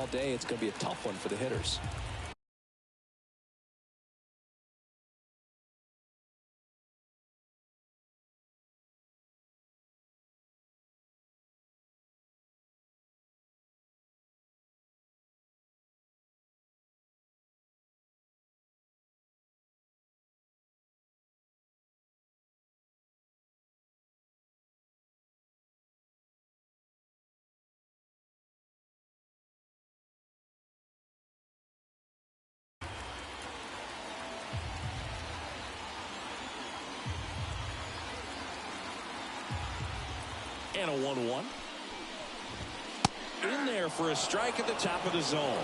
all day. It's going to be a tough one for the hitters. And a 1-1. In there for a strike at the top of the zone.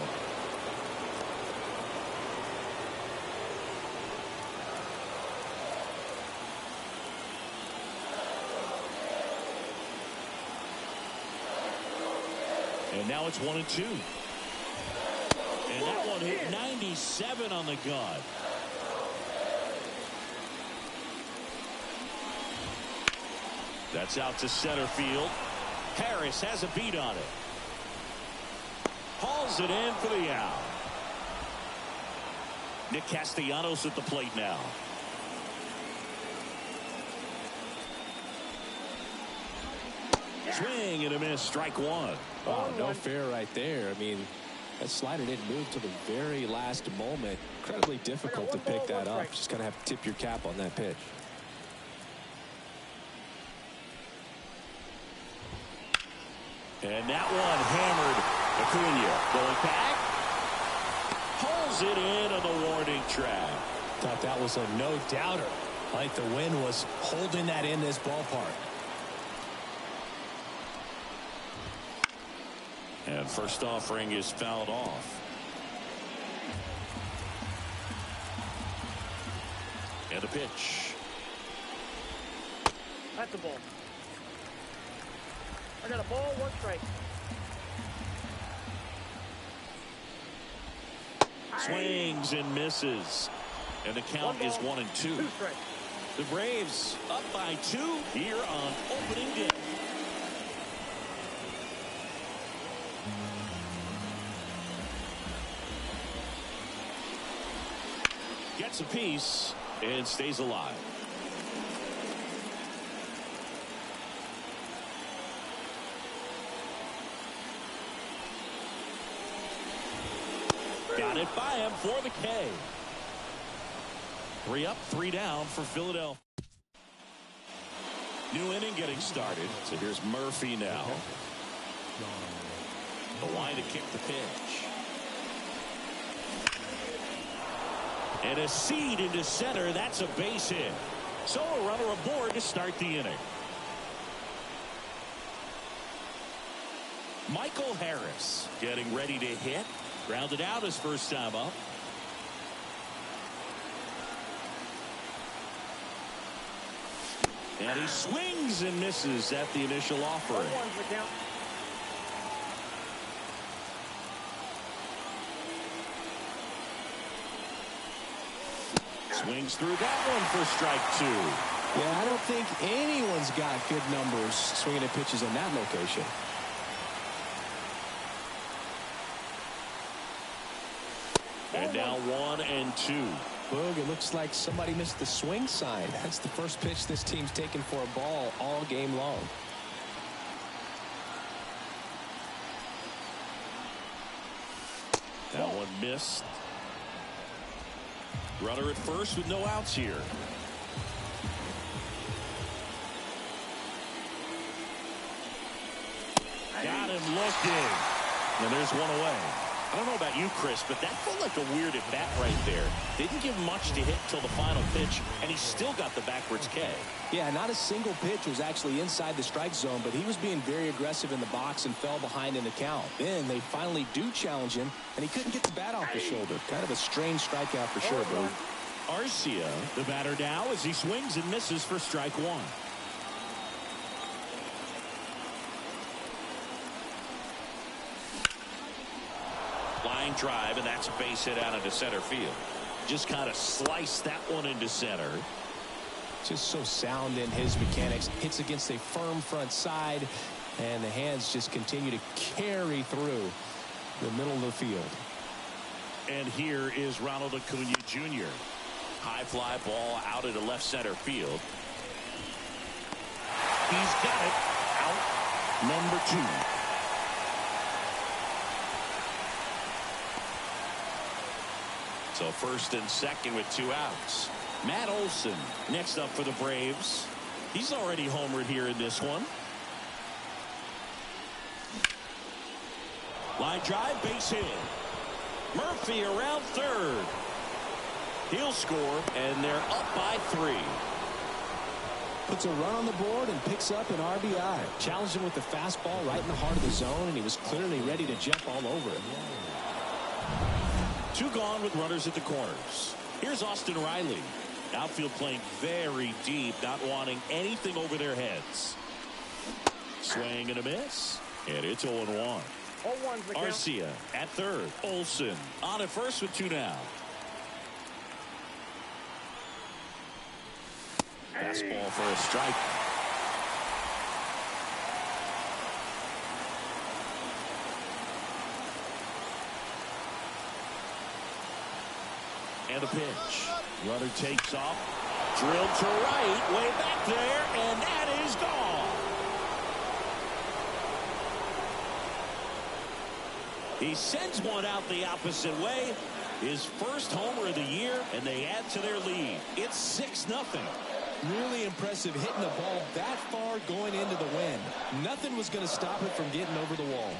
And now it's 1-2. And that one hit 97 on the gun. That's out to center field. Harris has a beat on it. Hauls it in for the out. Nick Castellanos at the plate now. Swing and a miss, strike one. Oh, no fair right there. I mean, that slider didn't move to the very last moment. Incredibly difficult to pick that up. Just kind of have to tip your cap on that pitch. And that one hammered. Acuna going back. Pulls it in on the warning track. Thought that was a no-doubter. Like the wind was holding that in this ballpark. And first offering is fouled off. And a pitch. That's the ball. I got a ball, 1 strike. Swings and misses. And the count is 1-2. 2 strikes. The Braves up by 2 here on opening day. Gets a piece and stays alive. Got it by him for the K. 3 up, 3 down for Philadelphia. New inning getting started. So here's Murphy now. The line to kick the pitch. And a seed into center. That's a base hit. So a runner aboard to start the inning. Michael Harris getting ready to hit. Grounded out his first time up. And he swings and misses at the initial offering. Swings through that one for strike 2. Yeah, I don't think anyone's got good numbers swinging at pitches in that location. And now 1-2. Boog, it looks like somebody missed the swing sign. That's the first pitch this team's taken for a ball all game long. That one missed. Runner at first with no outs here. Got him looking. And there's one away. I don't know about you, Chris, but that felt like a weird at bat right there. Didn't give much to hit until the final pitch, and he still got the backwards K. Yeah, not a single pitch was actually inside the strike zone, but he was being very aggressive in the box and fell behind in the count. Then they finally do challenge him, and he couldn't get the bat off the shoulder. Kind of a strange strikeout for sure, Boog. Arcia, the batter now, as he swings and misses for strike 1. Line drive, and that's a base hit out into center field. Just kind of sliced that one into center. Just so sound in his mechanics. Hits against a firm front side, and the hands just continue to carry through. the middle of the field. And here is Ronald Acuna Jr. High fly ball out into left center field. He's got it. Out number 2. So first and second with 2 outs. Matt Olson next up for the Braves. He's already homered here in this one. Line drive, base hit. Murphy around third. He'll score, and they're up by 3. Puts a run on the board and picks up an RBI. Challenged him with the fastball right in the heart of the zone, and he was clearly ready to jump all over it. 2 gone with runners at the corners. Here's Austin Riley. Outfield playing very deep, not wanting anything over their heads. Swing and a miss, and it's 0-1. Arcia at third. Olson on at first with 2 down. Fastball for a strike. And a pitch. Runner takes off. Drilled to right. Way back there. And that is gone. He sends one out the opposite way. His first homer of the year. And they add to their lead. It's 6-0. Really impressive hitting the ball that far going into the wind. Nothing was going to stop it from getting over the wall.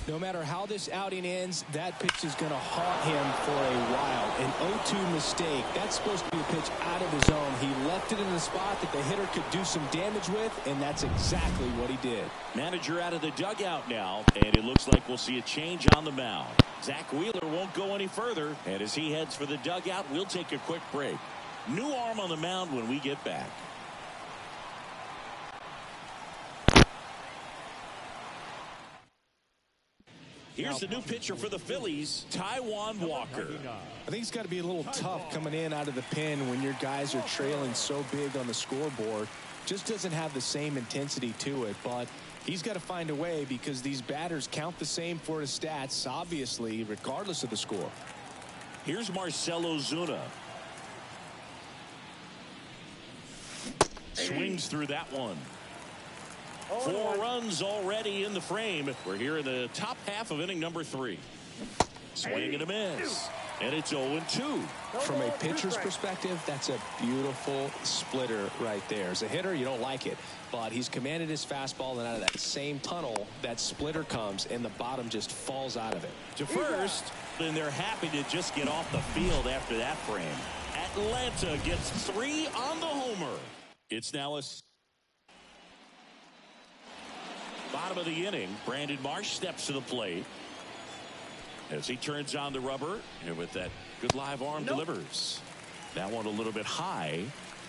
No matter how this outing ends, that pitch is going to haunt him for a while. An 0-2 mistake. That's supposed to be a pitch out of the zone. He left it in the spot that the hitter could do some damage with, and that's exactly what he did. Manager out of the dugout now, and it looks like we'll see a change on the mound. Zach Wheeler won't go any further, and as he heads for the dugout, we'll take a quick break. New arm on the mound when we get back. Here's the new pitcher for the Phillies, Taijuan Walker. I think it's got to be a little tough coming in out of the pen when your guys are trailing so big on the scoreboard. Just doesn't have the same intensity to it, but he's got to find a way because these batters count the same for his stats, obviously, regardless of the score. Here's Marcell Ozuna. Swings through that one. 4 runs already in the frame. We're here in the top half of inning number 3. Swing and a miss. And it's 0-2. From a pitcher's perspective, that's a beautiful splitter right there. As a hitter, you don't like it. But he's commanded his fastball, and out of that same tunnel, that splitter comes, and the bottom just falls out of it. To first, and they're happy to just get off the field after that frame. Atlanta gets 3 on the homer. It's now a bottom of the inning. Brandon Marsh steps to the plate as he turns on the rubber, and with that good live arm delivers. That one a little bit high,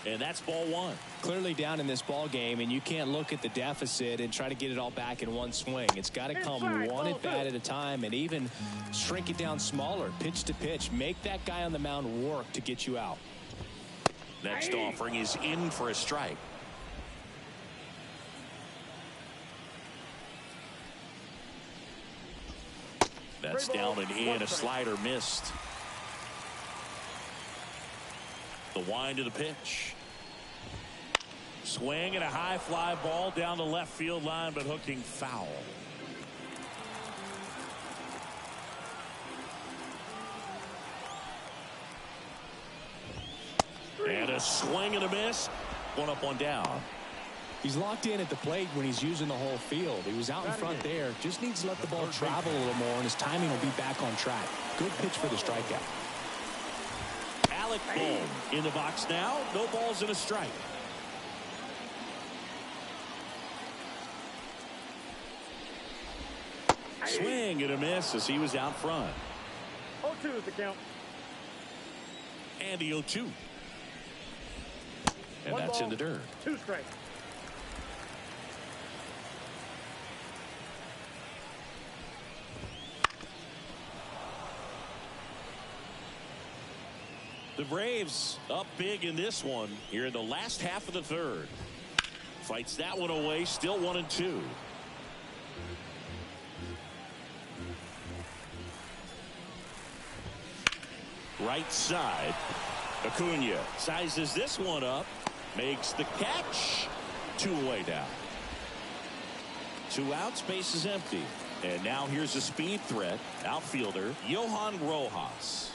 and that's ball 1. Clearly down in this ball game, and you can't look at the deficit and try to get it all back in one swing. It's got to come one at bat at a time, and even shrink it down smaller, pitch to pitch. Make that guy on the mound work to get you out. Next offering is in for a strike. That's down and in. A slider missed. The wind of the pitch. Swing and a high fly ball down the left field line, but hooking foul. And a swing and a miss. 1 up, 1 down. He's locked in at the plate when he's using the whole field. He was out in front there. Just needs to let the ball travel a little more, and his timing will be back on track. Good pitch for the strikeout. Alec Bohm in the box now. No balls and a strike. Swing and a miss as he was out front. 0-2 is the count. And the 0-2. And that's in the dirt. 2 strikes. The Braves up big in this one here in the last half of the third. Fights that one away, still 1-2. Right side. Acuna sizes this one up, makes the catch. 2 away down. 2 outs, base is empty. And now here's a speed threat, outfielder Johan Rojas.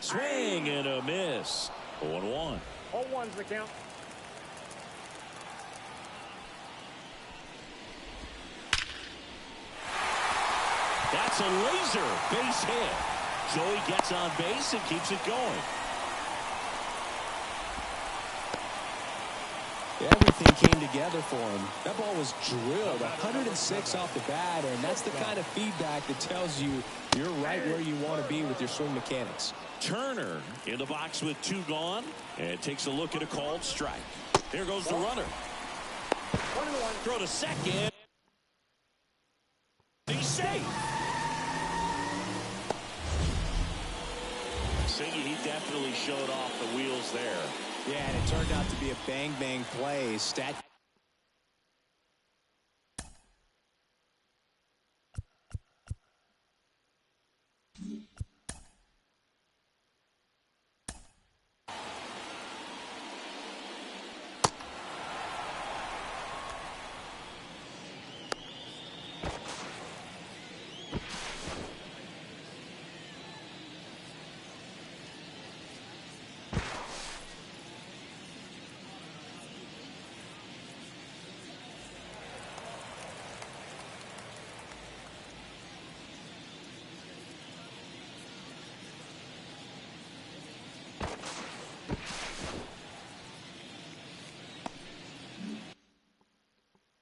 Swing and a miss. 0-1. 0-1's the count. That's a laser base hit. Joey gets on base and keeps it going. Everything came together for him. That ball was drilled 106 off the bat, and that's the kind of feedback that tells you you're right where you want to be with your swing mechanics. Turner in the box with 2 gone and takes a look at a called strike. There goes the runner. 1-1. Throw to second. He's safe. Singy, he definitely showed off the wheels there. Yeah, and it turned out to be a bang-bang play.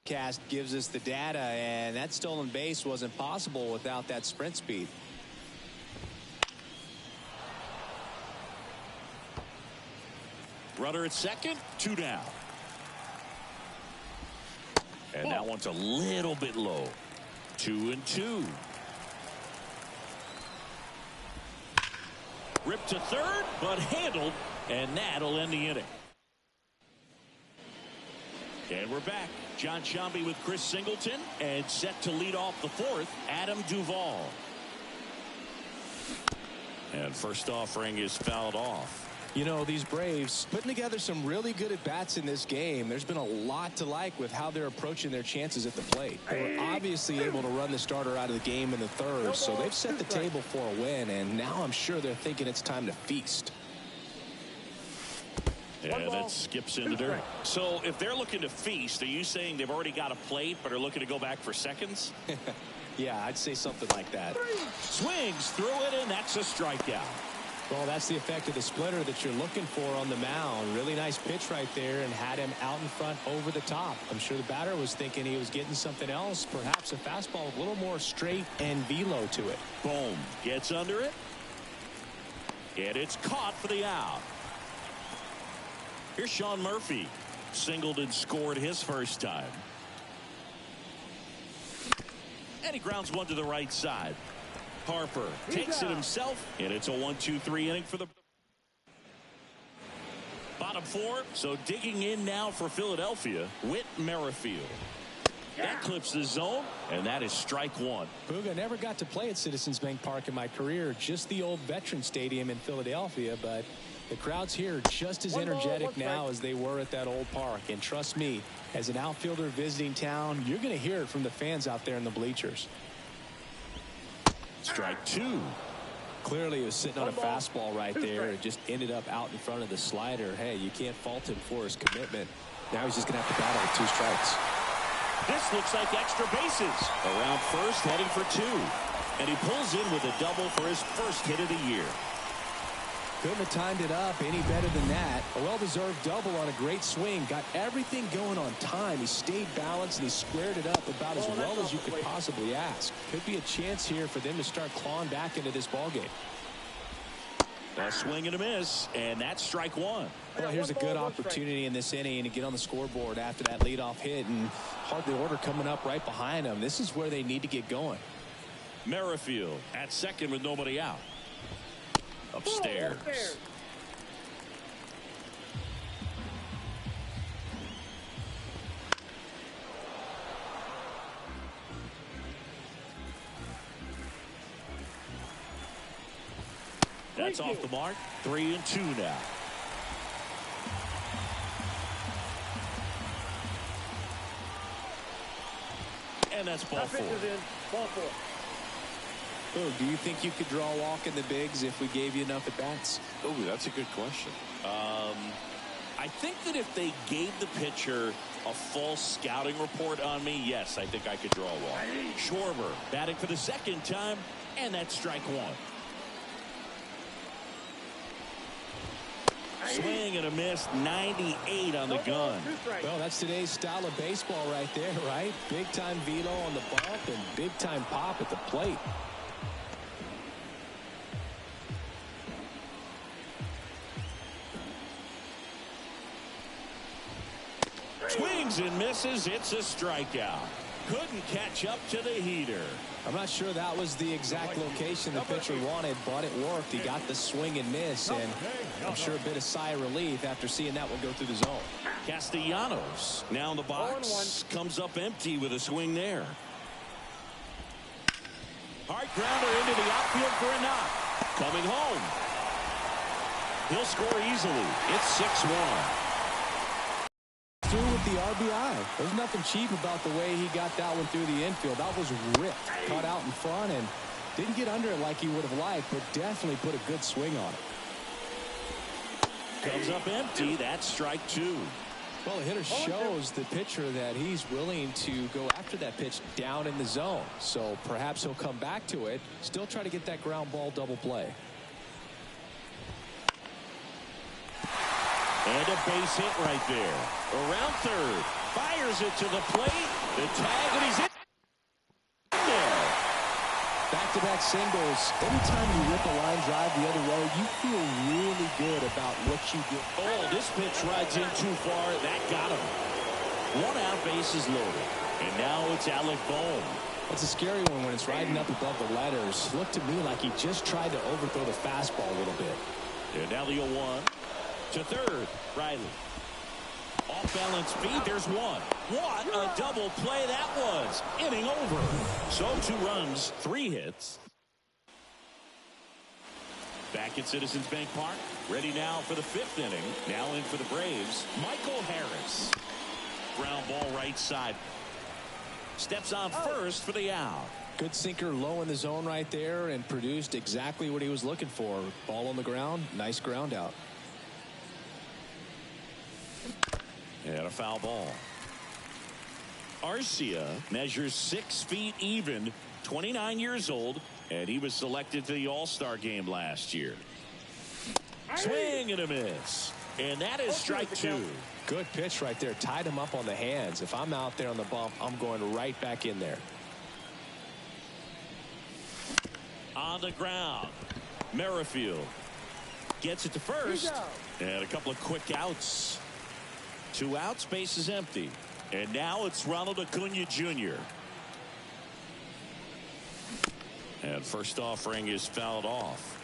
Cast gives us the data, and that stolen base wasn't possible without that sprint speed. Runner at second, 2 down. And that one's a little bit low. 2-2. Ripped to third, but handled, and that'll end the inning. And we're back. John Sciambi with Chris Singleton, and set to lead off the 4th, Adam Duvall. And first offering is fouled off. You know, these Braves putting together some really good at-bats in this game. There's been a lot to like with how they're approaching their chances at the plate. They were obviously able to run the starter out of the game in the 3rd, so they've set the table for a win, and now I'm sure they're thinking it's time to feast. Yeah, that skips into dirt. So if they're looking to feast, are you saying they've already got a plate but are looking to go back for seconds? Yeah, I'd say something like that. Swings through it, and that's a strikeout. Well, that's the effect of the splitter that you're looking for on the mound. Really nice pitch right there, and had him out in front over the top. I'm sure the batter was thinking he was getting something else, perhaps a fastball with a little more straight and velo to it. Boom. Gets under it. And it's caught for the out. Here's Sean Murphy. Singled and scored his first time. And he grounds one to the right side. Harper takes it himself, and it's a 1-2-3 inning for the bottom 4. So digging in now for Philadelphia, Whit Merrifield. That clips the zone, and that is strike 1. Booga, never got to play at Citizens Bank Park in my career, just the old Veteran Stadium in Philadelphia, but the crowd's here just as energetic now as they were at that old park. And trust me, as an outfielder visiting town, you're going to hear it from the fans out there in the bleachers. Strike 2. Clearly he was sitting on a fastball right there. It just ended up out in front of the slider. Hey, you can't fault him for his commitment. Now he's just going to have to battle with 2 strikes. This looks like extra bases. Around first, heading for 2. And he pulls in with a double for his first hit of the year. Couldn't have timed it up any better than that. A well-deserved double on a great swing. Got everything going on time. He stayed balanced and he squared it up about as well as you could possibly ask. Could be a chance here for them to start clawing back into this ballgame. A swing and a miss, and that's strike 1. Well, here's a good opportunity in this inning to get on the scoreboard after that leadoff hit, and hardly order coming up right behind them. This is where they need to get going. Merrifield at second with nobody out. upstairs. That's off the mark. 3-2 now. And that's ball four. Ball four. Oh, do you think you could draw a walk in the bigs if we gave you enough at bats? Oh, that's a good question. I think that if they gave the pitcher a full scouting report on me, yes, I think I could draw a walk. Schwarber batting for the second time, and that's strike one. Swing and a miss, 98 on the gun. Well, that's today's style of baseball right there, right? Big time velo on the bump and big time pop at the plate. Swings and misses. It's a strikeout. Couldn't catch up to the heater. I'm not sure that was the exact location the pitcher wanted, but it worked. He got the swing and miss, and I'm sure a bit of sigh of relief after seeing that one go through the zone. Castellanos now in the box. Comes up empty with a swing there. Hard grounder into the outfield for a knock. Coming home. He'll score easily. It's 6-1. Through with the RBI. There's nothing cheap about the way he got that one through the infield. That was ripped. Caught out in front and didn't get under it like he would have liked, but definitely put a good swing on it. Comes up empty. That's strike two. Well, the hitter shows the pitcher that he's willing to go after that pitch down in the zone. So perhaps he'll come back to it. Still try to get that ground ball double play. And a base hit right there. Around third. Fires it to the plate. The tag, and he's in there. Back-to-back singles. Anytime you rip a line drive the other way, you feel really good about what you get. Oh, this pitch rides in too far. That got him. One out, bases loaded. And now it's Alec Bohm. That's a scary one when it's riding up above the letters. Looked to me like he just tried to overthrow the fastball a little bit. And now the 0-1. To third, Riley. Off balance feed, there's one. What a double play that was. Inning over. So 2 runs, 3 hits. Back at Citizens Bank Park. Ready now for the 5th inning. Now in for the Braves, Michael Harris. Ground ball right side. Steps on first for the out. Good sinker low in the zone right there and produced exactly what he was looking for. Ball on the ground, nice ground out. And a foul ball. Arcia measures 6 feet even, 29 years old, and he was selected to the All-Star game last year. Swing and a miss. And that is strike 2. Good pitch right there. Tied him up on the hands. If I'm out there on the bump, I'm going right back in there. On the ground. Merrifield gets it to first. And a couple of quick outs. 2 outs, base is empty. And now it's Ronald Acuna Jr. And first offering is fouled off.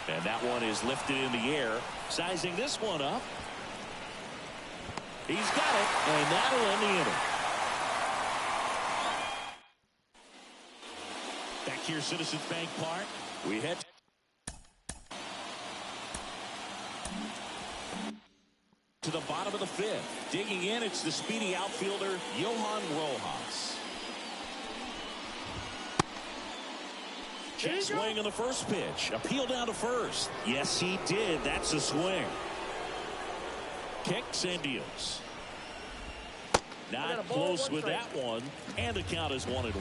And that one is lifted in the air. Sizing this one up. He's got it, and that'll end the inning. Back here, Citizens Bank Park. We head to the bottom of the 5th. Digging in, it's the speedy outfielder, Johan Rojas. Check swing on the first pitch. Appeal down to first. Yes, he did. That's a swing. Kicks and deals. Not close with that one, and the count is 1-1.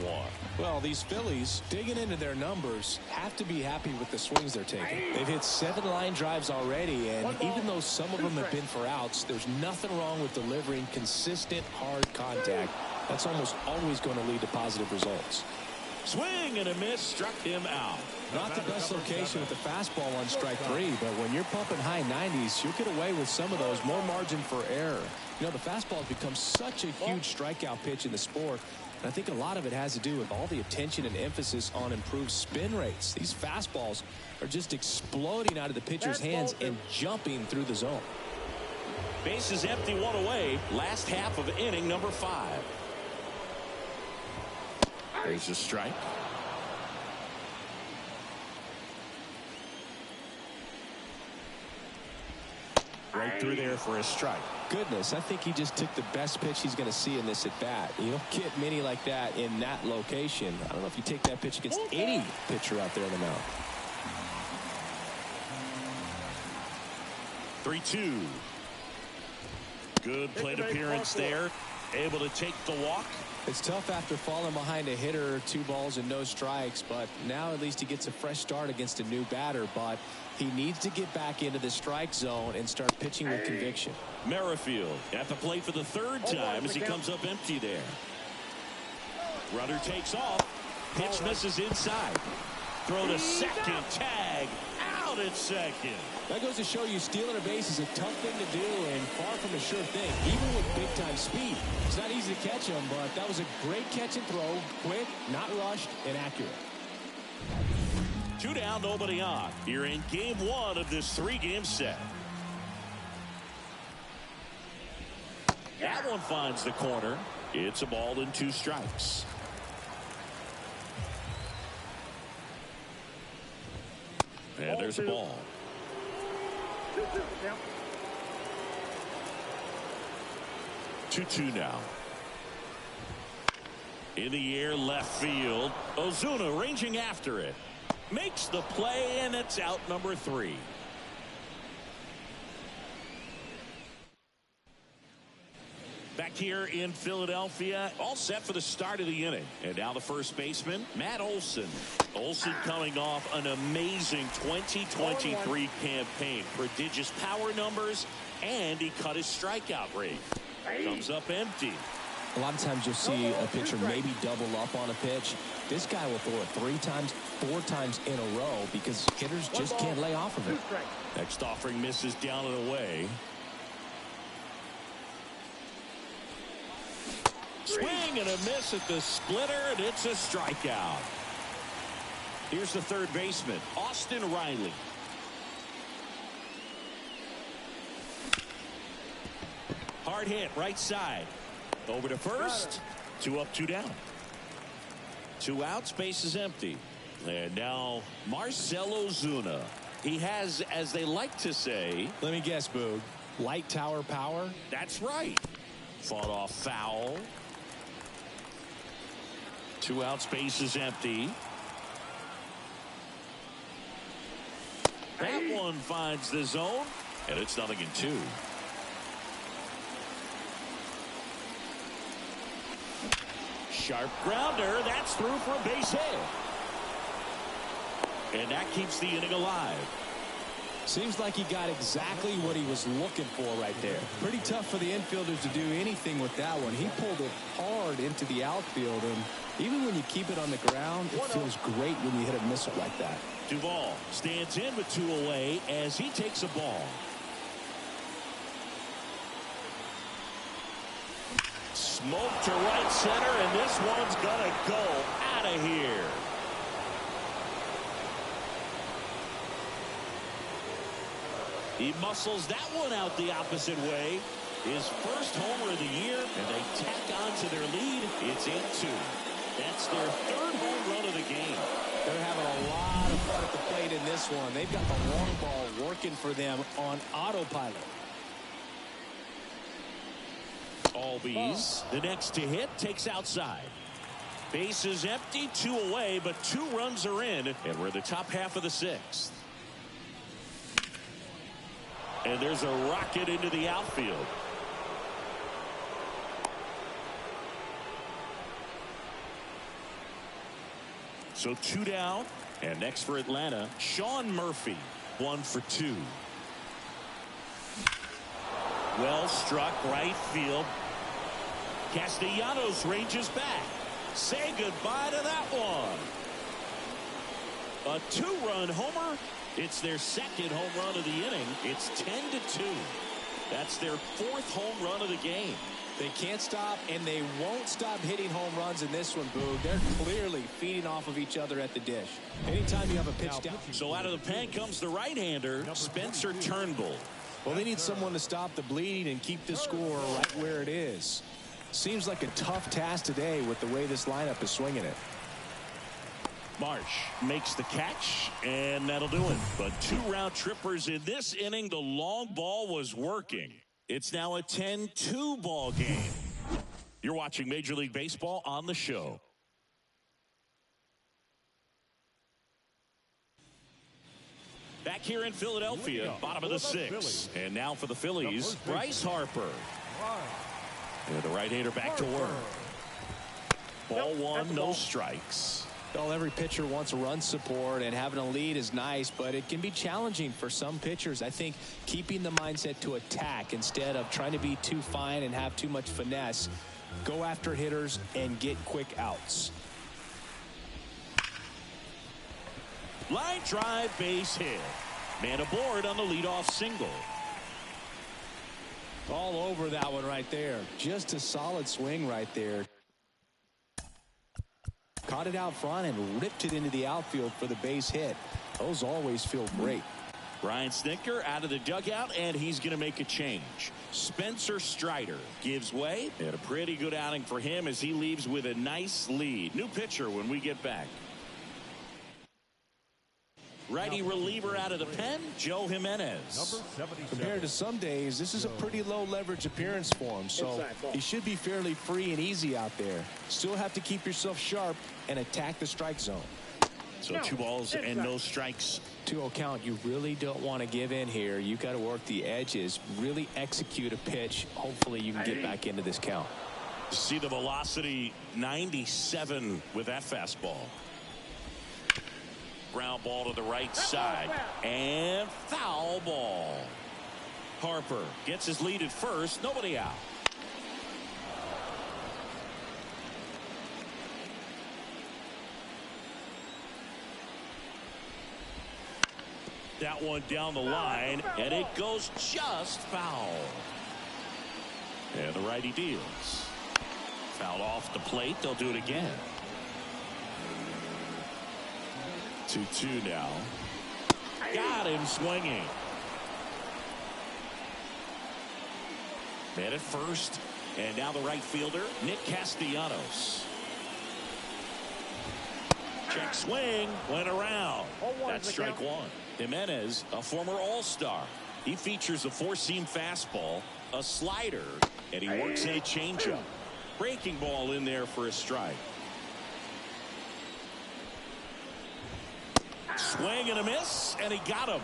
Well, these Phillies, digging into their numbers, have to be happy with the swings they're taking. They've hit 7 line drives already, and even though some of them have been for outs, there's nothing wrong with delivering consistent, hard contact. That's almost always going to lead to positive results. Swing and a miss, struck him out. Not the best location with the fastball on strike 3, but when you're pumping high 90s, you'll get away with some of those. More margin for error. You know, the fastball has become such a huge strikeout pitch in the sport. And I think a lot of it has to do with all the attention and emphasis on improved spin rates. These fastballs are just exploding out of the pitcher's hands and jumping through the zone. Bases empty, one away. Last half of inning number 5. There's a strike. Right through there for a strike. Goodness, I think he just took the best pitch he's going to see in this at bat. You don't get many like that in that location. I don't know if you take that pitch against any pitcher out there in the mound. 3-2. Good plate appearance there. Able to take the walk. It's tough after falling behind a hitter, 2 balls and no strikes, but now at least he gets a fresh start against a new batter. But he needs to get back into the strike zone and start pitching with conviction. Merrifield at the plate for the 3rd time as he comes up empty there. Runner takes off. Pitch misses inside. Throw to second. Tag out at second. That goes to show you stealing a base is a tough thing to do and far from a sure thing, even with big-time speed. It's not easy to catch him, but that was a great catch and throw. Quick, not rushed, and accurate. 2 down, nobody on. You're in game 1 of this 3-game set. That one finds the corner. It's a ball and 2 strikes. And there's a ball. 2-2 now. In the air, left field. Ozuna ranging after it. Makes the play, and it's out number 3. Back here in Philadelphia, all set for the start of the inning. And now the first baseman, Matt Olson. Olson coming off an amazing 2023 campaign. Prodigious power numbers, and he cut his strikeout rate. Comes up empty. A lot of times you'll see a pitcher maybe double up on a pitch. This guy will throw it 3 times, 4 times in a row because hitters just can't lay off of it. Next offering misses down and away. Swing and a miss at the splitter, and it's a strikeout. Here's the 3rd baseman, Austin Riley. Hard hit, right side. Over to first. 2 up, 2 down. 2 outs, base is empty. And now Marcell Ozuna. He has, as they like to say. Let me guess, Boog. Light tower power? That's right. Fought off foul. 2 outs, base is empty. That one finds the zone, and it's 0-2. Sharp grounder. That's through for a base hit. And that keeps the inning alive. Seems like he got exactly what he was looking for right there. Pretty tough for the infielders to do anything with that one. He pulled it hard into the outfield, and even when you keep it on the ground, it feels great when you hit a missile like that. Duvall stands in with 2 away as he takes a ball. Smoke to right center, and this one's gonna go out of here. He muscles that one out the opposite way. His first homer of the year, and they tack on to their lead. It's in 2. That's their 3rd home run of the game. They're having a lot of fun at the plate in this one. They've got the long ball working for them on autopilot. Albies, the next to hit, takes outside. Base is empty, 2 away, but 2 runs are in, and we're in the top half of the 6th. And there's a rocket into the outfield. So 2 down, and next for Atlanta, Sean Murphy, 1 for 2. Well struck right field. Castellanos ranges back. Say goodbye to that one. A 2-run homer. It's their second home run of the inning. It's 10-2. That's their 4th home run of the game. They can't stop, and they won't stop hitting home runs in this one, Boog. They're clearly feeding off of each other at the dish. Anytime you have a pitch down. So out of the pen comes the right-hander, Spencer Turnbull. Well, they need someone to stop the bleeding and keep the score right where it is. Seems like a tough task today with the way this lineup is swinging it. Marsh makes the catch, and that'll do it. But 2 round trippers in this inning. The long ball was working. It's now a 10-2 ball game. You're watching Major League Baseball on the show. Back here in Philadelphia, bottom of the 6th. And now for the Phillies, Bryce Harper. And the right-hander back to work. Ball 1, no strikes. Well, every pitcher wants run support, and having a lead is nice, but it can be challenging for some pitchers. I think keeping the mindset to attack instead of trying to be too fine and have too much finesse, go after hitters and get quick outs. Line drive, base hit. Man aboard on the leadoff single. All over that one right there. Just a solid swing right there. Caught it out front and ripped it into the outfield for the base hit. Those always feel great. Brian Snitker out of the dugout, and he's going to make a change. Spencer Strider gives way, and a pretty good outing for him as he leaves with a nice lead. New pitcher when we get back. Righty reliever out of the pen, Joe Jimenez. Compared to some days, this is a pretty low leverage appearance for him, so he should be fairly free and easy out there. Still have to keep yourself sharp and attack the strike zone. So 2 balls and no strikes. 2-0 count. You really don't want to give in here. You got to work the edges, really execute a pitch. Hopefully you can get back into this count. See the velocity, 97 with that fastball. Ground ball to the right side, and foul ball. Harper gets his lead at first, nobody out. That one down the line, and it goes just foul. And the righty deals. Foul off the plate, they'll do it again. 2-2 now. Got him swinging. Man at first, and now the right fielder, Nick Castellanos. Check swing, went around. That's strike 1. Jimenez, a former All-Star. He features a 4-seam fastball, a slider, and he works in a changeup. Breaking ball in there for a strike. Swing and a miss, and he got him.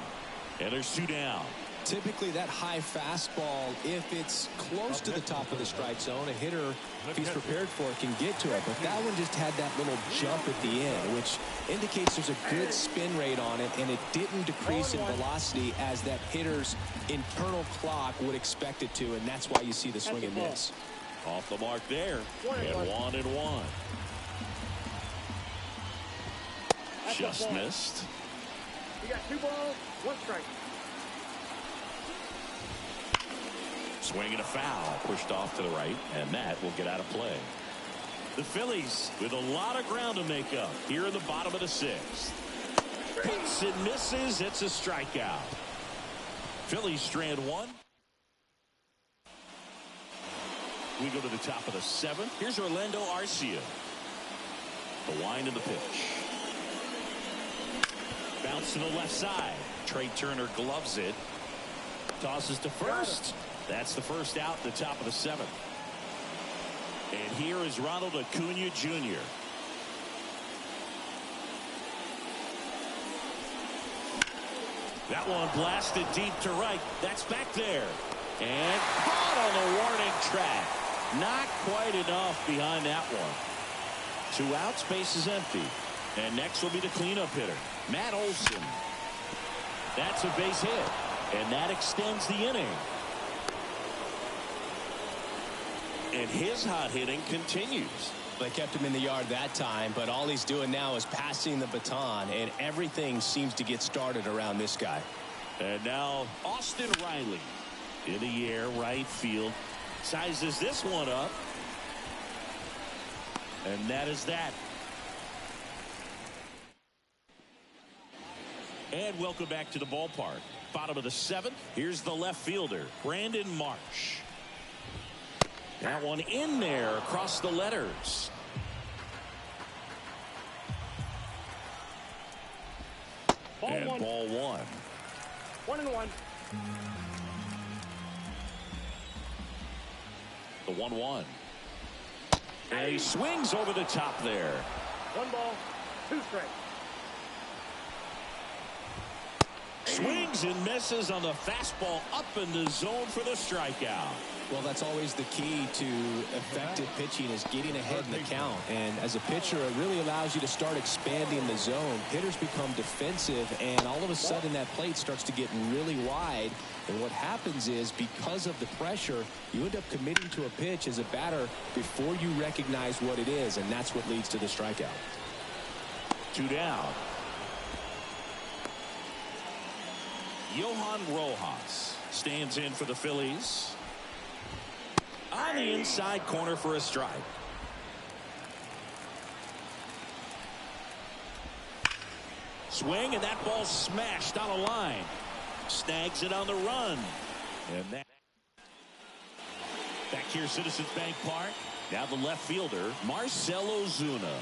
And there's 2 down. Typically that high fastball, if it's close to the top of the strike zone, a hitter, if he's prepared for it, can get to it. But that one just had that little jump at the end, which indicates there's a good spin rate on it, and it didn't decrease in velocity as that hitter's internal clock would expect it to, and that's why you see the swing and miss. Off the mark there, and 1-1. Just missed. You got 2 balls, 1 strike. Swing and a foul, pushed off to the right, and that will get out of play. The Phillies with a lot of ground to make up here in the bottom of the 6th. Hits and misses, it's a strikeout. Phillies strand 1. We go to the top of the 7th. Here's Orlando Arcia. The wind and the pitch. Bounce to the left side. Trey Turner gloves it. Tosses to first. That's the first out, the top of the 7th. And here is Ronald Acuna Jr. That one blasted deep to right. That's back there. And caught on the warning track. Not quite enough behind that one. 2 outs, base is empty. And next will be the cleanup hitter, Matt Olson. That's a base hit. And that extends the inning. And his hot hitting continues. They kept him in the yard that time, but all he's doing now is passing the baton, and everything seems to get started around this guy. And now Austin Riley in the air, right field. Sizes this one up. And that is that. And welcome back to the ballpark. Bottom of the 7th. Here's the left fielder, Brandon Marsh. That one in there across the letters. Ball one. 1-1. The 1-1. And he swings over the top there. 1 ball, 2 strikes. Swings and misses on the fastball up in the zone for the strikeout. Well, that's always the key to effective pitching, is getting ahead in the count. And as a pitcher, it really allows you to start expanding the zone. Hitters become defensive, and all of a sudden that plate starts to get really wide. And what happens is, because of the pressure, you end up committing to a pitch as a batter before you recognize what it is, and that's what leads to the strikeout. 2 down. Johan Rojas stands in for the Phillies. On the inside corner for a strike. Swing, and that ball smashed on a line. Snags it on the run. And that. Back here, Citizens Bank Park. Now the left fielder, Marcell Ozuna.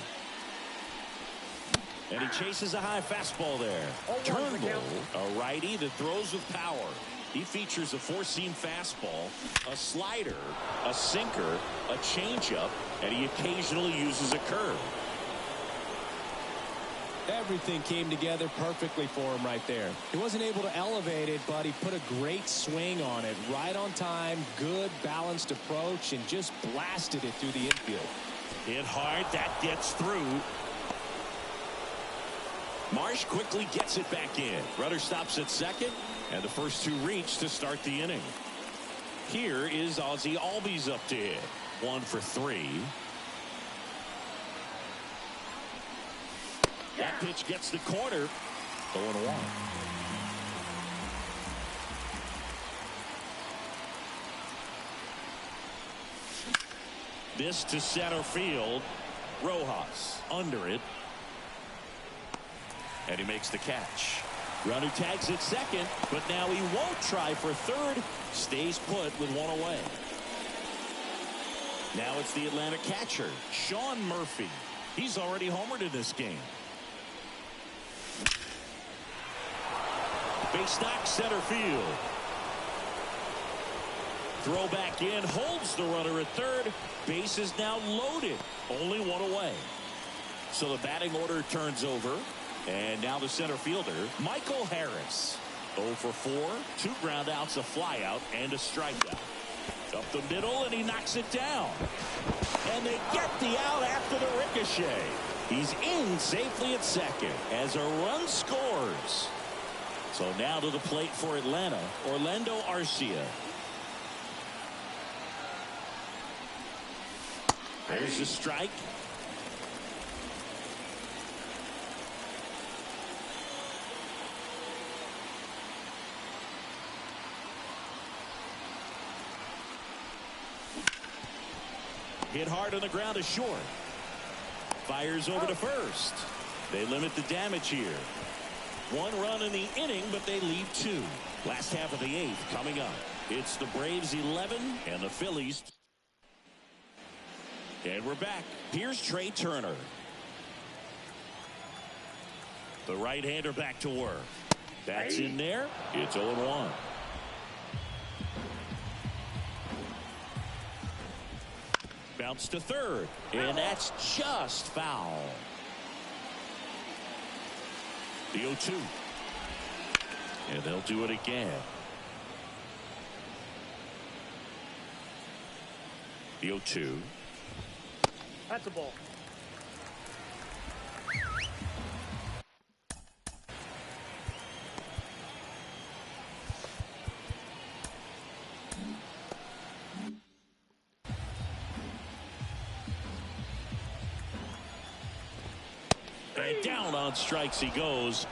And he chases a high fastball there. Turnbull, a righty that throws with power. He features a 4-seam fastball, a slider, a sinker, a changeup, and he occasionally uses a curve. Everything came together perfectly for him right there. He wasn't able to elevate it, but he put a great swing on it. Right on time, good balanced approach, and just blasted it through the infield. Hit hard, that gets through. Marsh quickly gets it back in. Runner stops at second, and the first 2 reach to start the inning. Here is Ozzie Albies up to hit. 1 for 3. That pitch gets the corner. 0-1. This to center field. Rojas under it. And he makes the catch. Runner tags at second, but now he won't try for third. Stays put with 1 away. Now it's the Atlanta catcher, Sean Murphy. He's already homered in this game. Base knock center field. Throw back in, holds the runner at third. Base is now loaded. Only 1 away. So the batting order turns over. And now the center fielder, Michael Harris. 0 for 4, 2 ground outs, a flyout, and a strikeout. Up the middle, and he knocks it down. And they get the out after the ricochet. He's in safely at second as a run scores. So now to the plate for Atlanta, Orlando Arcia. There's the strike. Hit hard on the ground is short. Fires over to first. They limit the damage here. 1 run in the inning, but they leave 2. Last half of the 8th coming up. It's the Braves 11 and the Phillies. And we're back. Here's Trey Turner. The right-hander back to work. That's in there. It's 0-1. Bounce to third, and that's just foul. The 0-2. And they'll do it again. The 0-2. That's a ball. And down on strikes he goes.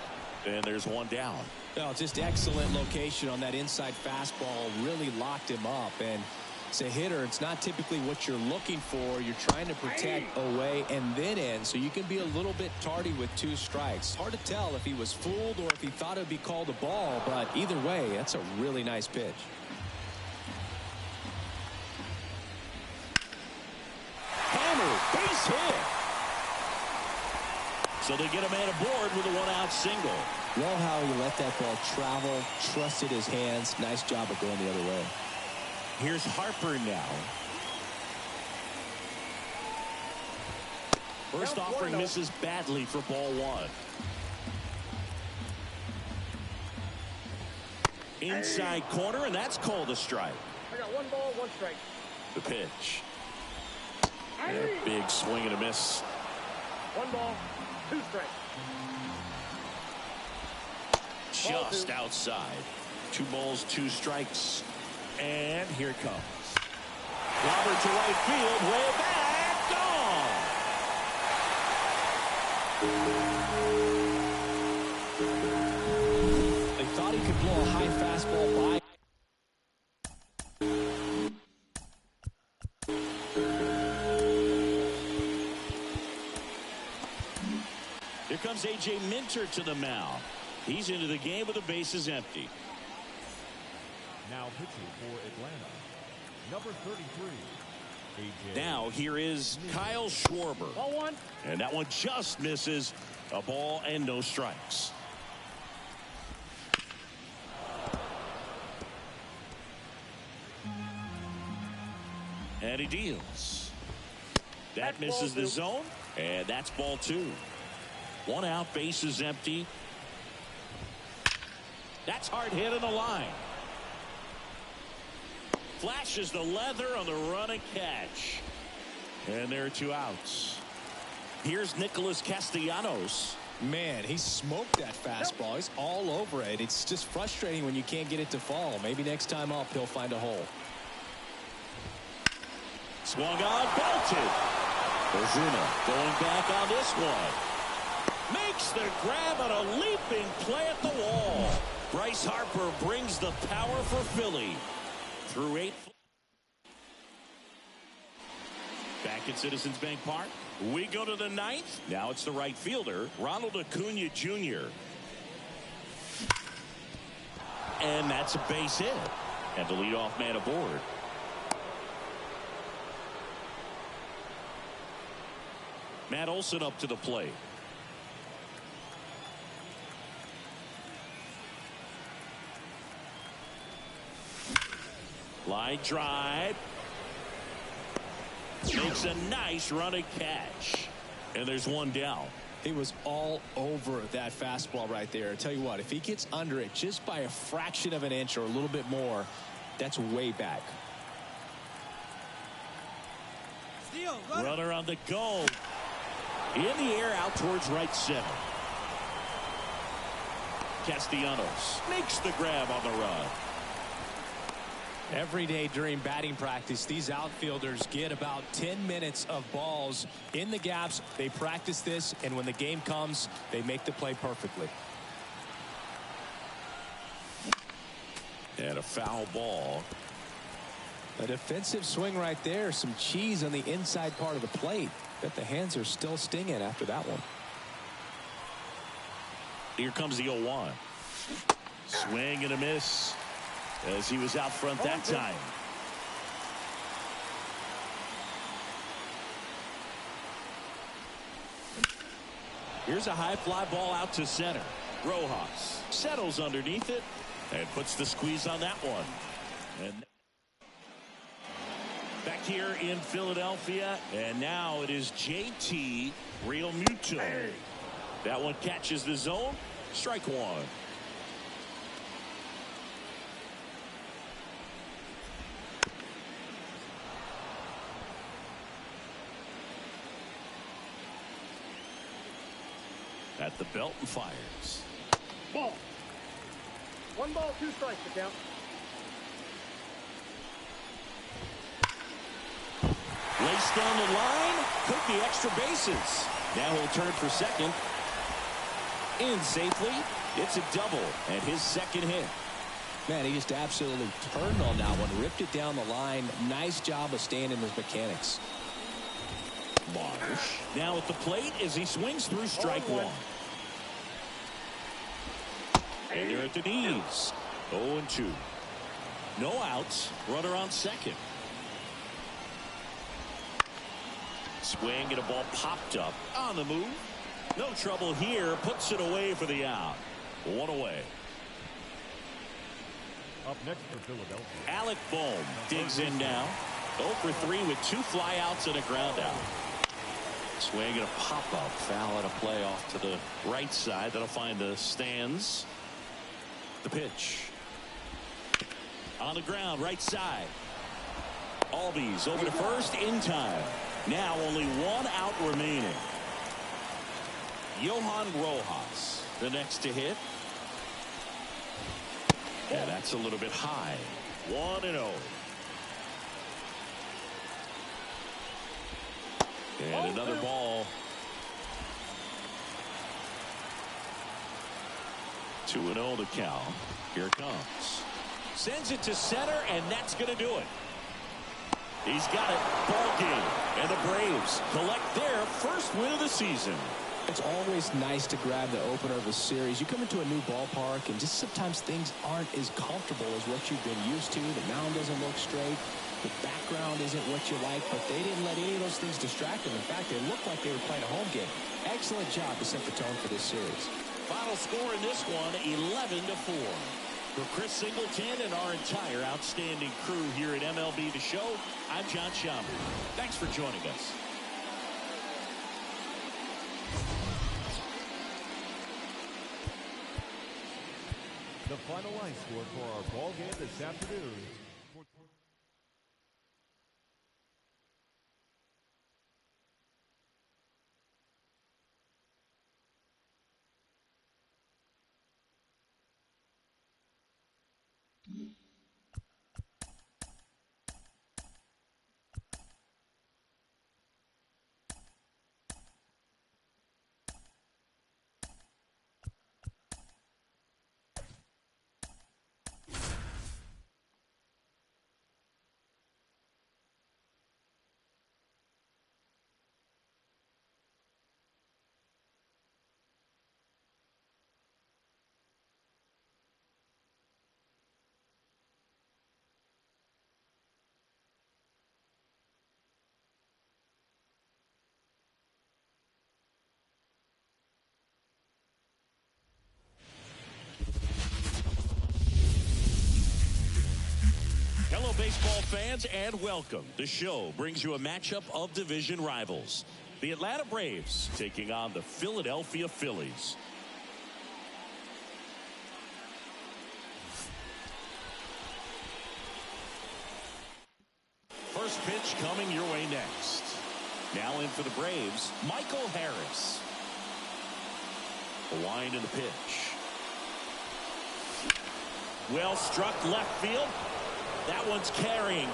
And there's one down. Well, just excellent location on that inside fastball. Really locked him up. And as a hitter, it's not typically what you're looking for. You're trying to protect away and then in, so you can be a little bit tardy with 2 strikes. Hard to tell if he was fooled or if he thought it would be called a ball, but either way, that's a really nice pitch. Hammer, base hit. So they get a man aboard with a 1-out single. Love how he let that ball travel, trusted his hands. Nice job of going the other way. Here's Harper now. First offering misses badly for ball 1. Inside corner, and that's called a strike. I got 1 ball, 1 strike. The pitch. And a big swing and a miss. 1 ball, 2 strikes. Just outside. 2 balls, 2 strikes. And here it comes. Robert to right field, way back, gone. They thought he could blow a high fastball by. Here comes A.J. Minter to the mound. He's into the game with the bases empty. Now pitching for Atlanta, number 33, A.J. Now here is Kyle Schwarber. Ball 1. And that one just misses. A ball and no strikes. And he deals. That misses the zone. And that's ball 2. 1 out, bases empty. That's hard hit in the line. Flashes the leather on the run and catch. And there are 2 outs. Here's Nicholas Castellanos. Man, he smoked that fastball. He's all over it. It's just frustrating when you can't get it to fall. Maybe next time up he'll find a hole. Swung on, belted. Ozuna going back on this one. Makes the grab on a leaping play at the wall. Bryce Harper brings the power for Philly. Through 8. Back at Citizens Bank Park. We go to the 9th. Now it's the right fielder, Ronald Acuna Jr. And that's a base hit. And the leadoff man aboard. Matt Olson up to the plate. Line drive. Makes a nice running catch. And there's 1 down. He was all over that fastball right there. I tell you what, if he gets under it just by a fraction of an inch or a little bit more, that's way back. Runner on the go. In the air out towards right center. Castellanos makes the grab on the run. Every day during batting practice, these outfielders get about 10 minutes of balls in the gaps. They practice this, and when the game comes, they make the play perfectly. And a foul ball. A defensive swing right there. Some cheese on the inside part of the plate. Bet the hands are still stinging after that one. Here comes the 0-1. Swing and a miss. As he was out front that time. Here's a high fly ball out to center. Rojas settles underneath it and puts the squeeze on that one. And back here in Philadelphia, and now it is JT Realmuto. That one catches the zone. Strike 1. At the belt and fires. Ball. 1 ball, 2 strikes to count. Laced down the line. Could be extra bases. Now he'll turn for second. In safely. It's a double and his second hit. Man, he just absolutely turned on that one. Ripped it down the line. Nice job of staying in his mechanics. Marsh now at the plate as he swings through strike one. And they're at the knees. 0-2. No outs. Runner on second. Swing and a ball popped up on the move. No trouble here. Puts it away for the out. One away. Up next for Philadelphia, Alec Bohm digs in now. 0 for 3 with 2 flyouts and a ground out. Swing and a pop-up. Foul and a play off to the right side. That'll find the stands. The pitch. On the ground, right side. Albies over to first in time. Now only 1 out remaining. Johan Rojas, the next to hit. And that's a little bit high. 1-0. And another ball. 2-0 to count. Here it comes. Sends it to center, and that's going to do it. He's got it. Ball game. And the Braves collect their first win of the season. It's always nice to grab the opener of a series. You come into a new ballpark, and just sometimes things aren't as comfortable as what you've been used to. The mound doesn't look straight. The background isn't what you like, but they didn't let any of those things distract them. In fact, they looked like they were playing a home game. Excellent job to set the tone for this series. Final score in this one, 11-4. For Chris Singleton and our entire outstanding crew here at MLB The Show, I'm John Schaumburg. Thanks for joining us. the final line score for our ball game this afternoon. Hello, baseball fans, and welcome. The show brings you a matchup of division rivals. The Atlanta Braves taking on the Philadelphia Phillies. First pitch coming your way next. Now in for the Braves, Michael Harris. A wind in the pitch. Well struck left field. That one's carrying.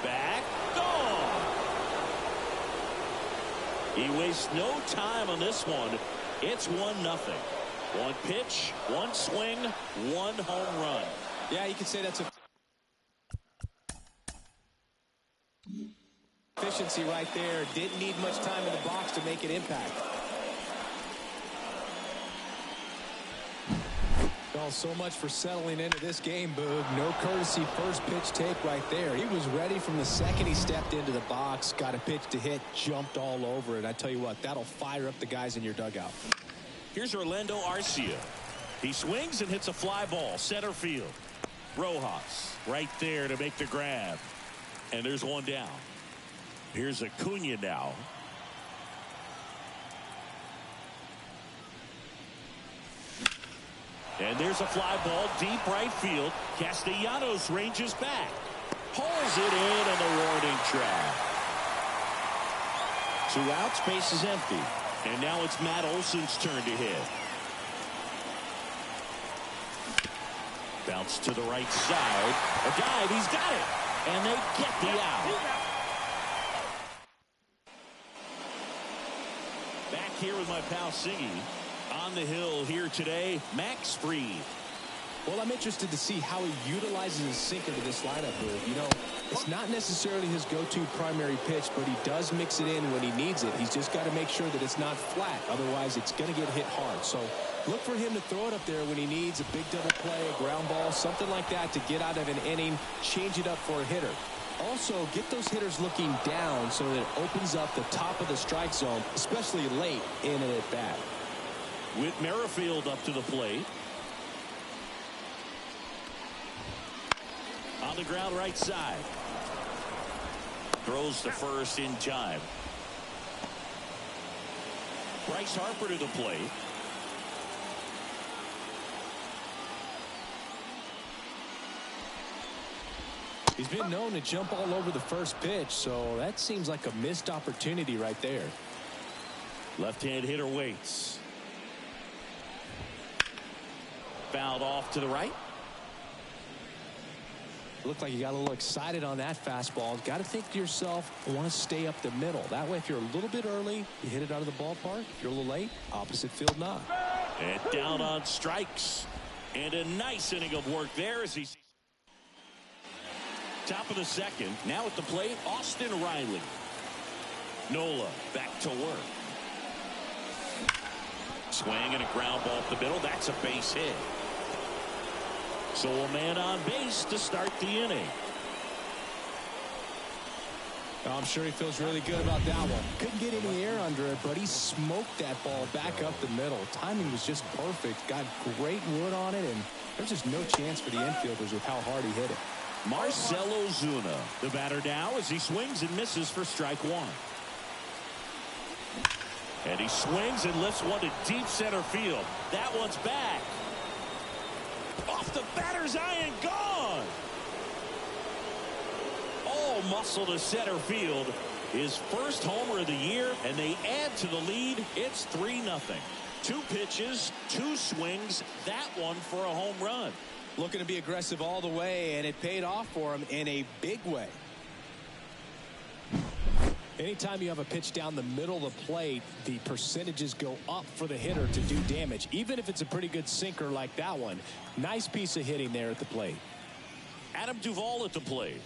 Back. Gone. He wastes no time on this one. It's 1-0. One pitch, one swing, one home run. Yeah, you could say that's a efficiency right there. Didn't need much time in the box to make an impact. Well, so much for settling into this game, Boog. No courtesy first pitch take right there. He was ready from the second he stepped into the box, got a pitch to hit, jumped all over it. I tell you what, that'll fire up the guys in your dugout. Here's Orlando Arcia. He swings and hits a fly ball, center field. Rojas right there to make the grab. And there's one down. Here's Acuna now. And there's a fly ball deep right field. Castellanos ranges back. Pulls it in on the warning track. 2 outs, base is empty. And now it's Matt Olson's turn to hit. Bounce to the right side. A dive, he's got it. And they get the out. Back here with my pal Siggy. On the hill here today, Max Fried. Well, I'm interested to see how he utilizes his sinker to this lineup move. You know, it's not necessarily his go-to primary pitch, but he does mix it in when he needs it. He's just got to make sure that it's not flat. Otherwise, it's going to get hit hard. So look for him to throw it up there when he needs a big double play, a ground ball, something like that to get out of an inning, change it up for a hitter. Also, get those hitters looking down so that it opens up the top of the strike zone, especially late in an at-bat. With Merrifield up to the plate. On the ground right side. Throws to first in time. Bryce Harper to the plate. He's been known to jump all over the first pitch, so that seems like a missed opportunity right there. Left-hand hitter waits. Fouled off to the right. Looked like you got a little excited on that fastball. Got to think to yourself, I want to stay up the middle. That way, if you're a little bit early, you hit it out of the ballpark. If you're a little late, opposite field knock. And down on strikes. And a nice inning of work there as he's top of the second. Now at the plate, Austin Riley. Nola back to work. Swing and a ground ball up the middle. That's a base hit. So a man on base to start the inning. I'm sure he feels really good about that one. Couldn't get any air under it, but he smoked that ball back up the middle. Timing was just perfect. Got great wood on it, and there's just no chance for the infielders with how hard he hit it. Marcell Ozuna, the batter now as he swings and misses for strike one. And he swings and lifts one to deep center field. That one's back. Off the batter's eye and gone. All muscle to center field. His first homer of the year, and they add to the lead. It's 3-0. 2 pitches, 2 swings. That one for a home run. Looking to be aggressive all the way, and it paid off for him in a big way. Anytime you have a pitch down the middle of the plate, the percentages go up for the hitter to do damage, even if it's a pretty good sinker like that one. Nice piece of hitting there at the plate. Adam Duvall at the plate.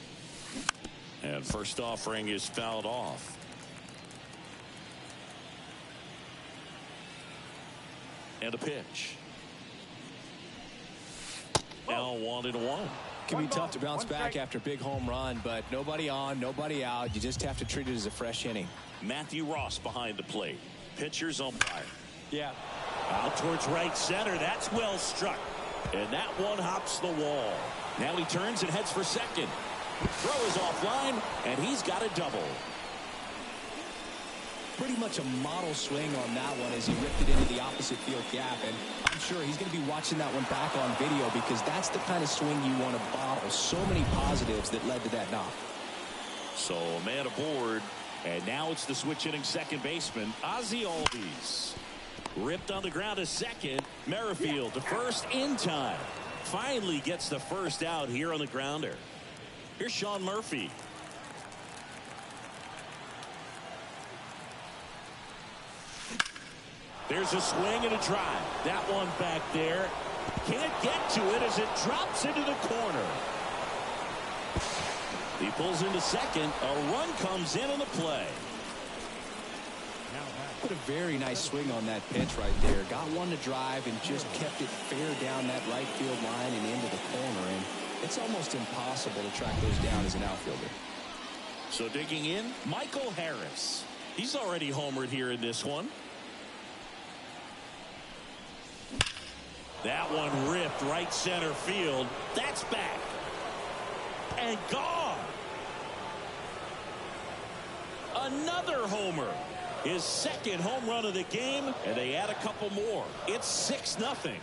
And first offering is fouled off. And a pitch. Now 1-1. Can be tough to bounce back after a big home run, but nobody on, nobody out. You just have to treat it as a fresh inning. Matthew Ross behind the plate. Pitcher's umpire. Yeah. Out towards right center. That's well struck. And that one hops the wall. Now he turns and heads for second. Throw is offline, and he's got a double. Pretty much a model swing on that one as he ripped it into the opposite field gap, and I'm sure he's going to be watching that one back on video because that's the kind of swing you want to bottle. So many positives that led to that knock. So a man aboard, and now it's the switch hitting second baseman, Ozzie Albies. Ripped on the ground to second. Merrifield to first in time. Finally gets the first out here on the grounder. Here's Sean Murphy. There's a swing and a drive. That one back there. Can't get to it as it drops into the corner. He pulls into second. A run comes in on the play. Put a very nice swing on that pitch right there. Got one to drive and just kept it fair down that right field line and into the corner. And it's almost impossible to track those down as an outfielder. So digging in, Michael Harris. He's already homered here in this one. That one ripped right center field. That's back. And gone. Another homer. His second home run of the game, and they add a couple more. It's 6-0.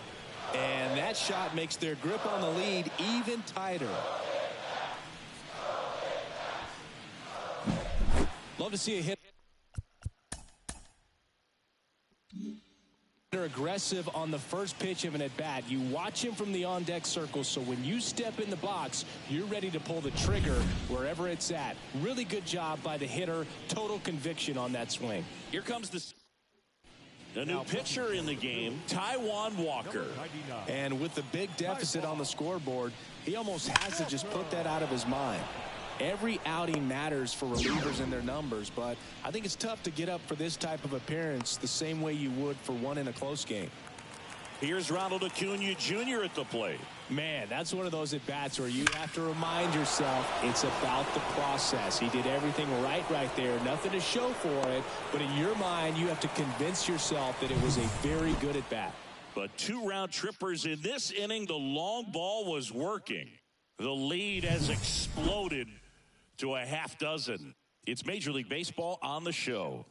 And that shot makes their grip on the lead even tighter. Love to see a hit. They're aggressive on the first pitch of an at-bat. You watch him from the on-deck circle, so when you step in the box, you're ready to pull the trigger wherever it's at. Really good job by the hitter. Total conviction on that swing. Here comes the A new pitcher in the game, Taijuan Walker. And with the big deficit on the scoreboard, he almost has to just put that out of his mind. Every outing matters for relievers and their numbers, but I think it's tough to get up for this type of appearance the same way you would for one in a close game. Here's Ronald Acuna Jr. at the plate. Man, that's one of those at-bats where you have to remind yourself it's about the process. He did everything right there. Nothing to show for it, but in your mind, you have to convince yourself that it was a very good at-bat. But 2 round trippers in this inning. The long ball was working. The lead has exploded to a half dozen. It's Major League Baseball on the show.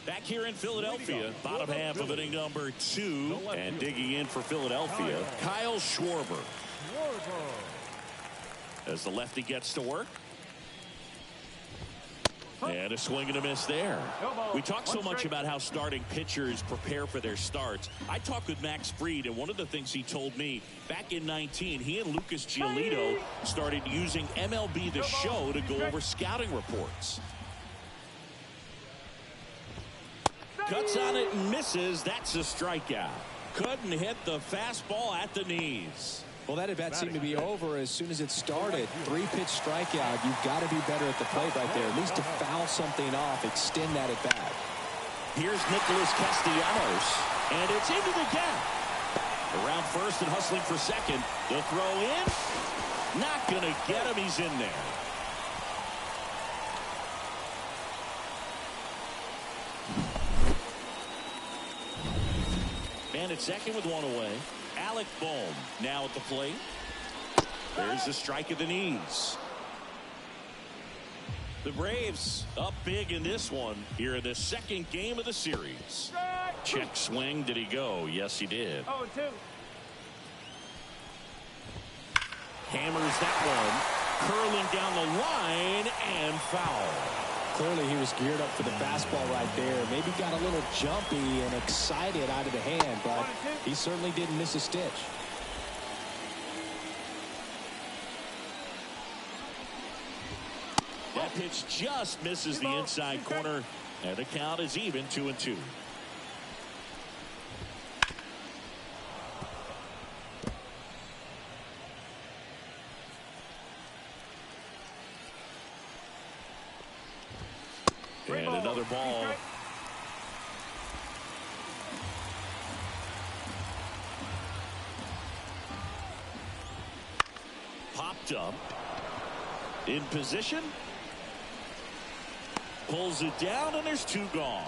Back here in Philadelphia, bottom half of inning number 2, and digging in for Philadelphia, Kyle Schwarber. As the lefty gets to work. And a swing and a miss there. We talk so much about how starting pitchers prepare for their starts. I talked with Max Fried, and one of the things he told me back in 19, he and Lucas Giolito started using MLB The Show to go over scouting reports. Cuts on it and misses. That's a strikeout. Couldn't hit the fastball at the knees. Well, that at-bat seemed to be over as soon as it started. 3-pitch strikeout. You've got to be better at the plate right there. At least to foul something off, extend that at-bat. Here's Nicholas Castellanos, and it's into the gap. Around first and hustling for second. The throw in. Not going to get him. He's in there. Man at second with 1 away. Alec Bohm now at the plate. There's the strike at the knees. The Braves up big in this one here in the second game of the series. Check swing. Did he go? Yes, he did. 0-2. Hammers that one. Curling down the line and foul. Clearly he was geared up for the fastball right there. Maybe got a little jumpy and excited out of the hand, but he certainly didn't miss a stitch. That pitch just misses the inside corner, and the count is even 2-2. And another ball. Popped up. In position. Pulls it down, and there's 2 gone.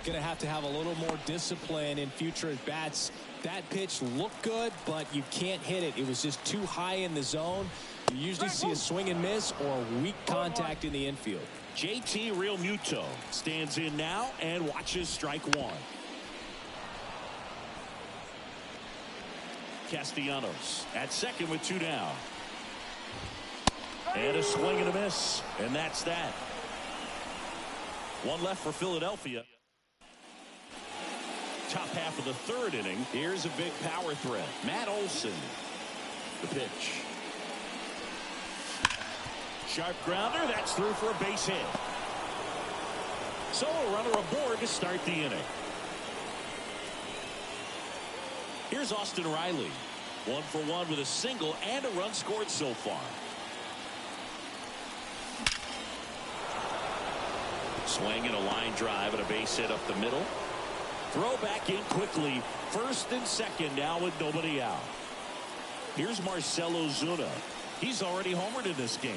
Going to have a little more discipline in future at-bats. That pitch looked good, but you can't hit it. It was just too high in the zone. You usually see a swing and miss or weak contact in the infield. JT Realmuto stands in now and watches strike 1. Castellanos at second with 2 down. And a swing and a miss. And that's that. 1 left for Philadelphia. Top half of the 3rd inning. Here's a big power threat. Matt Olson. The pitch. Sharp grounder. That's through for a base hit. So a runner aboard to start the inning. Here's Austin Riley. 1 for 1 with a single and a run scored so far. Swing and a line drive and a base hit up the middle. Throw back in quickly. First and second now with nobody out. Here's Marcell Ozuna. He's already homered in this game.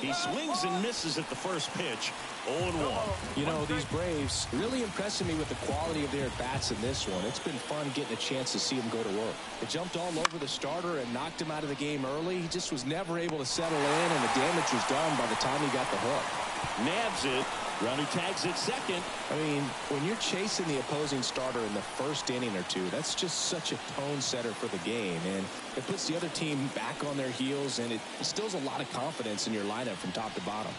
He swings and misses at the first pitch. 0-1. You know, these Braves really impressing me with the quality of their at-bats in this one. It's been fun getting a chance to see them go to work. They jumped all over the starter and knocked him out of the game early. He just was never able to settle in, and the damage was done by the time he got the hook. Nabs it. Runner tags at second. I mean, when you're chasing the opposing starter in the first inning or 2, that's just such a tone setter for the game, and it puts the other team back on their heels, and it instills a lot of confidence in your lineup from top to bottom.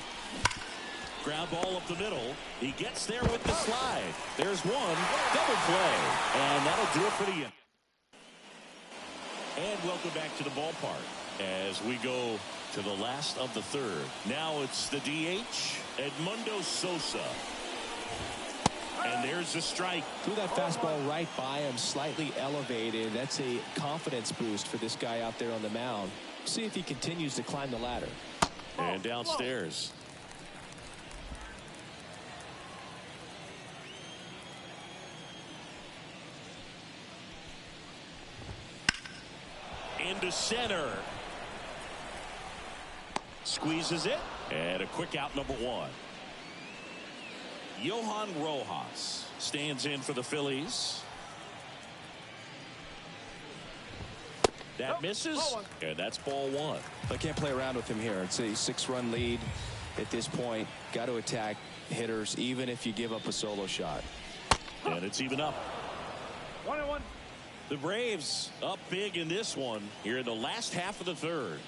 Ground ball up the middle. He gets there with the slide. There's one. Double play. And that'll do it for the inning. And welcome back to the ballpark as we go to the last of the third. Now it's the DH, Edmundo Sosa. And there's a strike. Threw that fastball right by him, slightly elevated. That's a confidence boost for this guy out there on the mound. See if he continues to climb the ladder. And downstairs. Into center. Squeezes it. And a quick out, number one. Johan Rojas stands in for the Phillies. That misses. And that's ball one. I can't play around with him here. It's a 6-run lead at this point. Got to attack hitters, even if you give up a solo shot. And it's even up. 1-1. The Braves up big in this one here in the last half of the third.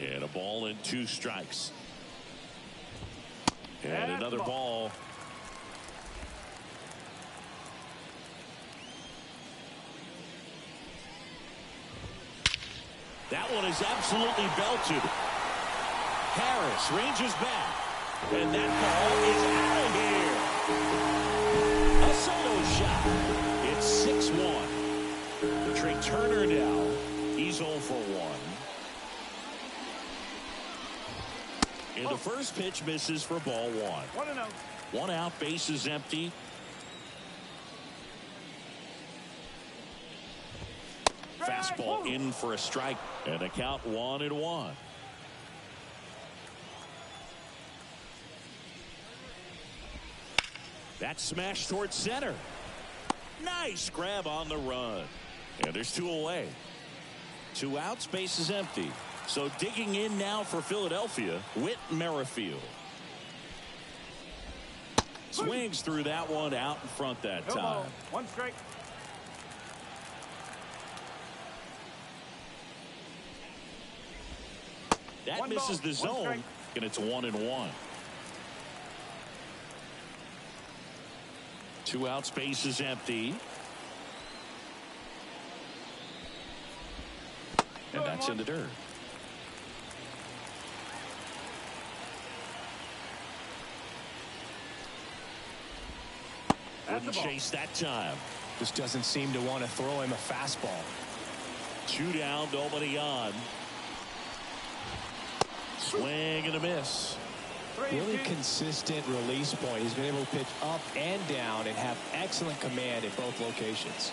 And a ball and 2 strikes. And another ball. That one is absolutely belted. Harris ranges back. And that ball is out of here. A solo shot. It's 6-1. Trey Turner now. He's 0 for 1. And the first pitch misses for ball 1. 1-0. 1 out, bases empty. Fastball in for a strike. And a count 1-1. That smash towards center. Nice grab on the run. And there's 2 away. 2 outs, base is empty. So digging in now for Philadelphia, Whit Merrifield. Swings through that one out in front that time. 1 strike. That misses the zone, and it's 1-1. 2 outs, base is empty. And that's in the dirt. Wouldn't chase that time. Just doesn't seem to want to throw him a fastball. 2 down, nobody on. Swing and a miss. Really consistent release point. He's been able to pitch up and down and have excellent command at both locations.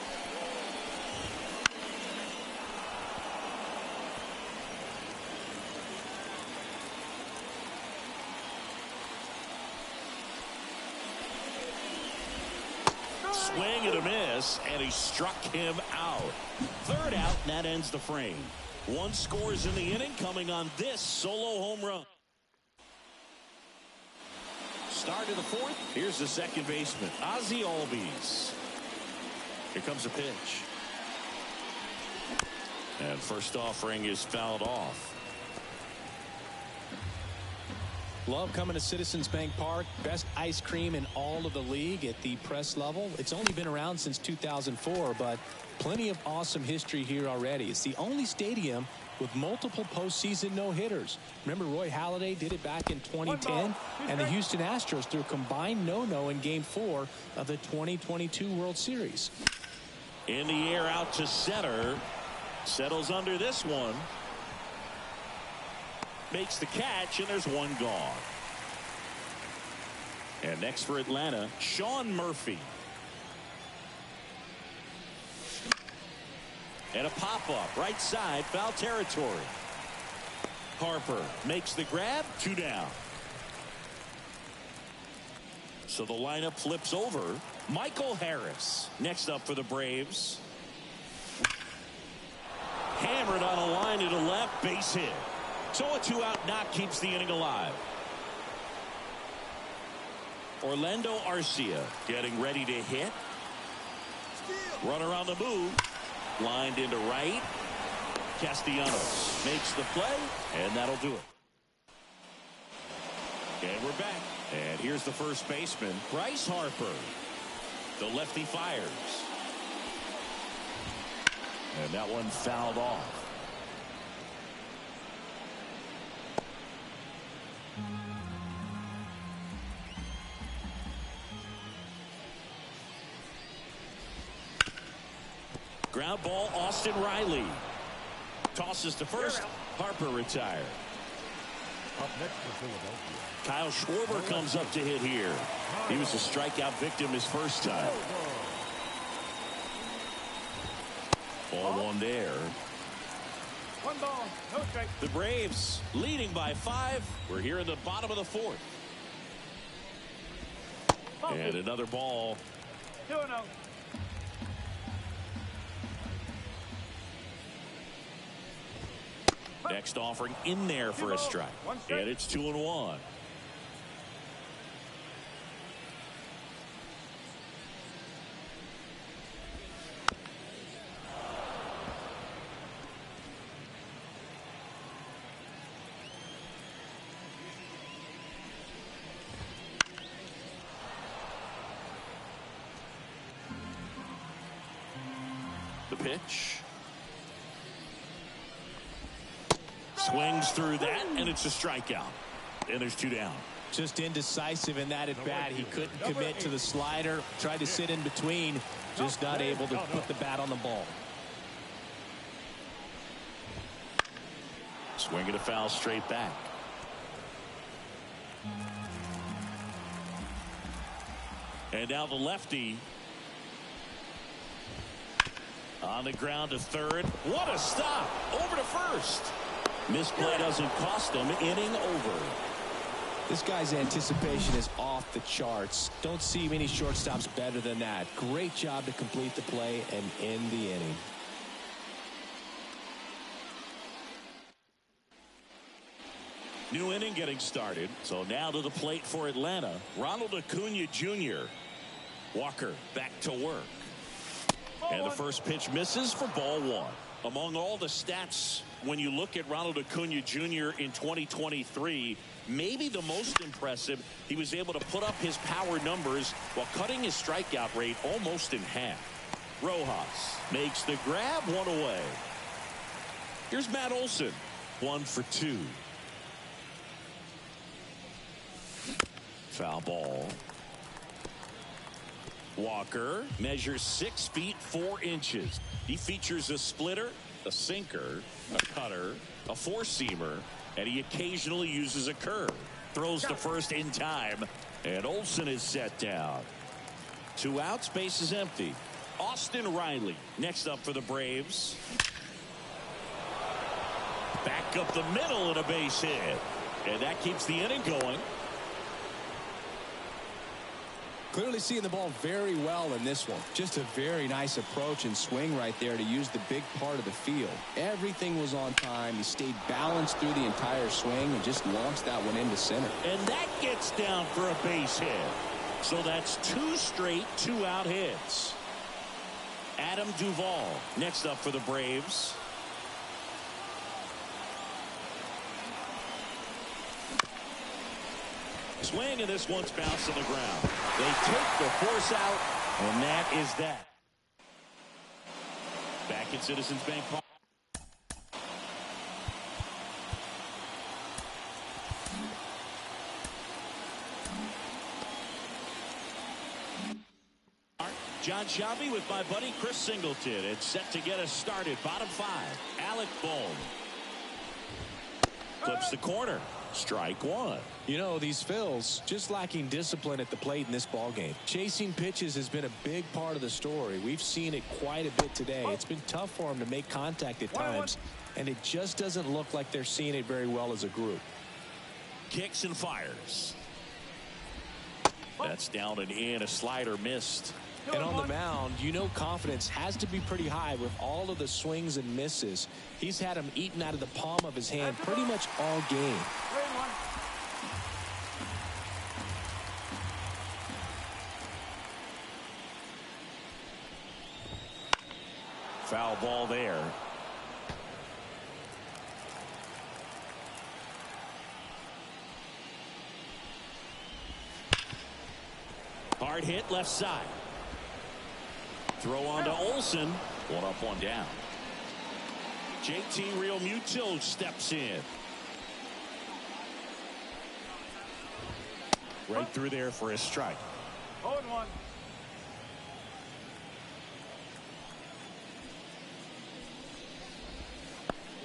Swing and a miss, and he struck him out. 3rd out, and that ends the frame. 1 scores in the inning, coming on this solo home run. Start of the 4th. Here's the second baseman, Ozzie Albies. Here comes a pitch. And first offering is fouled off. Love coming to Citizens Bank Park. Best ice cream in all of the league at the press level. It's only been around since 2004, but plenty of awesome history here already. It's the only stadium with multiple postseason no-hitters. Remember Roy Halladay did it back in 2010, and the Houston Astros threw a combined no-no in Game 4 of the 2022 World Series. In the air out to center. Settles under this one. Makes the catch, and there's 1 gone. And next for Atlanta, Sean Murphy. And a pop-up, right side, foul territory. Harper makes the grab, 2 down. So the lineup flips over. Michael Harris next up for the Braves. Hammered on a line to the left, base hit. So a 2-out knock keeps the inning alive. Orlando Arcia getting ready to hit. Runner on the move. Lined into right. Castellanos makes the play, and that'll do it. And we're back. And here's the first baseman, Bryce Harper. The lefty fires. And that one fouled off. Ground ball, Austin Riley. Tosses to first. Harper retired. Up next for Philadelphia, Kyle Schwarber comes up to hit here. He was a strikeout victim his first time. Ball one there. One ball, no strike. The Braves leading by 5. We're here in the bottom of the 4th. And another ball. 2-0. Next offering in there for a strike. And it's 2-1. The pitch. Swings through that, and it's a strikeout. And there's 2 down. Just indecisive in that at bat. He couldn't commit to the slider. Tried to sit in between. Just not able to put the bat on the ball. Swinging a foul straight back. And now the lefty. On the ground to third. What a stop. Over to first. Misplay doesn't cost him. Inning over. This guy's anticipation is off the charts. Don't see many shortstops better than that. Great job to complete the play and end the inning. New inning getting started. So now to the plate for Atlanta. Ronald Acuna Jr. Walker back to work. And the first pitch misses for ball 1. Among all the stats, when you look at Ronald Acuna Jr. in 2023, maybe the most impressive, he was able to put up his power numbers while cutting his strikeout rate almost in half. Rojas makes the grab, 1 away. Here's Matt Olson, 1 for 2. Foul ball. Walker measures 6 feet 4 inches. He features a splitter, a sinker, a cutter, a four-seamer, and he occasionally uses a curve. Throws to first in time, and Olson is set down. 2 outs, base is empty. Austin Riley next up for the Braves. Back up the middle and a base hit. And that keeps the inning going. Clearly seeing the ball very well in this one. Just a very nice approach and swing right there to use the big part of the field. Everything was on time. He stayed balanced through the entire swing and just launched that one into center. And that gets down for a base hit. So that's 2 straight 2-out hits. Adam Duvall next up for the Braves. Swing, and this one's bounced on the ground. They take the force out, and that is that. Back at Citizens Bank Park. John Shelby with my buddy Chris Singleton. It's set to get us started. Bottom 5. Alec Bohm clips the corner. Strike 1. You know, these Phils just lacking discipline at the plate in this ballgame. Chasing pitches has been a big part of the story. We've seen it quite a bit today. It's been tough for them to make contact at times, and it just doesn't look like they're seeing it very well as a group. Kicks and fires. That's down and in. A slider missed. And on the mound, you know confidence has to be pretty high with all of the swings and misses. He's had them eaten out of the palm of his hand pretty much all game. Foul ball there. Hard hit left side. Throw on to Olsen. One up, one down. JT Realmuto steps in. Right through there for a strike. 0-1.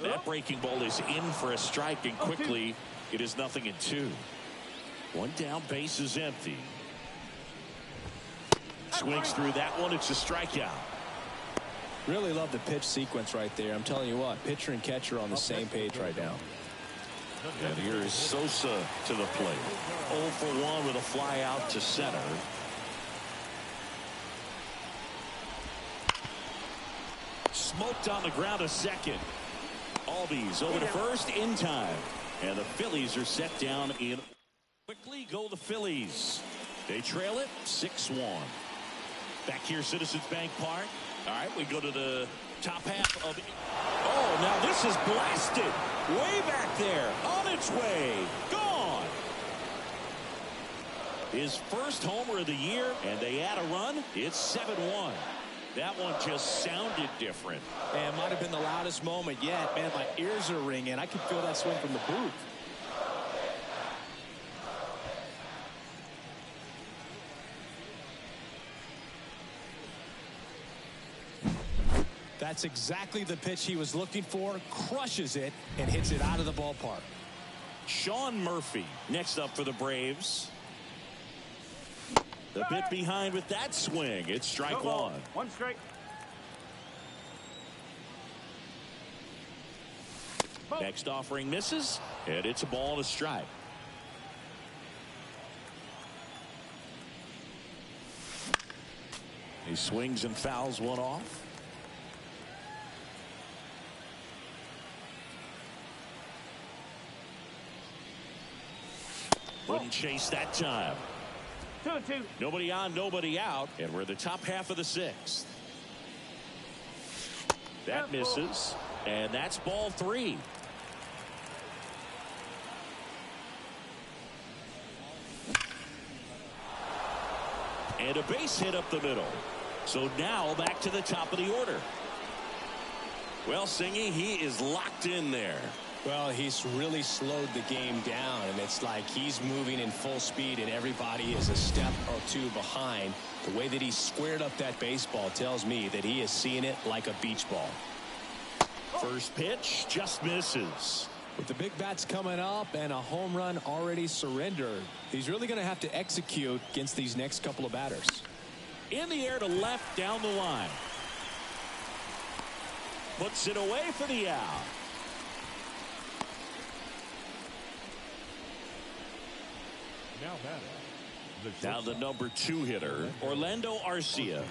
That breaking ball is in for a strike, and quickly it is 0-2. One down, base is empty. Swings through that one. It's a strikeout. Really love the pitch sequence right there. I'm telling you what, pitcher and catcher on the same page right now. And here is Sosa to the plate. 0 for 1 with a fly out to center. Smoked on the ground to second. Albies over to first in time. And the Phillies are set down in. Quickly go the Phillies. They trail it 6-1. Back here, Citizens Bank Park. All right, we go to the top half of. Oh, now this is blasted. Way back there. On its way. Gone. His first homer of the year, and they add a run. It's 7-1. That one just sounded different. Man, might have been the loudest moment yet. Man, my ears are ringing. I could feel that swing from the booth. That's exactly the pitch he was looking for. Crushes it and hits it out of the ballpark. Sean Murphy next up for the Braves. The bit behind with that swing. It's strike one. One strike. Next offering misses, and it's a ball and a strike. He swings and fouls one off. Wouldn't chase that time. 2-2. Nobody on, nobody out, and we're in the top half of the sixth. That misses, and that's ball 3. And a base hit up the middle. So now back to the top of the order. Well, Singy, he is locked in there. Well, he's really slowed the game down, and it's like he's moving in full speed and everybody is a step or two behind. The way that he squared up that baseball tells me that he is seeing it like a beach ball. First pitch just misses. With the big bats coming up and a home run already surrendered, he's really going to have to execute against these next couple of batters. In the air to left down the line. Puts it away for the out. Now the number 2 hitter, Orlando Arcia.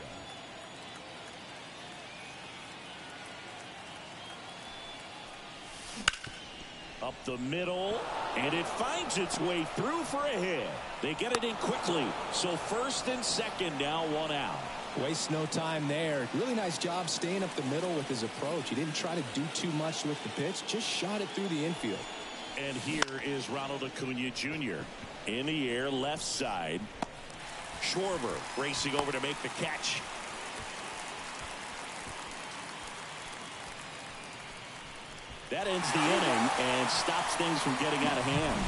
Up the middle, and it finds its way through for a hit. They get it in quickly, so first and second now, 1 out. Waste no time there. Really nice job staying up the middle with his approach. He didn't try to do too much with the pitch, just shot it through the infield. And here is Ronald Acuna Jr. in the air, left side. Schwarber racing over to make the catch. That ends the inning and stops things from getting out of hand.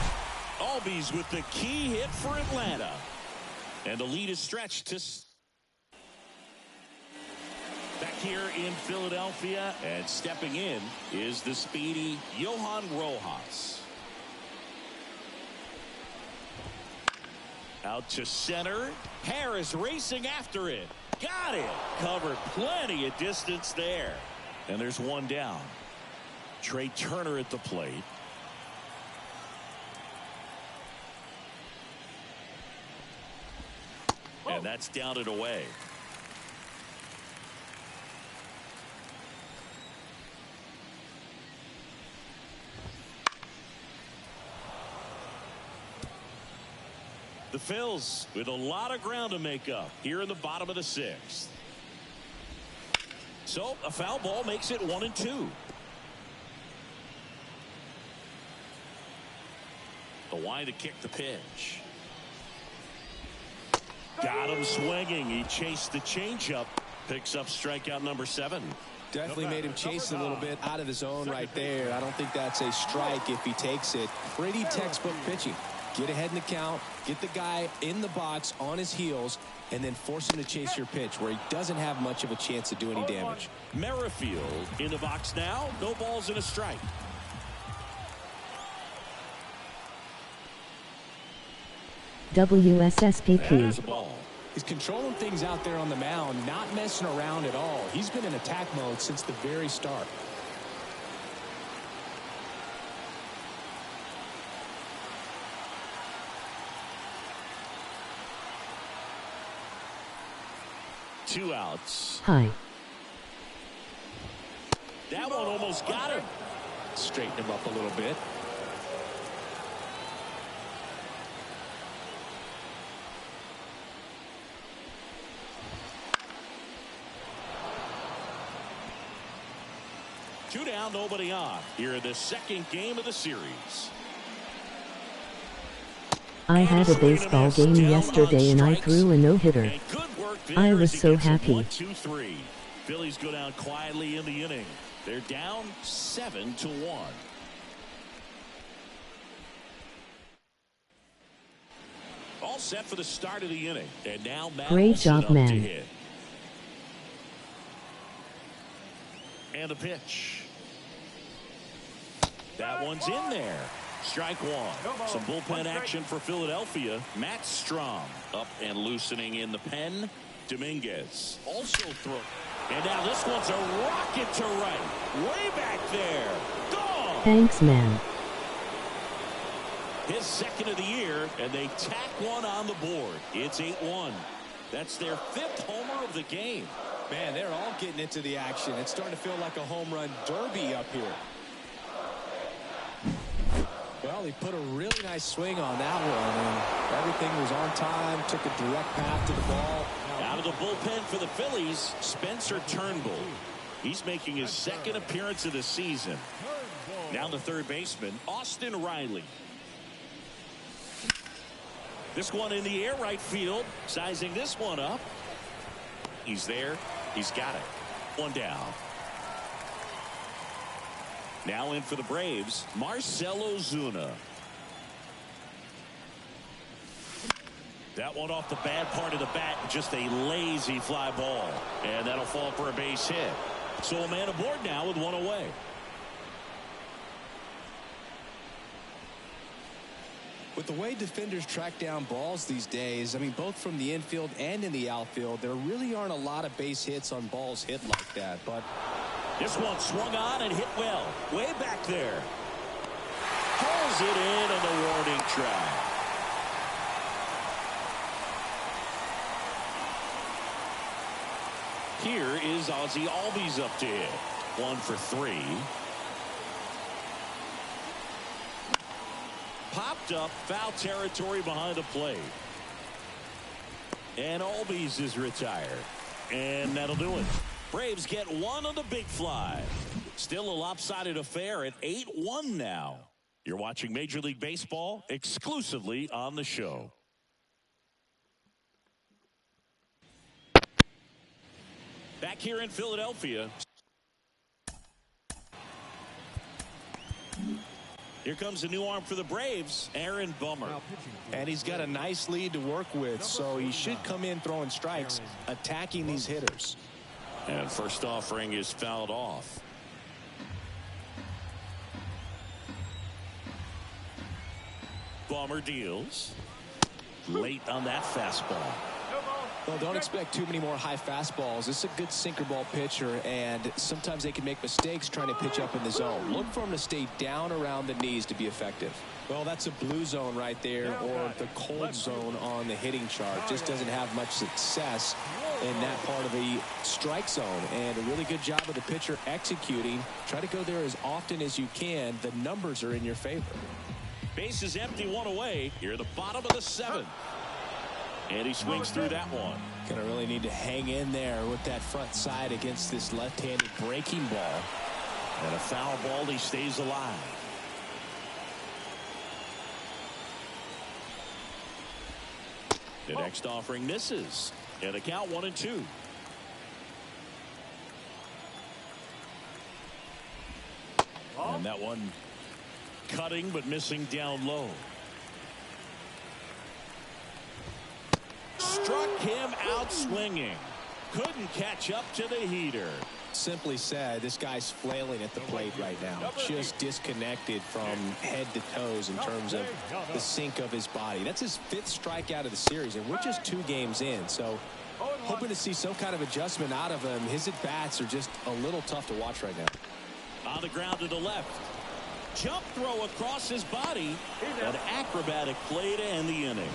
Albies with the key hit for Atlanta. And the lead is stretched to back here in Philadelphia. And stepping in is the speedy Johan Rojas. Out to center. Harris racing after it. Got it. Covered plenty of distance there. And there's 1 down. Trey Turner at the plate. And that's down and away. The Phils with a lot of ground to make up here in the bottom of the 6th. So a foul ball makes it 1-2. The line to kick the pitch. Got Got him swinging. He chased the changeup. Picks up strikeout number 7. Definitely made him chase a little bit out of the zone right there. I don't think that's a strike if he takes it. Pretty textbook pitching. Get ahead in the count, get the guy in the box on his heels, and then force him to chase your pitch where he doesn't have much of a chance to do any damage. Merrifield in the box now. No balls and a strike. WSSPP. Ball. He's controlling things out there on the mound, not messing around at all. He's been in attack mode since the very start. Two outs. Hi. That one almost got him. Straighten him up a little bit. Two down, nobody on. Here in the second game of the series. I had a baseball game yesterday and I threw a no-hitter. And good work there I as was he so gets it happy. 1-2-3. Phillies go down quietly in the inning. They're down 7-1. All set for the start of the inning. And now Matt Great Olson job, up to man. hit. And a pitch. That one's in there. Strike one. Some bullpen action for Philadelphia. Matt Strom up and loosening in the pen. Dominguez also throw. And now this one's a rocket to right. Way back there. Gone. Thanks, man. His second of the year, and they tack one on the board. It's 8-1. That's their 5th homer of the game. Man, they're all getting into the action. It's starting to feel like a home run derby up here. Well, he put a really nice swing on that one, and everything was on time, took a direct path to the ball. Out of the bullpen for the Phillies, Spencer Turnbull. He's making his second appearance of the season. Now the third baseman, Austin Riley. This one in the air, right field. Sizing this one up. He's there. He's got it. One down. Now in for the Braves, Marcell Ozuna. That one off the bad part of the bat, just a lazy fly ball. And that'll fall for a base hit. So a man aboard now with one away. With the way defenders track down balls these days, I mean, both from the infield and in the outfield, there really aren't a lot of base hits on balls hit like that. But this one swung on and hit well. Way back there. Pulls it in on the warning track. Here is Ozzie Albies up to hit. 1 for 3. Popped up, foul territory behind the plate. And Albies is retired. And that'll do it. Braves get one on the big fly. Still a lopsided affair at 8-1 now. You're watching Major League Baseball exclusively on the show. Back here in Philadelphia. Here comes a new arm for the Braves, Aaron Bummer. And he's got a nice lead to work with, so he should come in throwing strikes, attacking these hitters. And first offering is fouled off. Bummer deals. Late on that fastball. Well, don't expect too many more high fastballs. This is a good sinker ball pitcher, and sometimes they can make mistakes trying to pitch up in the zone. Look for him to stay down around the knees to be effective. Well, that's a blue zone right there, or the cold zone on the hitting chart. Just doesn't have much success in that part of the strike zone, and a really good job of the pitcher executing. Try to go there as often as you can. The numbers are in your favor. Base is empty, one away. Here at the bottom of the 7th. And he swings through that one. Gonna really need to hang in there with that front side against this left-handed breaking ball. And a foul ball, he stays alive. The next offering misses. And a count 1-2. And that one cutting but missing down low. Struck him out swinging. Couldn't catch up to the heater. Simply said, this guy's flailing at the plate right now. Just disconnected from head to toes in terms of the sink of his body. That's his 5th strikeout of the series, and we're just 2 games in. So hoping to see some kind of adjustment out of him. His at-bats are just a little tough to watch right now. On the ground to the left. Jump throw across his body. An acrobatic play to end the inning.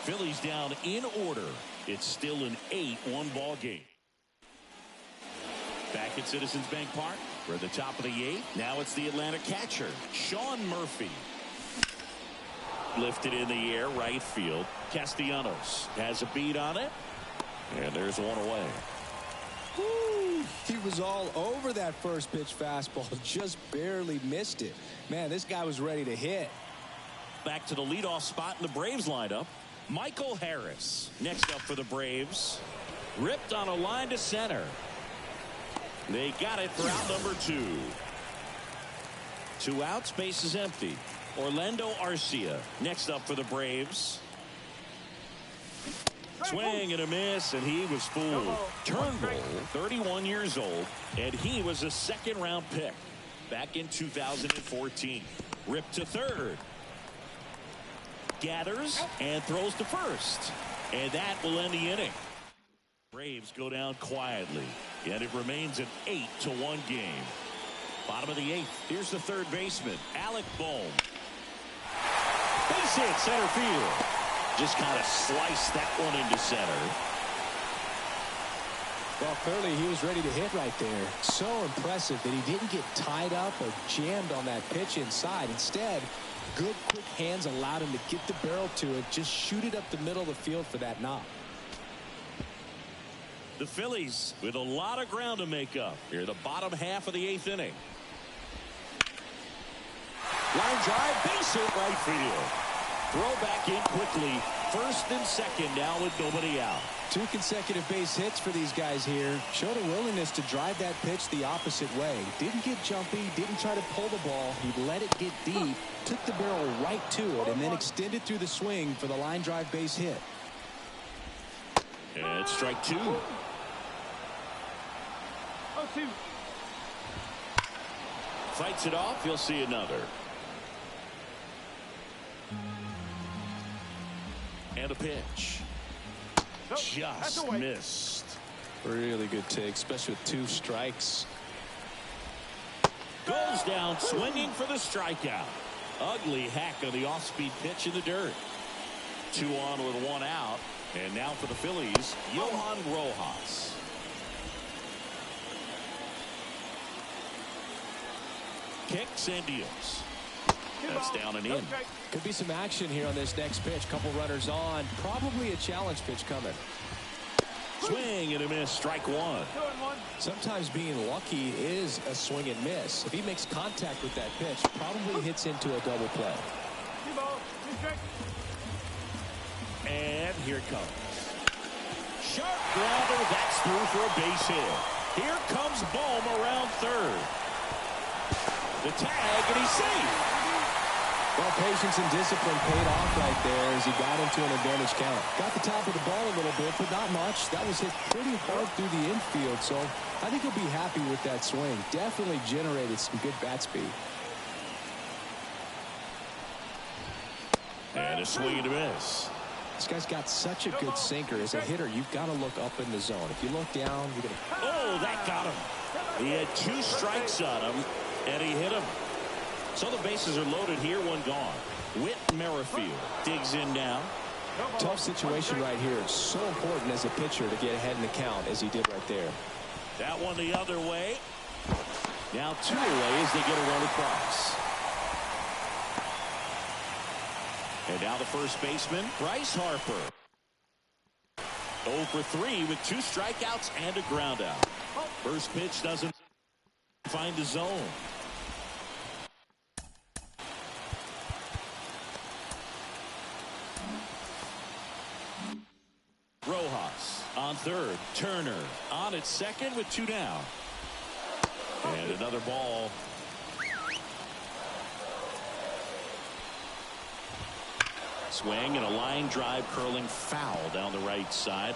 Phillies down in order. It's still an 8-1 ball game. Back at Citizens Bank Park. We're at the top of the 8th. Now it's the Atlanta catcher, Sean Murphy. Lifted in the air, right field. Castellanos has a beat on it. And there's one away. Woo, he was all over that first pitch fastball. Just barely missed it. Man, this guy was ready to hit. Back to the leadoff spot in the Braves lineup. Michael Harris next up for the Braves. Ripped on a line to center. They got it for out number 2. 2 outs, base is empty. Orlando Arcia next up for the Braves. Swing and a miss, and he was fooled. Turnbull, 31 years old, and he was a 2nd-round pick back in 2014. Ripped to third. Gathers and throws to first. And that will end the inning. Braves go down quietly, and it remains an 8-1 game. Bottom of the 8th. Here's the third baseman, Alec Bohm. Base hit, center field. Just kind of sliced that one into center. Well, clearly he was ready to hit right there. So impressive that he didn't get tied up or jammed on that pitch inside. Instead, good quick hands allowed him to get the barrel to it, just shoot it up the middle of the field for that knock. The Phillies with a lot of ground to make up here, the bottom half of the 8th inning. Line drive, base hit, right field. Throw back in quickly. 1st and 2nd now with nobody out. 2 consecutive base hits for these guys here. Showed a willingness to drive that pitch the opposite way. Didn't get jumpy, didn't try to pull the ball. He let it get deep, took the barrel right to it, and then extended through the swing for the line drive base hit. And it's strike 2. 0-2. Fights it off. You'll see another. And a pitch. Just missed. Really good take, especially with 2 strikes. Goes down swinging for the strikeout. Ugly hack on the off-speed pitch in the dirt. 2 on with 1 out. And now for the Phillies, Johan Rojas. Kicks and deals. That's down and in. Could be some action here on this next pitch. Couple runners on. Probably a challenge pitch coming. Swing and a miss. Strike 1. Sometimes being lucky is a swing and miss. If he makes contact with that pitch, probably hits into a double play. And here it comes. Sharp grounder. That's through for a base hit. Here comes Bohm around third. The tag, and he's safe. Well, patience and discipline paid off right there as he got into an advantage count. Got the top of the ball a little bit, but not much. That was hit pretty hard through the infield, so I think he'll be happy with that swing. Definitely generated some good bat speed. And a swing and a miss. This guy's got such a good sinker. As a hitter, you've got to look up in the zone. If you look down, you're going to... Oh, that got him. He had 2 strikes on him, and he hit him. So the bases are loaded here, 1 gone. Whit Merrifield digs in now. Tough situation right here. It's so important as a pitcher to get ahead in the count as he did right there. That one the other way. Now 2 away as they get a run across. And now the first baseman, Bryce Harper. 0 for 3 with 2 strikeouts and a ground out. First pitch doesn't find the zone. on third. Turner on at second with 2 down. And another ball. Swing and a line drive curling foul down the right side.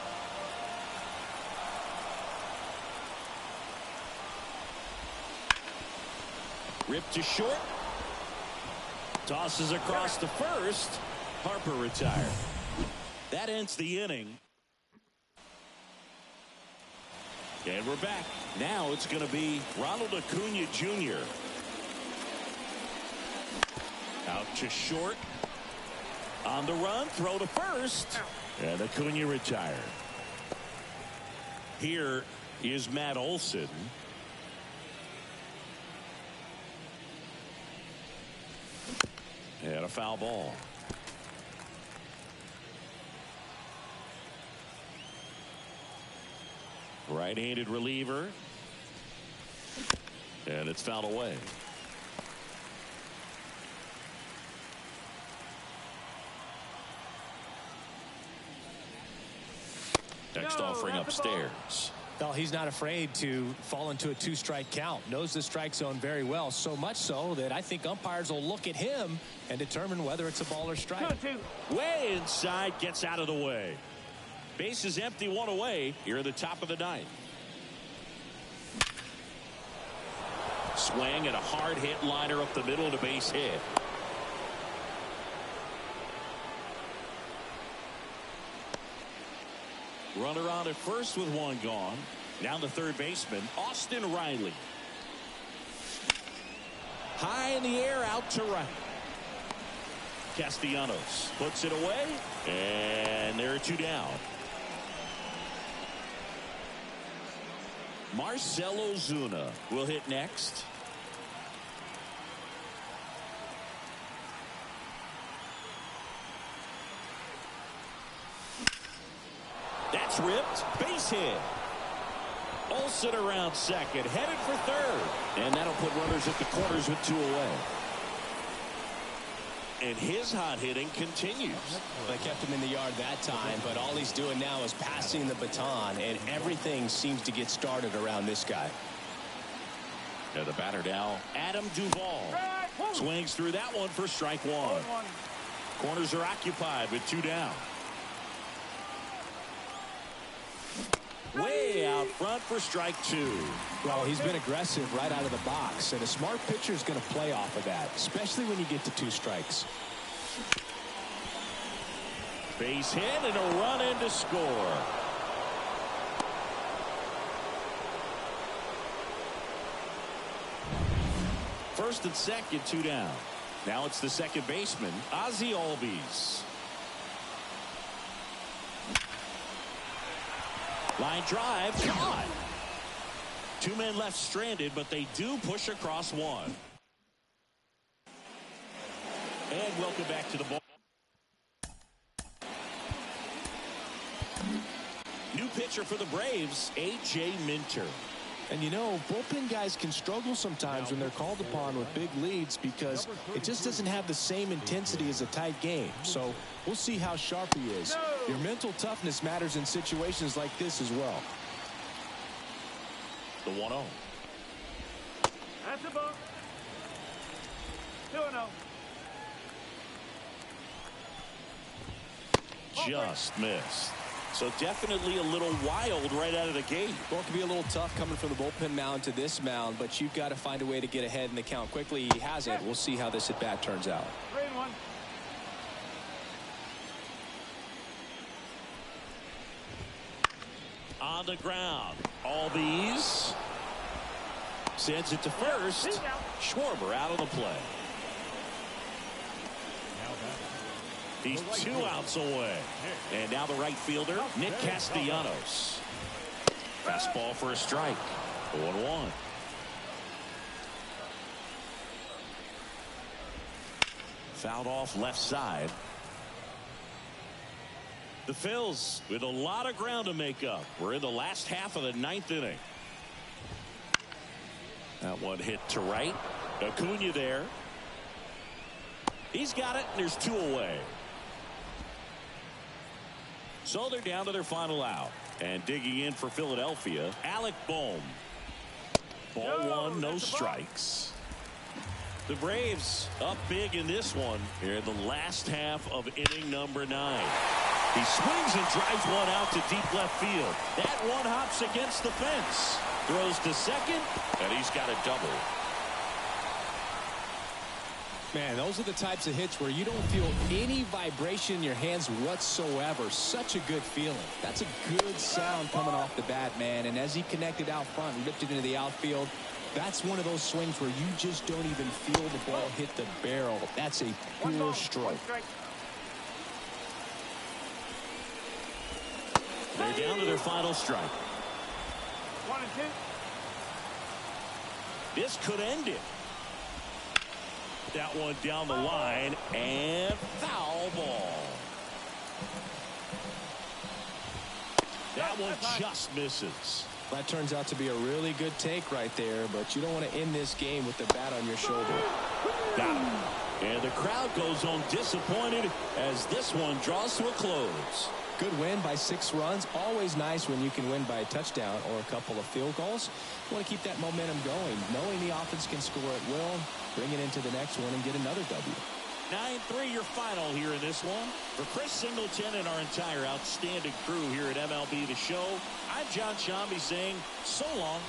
Ripped to short. Tosses across to first. Harper retired. That ends the inning. And we're back. Now it's going to be Ronald Acuna Jr. Out to short. On the run, throw to first. And Acuna retired. Here is Matt Olson. And a foul ball. Right-handed reliever. And it's fouled away. Next offering upstairs. Well, he's not afraid to fall into a 2-strike count. Knows the strike zone very well. So much so that I think umpires will look at him and determine whether it's a ball or strike. Way inside, gets out of the way. Base is empty, 1 away. Here at the top of the 9th. Swing and a hard hit liner up the middle to base hit. Runner on at first with 1 gone. Now the third baseman, Austin Riley. High in the air, out to right. Castellanos puts it away, and there are 2 down. Marcell Ozuna will hit next. That's ripped. Base hit. Olson around second. Headed for third. And that'll put runners at the corners with 2 away. And his hot hitting continues. They kept him in the yard that time, but all he's doing now is passing the baton, and everything seems to get started around this guy. And the batter now, Adam Duvall. Swings through that one for strike 1. Corners are occupied with 2 down. Way out front for strike 2. Well, he's been aggressive right out of the box, and a smart pitcher is going to play off of that, especially when you get to 2 strikes. Base hit and a run in to score. First and second, 2 down. Now it's the second baseman, Ozzie Albies. Line drive, caught. 2 men left stranded, but they do push across 1. And welcome back to the ball. New pitcher for the Braves, A.J. Minter. And you know, bullpen guys can struggle sometimes when they're called upon with big leads because it just doesn't have the same intensity as a tight game. So we'll see how sharp he is. Your mental toughness matters in situations like this as well. The 1-0. That's a ball. 2-0. Just missed. So definitely a little wild right out of the gate. Well, it can be a little tough coming from the bullpen mound to this mound, but you've got to find a way to get ahead in the count quickly. He hasn't. We'll see how this at-bat turns out. 3-1. On the ground. Albies sends it to first. Schwarber out of the play. He's 2 outs away. And now the right fielder, Nick Castellanos. Fastball for a strike. 1-1. Fouled off left side. The Phils with a lot of ground to make up. We're in the last half of the 9th inning. That one hit to right. Acuna there. He's got it, and there's 2 away. So they're down to their final out. And digging in for Philadelphia, Alec Bohm. Ball one, no strikes. The Braves up big in this one here in the last half of inning number 9. He swings and drives one out to deep left field. That one hops against the fence. Throws to second, and he's got a double. Man, those are the types of hits where you don't feel any vibration in your hands whatsoever. Such a good feeling. That's a good sound coming off the bat, man. And as he connected out front and ripped it into the outfield, that's one of those swings where you just don't even feel the ball hit the barrel. That's a pure stroke. They're down to their final strike. 1 and 2. This could end it. That one down the line, and foul ball. That one just misses. That turns out to be a really good take right there, but you don't want to end this game with the bat on your shoulder. Got him. And the crowd goes on disappointed as this one draws to a close. Good win by 6 runs. Always nice when you can win by a touchdown or a couple of field goals. You want to keep that momentum going, knowing the offense can score at will, bring it into the next one, and get another W. 9-3 your final here in this one. For Chris Singleton and our entire outstanding crew here at MLB The Show, I'm John Sciambi saying so long.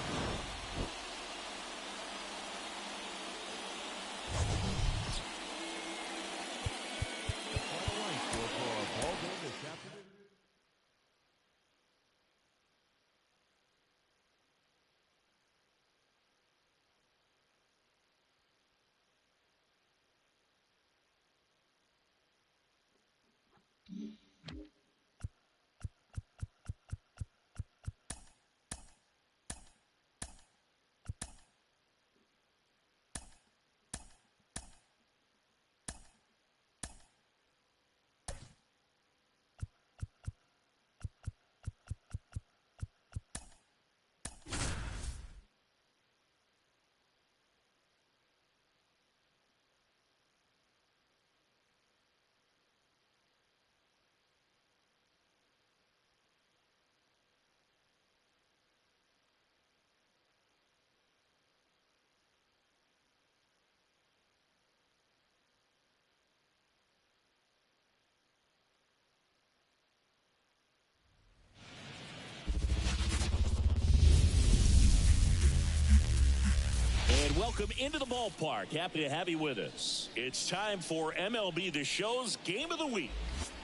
Welcome into the ballpark. Happy to have you with us. It's time for MLB The Show's Game of the Week.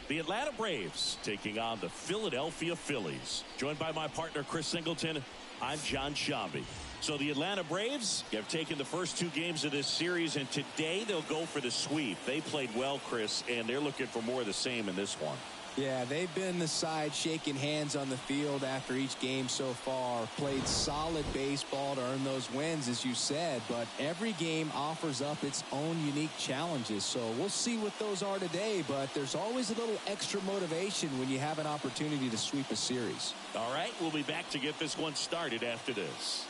The Atlanta Braves taking on the Philadelphia Phillies. Joined by my partner, Chris Singleton, I'm John Sciambi. So the Atlanta Braves have taken the first 2 games of this series, and today they'll go for the sweep. They played well, Chris, and they're looking for more of the same in this one. Yeah, they've been the side shaking hands on the field after each game so far. Played solid baseball to earn those wins, as you said, but every game offers up its own unique challenges. So we'll see what those are today, but there's always a little extra motivation when you have an opportunity to sweep a series. All right, we'll be back to get this one started after this.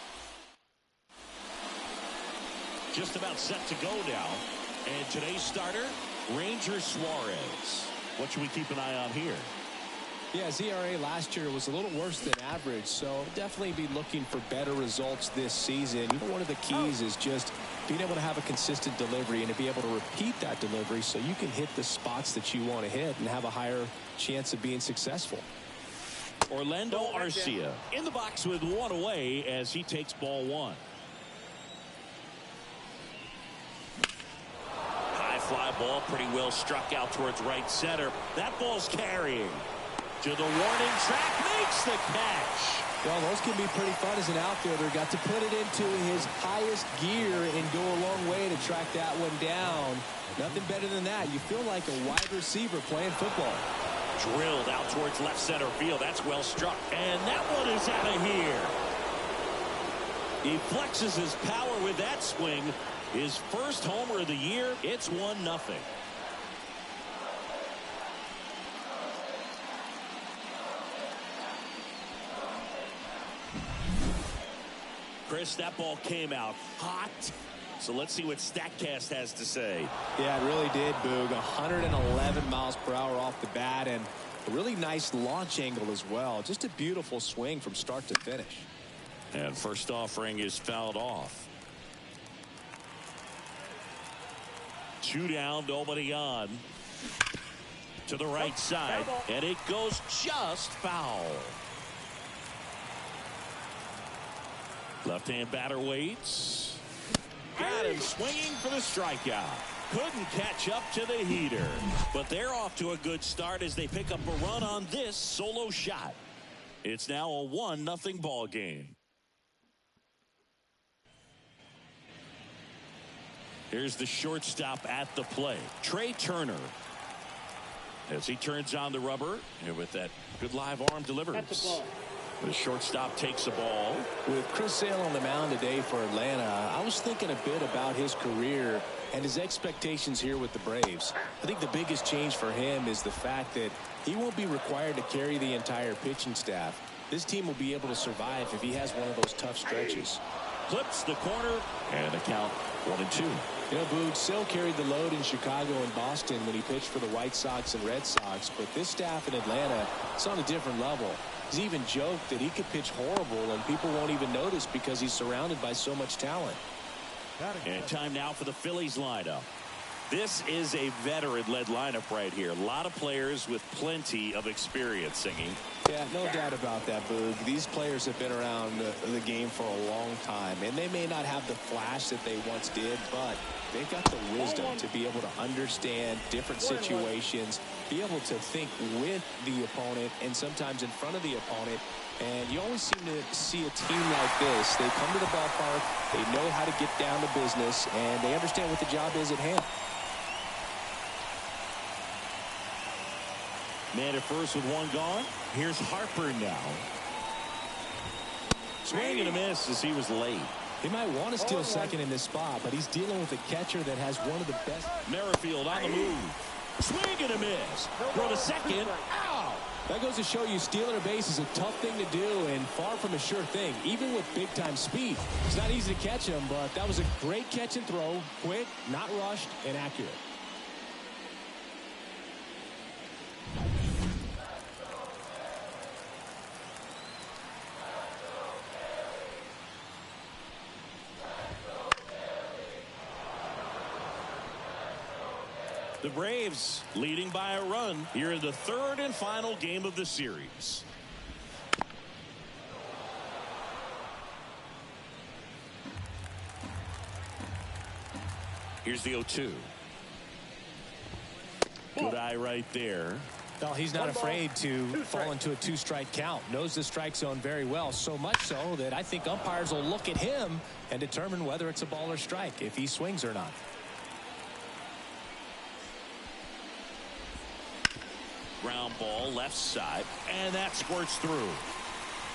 Just about set to go now. And today's starter, Ranger Suarez. What should we keep an eye on here? Yeah, his ERA last year was a little worse than average, so definitely be looking for better results this season. You know, one of the keys is just being able to have a consistent delivery and to be able to repeat that delivery so you can hit the spots that you want to hit and have a higher chance of being successful. Orlando Arcia in the box with 1 away as he takes ball 1. Fly ball pretty well struck out towards right center. That ball's carrying to the warning track, makes the catch. Well, those can be pretty fun as an outfielder. Got to put it into his highest gear and go a long way to track that one down. Nothing better than that. You feel like a wide receiver playing football. Drilled out towards left center field. That's well struck, and that one is out of here. He flexes his power with that swing. His first homer of the year. It's 1-0. Chris, that ball came out hot. So let's see what StatCast has to say. Yeah, it really did, Boog. 111 miles per hour off the bat, and A really nice launch angle as well. Just a beautiful swing from start to finish. And first offering is fouled off. 2 down, nobody on. To the right side, and it goes just foul. Left-hand batter waits. Got him swinging for the strikeout. Couldn't catch up to the heater. But they're off to a good start as they pick up a run on this solo shot. It's now a 1-0 ball game. Here's the shortstop at the plate, Trey Turner. As he turns on the rubber, and with that good live arm delivers. The shortstop takes the ball. With Chris Sale on the mound today for Atlanta, I was thinking a bit about his career and his expectations here with the Braves. I think the biggest change for him is the fact that he won't be required to carry the entire pitching staff. This team will be able to survive if he has one of those tough stretches. Clips the corner, and the count 1-2. You know, Boog, Sale carried the load in Chicago and Boston when he pitched for the White Sox and Red Sox, but this staff in Atlanta, it's on a different level. He's even joked that he could pitch horrible and people won't even notice because he's surrounded by so much talent. And time now for the Phillies lineup. This is a veteran-led lineup right here. A lot of players with plenty of experience singing. Yeah, no doubt about that, Boog. These players have been around the game for a long time, and they may not have the flash that they once did, but they've got the wisdom to be able to understand different situations, be able to think with the opponent and sometimes in front of the opponent. And you always seem to see a team like this. They come to the ballpark, they know how to get down to business, and they understand what the job is at hand. Man at first with one gone. Here's Harper now. Swing and a miss as he was late. He might want to steal second in this spot, but he's dealing with a catcher that has one of the best. Merrifield on the move. Swing and a miss. Throw to second. Ow! That goes to show you stealing a base is a tough thing to do and far from a sure thing, even with big-time speed. It's not easy to catch him, but that was a great catch and throw. Quick, not rushed, and accurate. The Braves leading by a run here in the third and final game of the series. Here's the 0-2. Good eye right there. Well, he's not afraid to fall into a 2-strike count. Knows the strike zone very well, so much so that I think umpires will look at him and determine whether it's a ball or strike, if he swings or not. Ground ball left side, and that squirts through.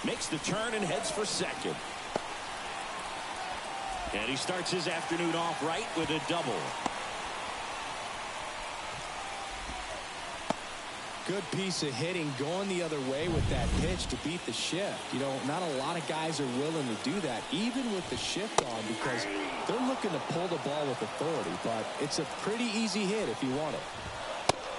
Makes the turn and heads for second. And he starts his afternoon off right with a double. Good piece of hitting going the other way with that pitch to beat the shift. You know, not a lot of guys are willing to do that, even with the shift on, because they're looking to pull the ball with authority, but it's a pretty easy hit if you want it.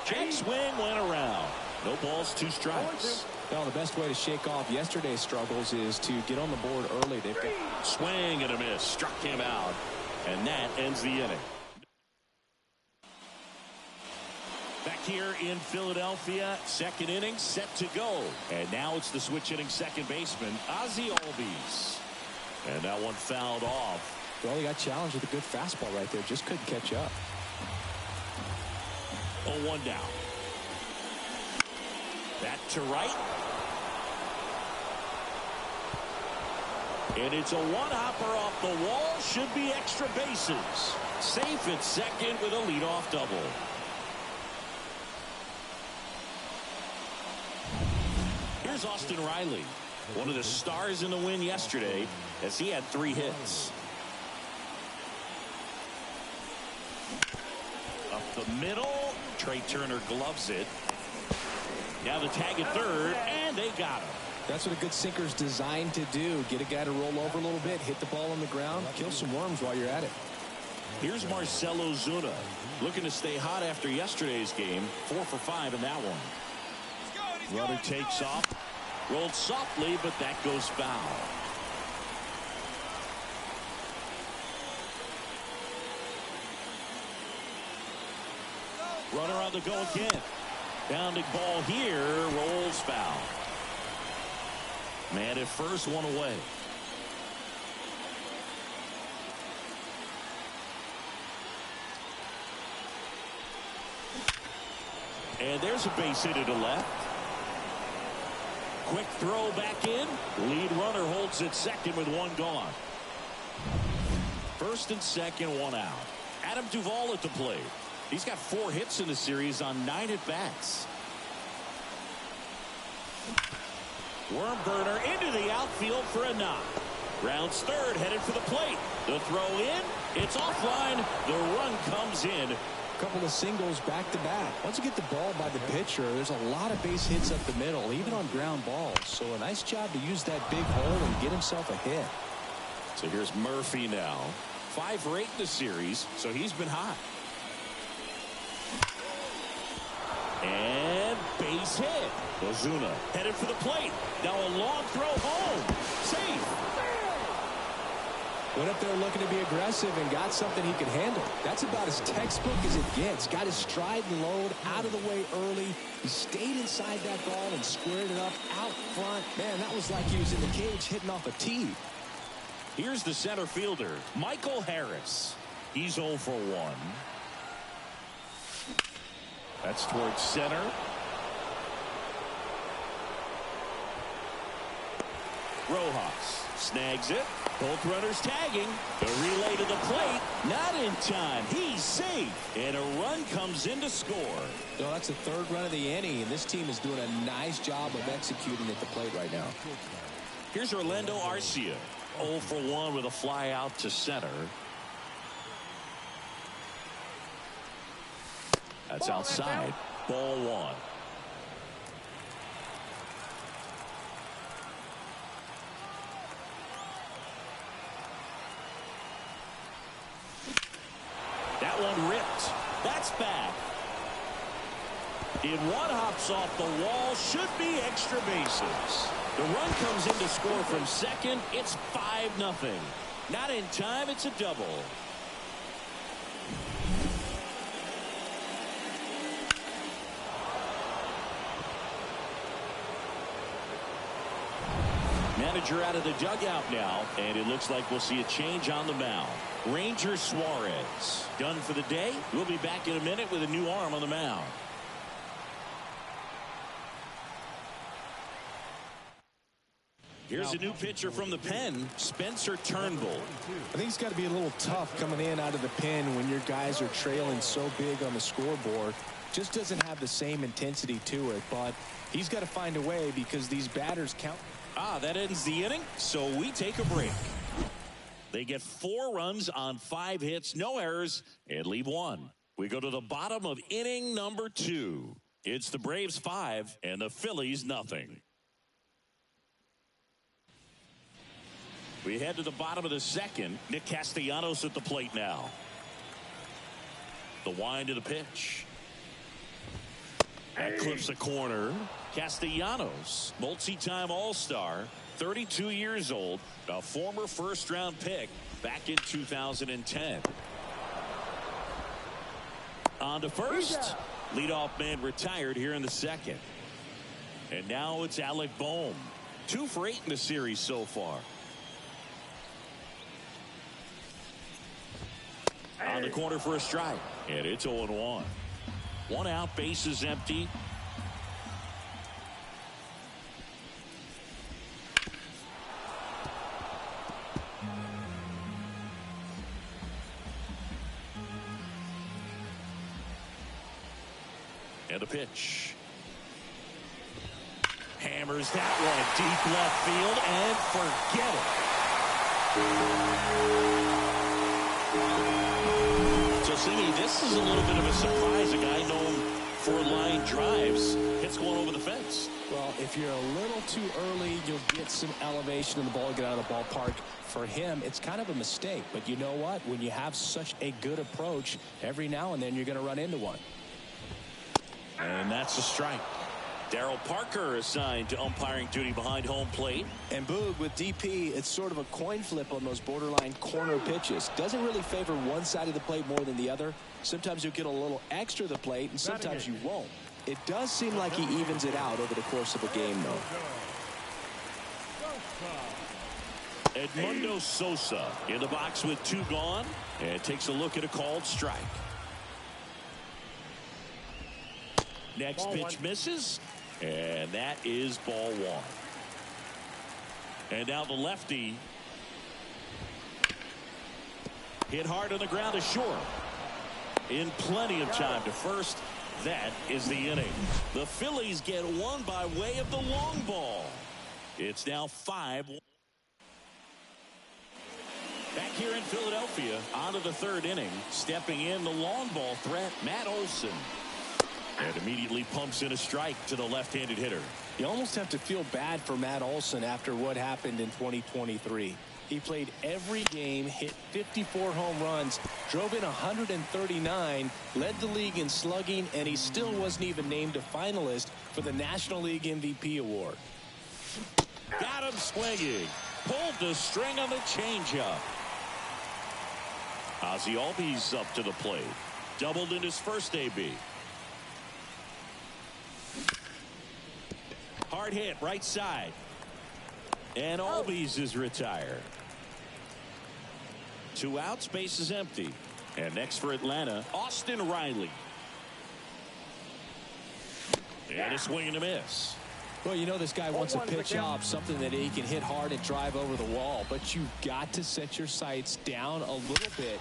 Check swing went around. No balls, 2 strikes. Well, the best way to shake off yesterday's struggles is to get on the board early. They've got swing and a miss. Struck him out. And that ends the inning. Back here in Philadelphia, second inning set to go. And now it's the switch hitting second baseman, Ozzie Albies. And that one fouled off. Well, he got challenged with a good fastball right there. Just couldn't catch up. 0-1 down. That to right. And it's a one-hopper off the wall. Should be extra bases. Safe at second with a leadoff double. Here's Austin Riley, one of the stars in the win yesterday, as he had 3 hits. Up the middle. Trey Turner gloves it. Now the tag at third, and they got him. That's what a good sinker's designed to do. Get a guy to roll over a little bit, hit the ball on the ground, kill some worms while you're at it. Here's Marcell Ozuna, looking to stay hot after yesterday's game. 4 for 5 in that one. Runner takes off. Rolled softly, but that goes foul. Runner on the go again. Bounding ball here. Rolls foul. Man at first, one away. And there's a base hit to the left. Quick throw back in. Lead runner holds at second with one gone. First and second, one out. Adam Duvall at the plate. He's got 4 hits in the series on 9 at-bats. Worm burner into the outfield for a knock. Rounds third, headed for the plate. The throw in. It's offline. The run comes in. Couple of singles back-to-back. Once you get the ball by the pitcher, there's a lot of base hits up the middle, even on ground balls. So a nice job to use that big hole and get himself a hit. So here's Murphy now. 5 for 8 in the series, so he's been hot. And base hit. Ozuna headed for the plate. Now a long throw home. Safe. Went up there looking to be aggressive and got something he could handle. That's about as textbook as it gets. Got his stride and load out of the way early. He stayed inside that ball and squared it up out front. Man, that was like he was in the cage hitting off a tee. Here's the center fielder, Michael Harris. He's 0 for 1. That's towards center. Rojas snags it. Both runners tagging. The relay to the plate. Not in time. He's safe. And a run comes in to score. So that's the 3rd run of the inning, and this team is doing a nice job of executing at the plate right now. Here's Orlando Arcia. 0 for 1 with a fly out to center. That's outside. Ball 1. That one ripped. That's back. In one hops off the wall. Should be extra bases. The run comes in to score from second. It's 5-0. Not in time. It's a double. Manager out of the dugout now, and it looks like we'll see a change on the mound. Ranger Suarez done for the day. We'll be back in a minute with a new arm on the mound. Here's a new pitcher from the pen, Spencer Turnbull. I think it's got to be a little tough coming in out of the pen when your guys are trailing so big on the scoreboard. Just doesn't have the same intensity to it, but he's got to find a way because these batters count. That ends the inning, so we take a break. They get 4 runs on 5 hits, no errors, and leave 1. We go to the bottom of inning number 2. It's the Braves 5 and the Phillies 0. We head to the bottom of the second. Nick Castellanos at the plate now. The wind to the pitch. That clips the corner. Castellanos, multi-time All-Star, 32 years old, a former first-round pick back in 2010. On to first. Leadoff man retired here in the second. And now it's Alec Bohm. 2 for 8 in the series so far. On the corner for a strike. And it's 0-1. 1 out, base is empty. And a pitch. Hammers that one deep left field and forget it. So, Simi, this is a little bit of a surprise. A guy known for line drives hits going over the fence. Well, if you're a little too early, you'll get some elevation in the ball, get out of the ballpark. For him, it's kind of a mistake. But you know what? When you have such a good approach, every now and then you're going to run into one. And that's a strike. Daryl Parker assigned to umpiring duty behind home plate. And Boog, with DP, it's sort of a coin flip on those borderline corner pitches. Doesn't really favor one side of the plate more than the other. Sometimes you'll get a little extra the plate, and sometimes you won't. It does seem like he evens it out over the course of a game, though. Edmundo Sosa in the box with 2 gone, and takes a look at a called strike. Next Ball pitch 1. misses, and that is ball 1. And now the lefty hit hard on the ground to short. In plenty of time to first. That is the inning. The Phillies get one by way of the long ball. It's now 5-1. Back here in Philadelphia, on to the 3rd inning. Stepping in the long ball threat, Matt Olson. And immediately pumps in a strike to the left-handed hitter. You almost have to feel bad for Matt Olson after what happened in 2023. He played every game, hit 54 home runs, drove in 139, led the league in slugging, and he still wasn't even named a finalist for the National League MVP award. Got him swinging. Pulled the string on the changeup. Ozzie Albies up to the plate. Doubled in his first AB. Hard hit right side. And Albies is retired. 2 outs, base is empty. And next for Atlanta, Austin Riley. And a swing and a miss. Well, you know this guy wants a pitch up, something that he can hit hard and drive over the wall. But you've got to set your sights down a little bit.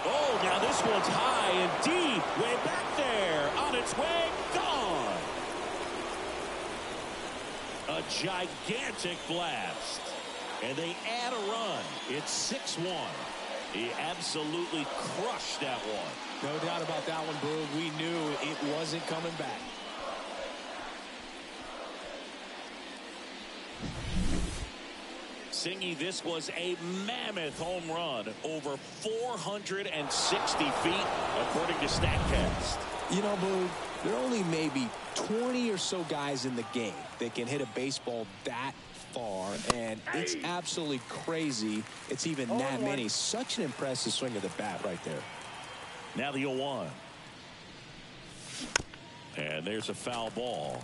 Oh, now this one's high and deep. Way back there. On its way. Gone. A gigantic blast. And they add a run. It's 6-1. He absolutely crushed that one. No doubt about that one, Boog. We knew it wasn't coming back. Singy, this was a mammoth home run, over 460 feet, according to StatCast. You know, Boog, there are only maybe 20 or so guys in the game that can hit a baseball that far, and it's absolutely crazy it's even that many. Such an impressive swing of the bat right there. Now the 0-1. And there's a foul ball.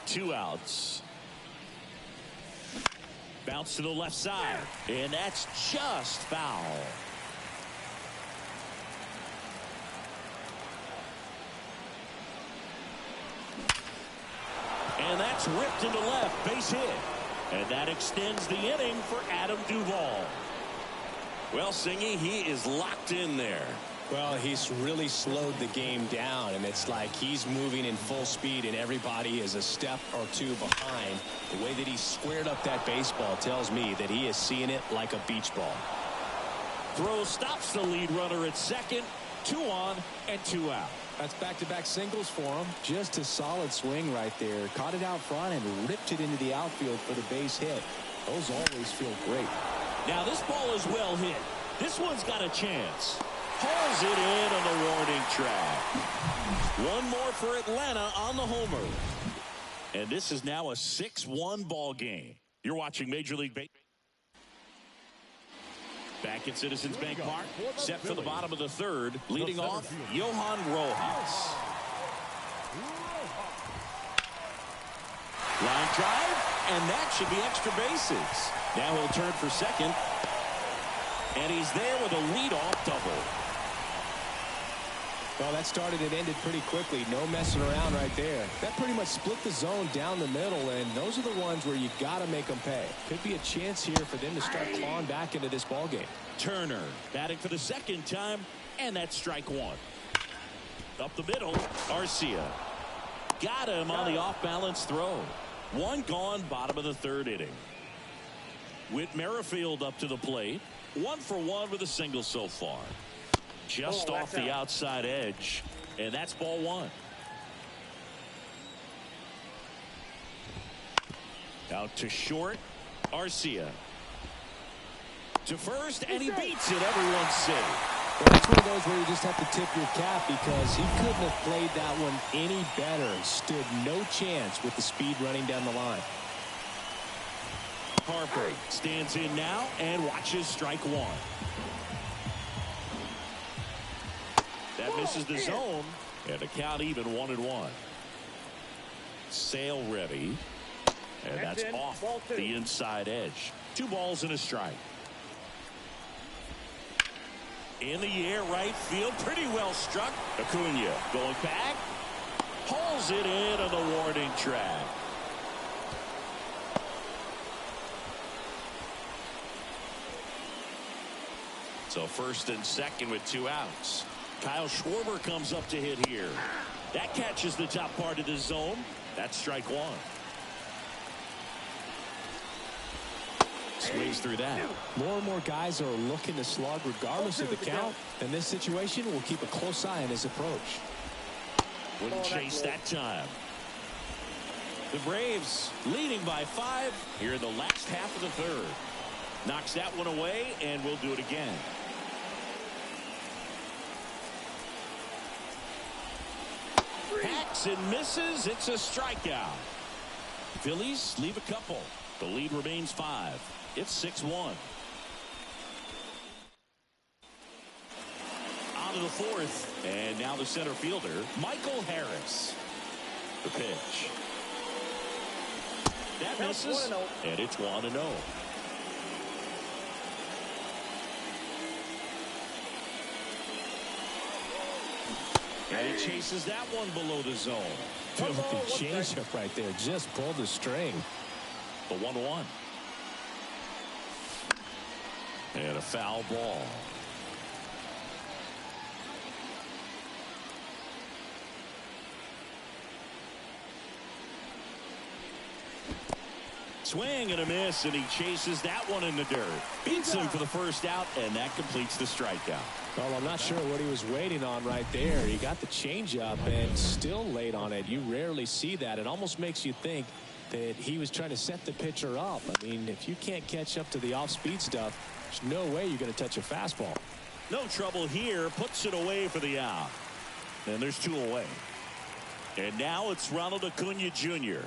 Two outs. Bounce to the left side, and that's just foul. And that's ripped into left, base hit. And that extends the inning for Adam Duvall. Well, Singy, he is locked in there. Well, he's really slowed the game down, and it's like he's moving in full speed, and everybody is a step or two behind. The way that he squared up that baseball tells me that he is seeing it like a beach ball. Throw stops the lead runner at second. 2 on and 2 out. That's back-to-back singles for him. Just a solid swing right there. Caught it out front and ripped it into the outfield for the base hit. Those always feel great. Now this ball is well hit. This one's got a chance. Hauls it in on the warning track. One more for Atlanta on the homer. And this is now a 6-1 ball game. You're watching Major League Baseball. Back at Citizens Bank Park, set for the bottom of the 3rd, leading off Johan Rojas. Line drive, and that should be extra bases. Now he'll turn for second, and he's there with a leadoff double. Well, that started and ended pretty quickly. No messing around right there. That pretty much split the zone down the middle, and those are the ones where you got to make them pay. Could be a chance here for them to start clawing back into this ball game. Turner batting for the second time, and that's strike 1. Up the middle, Arcia. Got him on the off-balance throw. 1 gone, bottom of the 3rd inning. Whit Merrifield up to the plate. 1 for 1 with a single so far. Just off the outside edge, and that's ball 1. Out to short, Arcia. To first, and he beats it. Everyone's safe. Well, that's one of those where you just have to tip your cap because he couldn't have played that one any better. Stood no chance with the speed running down the line. Harper stands in now and watches strike one. That misses the zone, and the count even 1-1. Sale ready, and that's off the inside edge. 2 balls and a strike. In the air, right field, pretty well struck. Acuna going back, pulls it in on the warning track. So first and second with 2 outs. Kyle Schwarber comes up to hit here. That catches the top part of the zone. That's strike one. Swings through that. More and more guys are looking to slug regardless of the count. In this situation, we'll keep a close eye on his approach. Wouldn't chase that time. The Braves leading by 5 here in the last half of the third. Knocks that one away, and we'll do it again. Hacks and misses. It's a strikeout. Phillies leave a couple. The lead remains 5. It's 6-1. On to the 4th. And now the center fielder, Michael Harris. The pitch. That misses. And it's 1-0. And he chases that one below the zone. Filthy changeup right there. Just pulled the string. The 1-1. And a foul ball. Swing and a miss, and he chases that one in the dirt. Beats him for the first out, and that completes the strikeout. Well, I'm not sure what he was waiting on right there. He got the changeup and still laid on it. You rarely see that. It almost makes you think that he was trying to set the pitcher up. I mean, if you can't catch up to the off-speed stuff, there's no way you're going to touch a fastball. No trouble here. Puts it away for the out. And there's 2 away. And now it's Ronald Acuna Jr.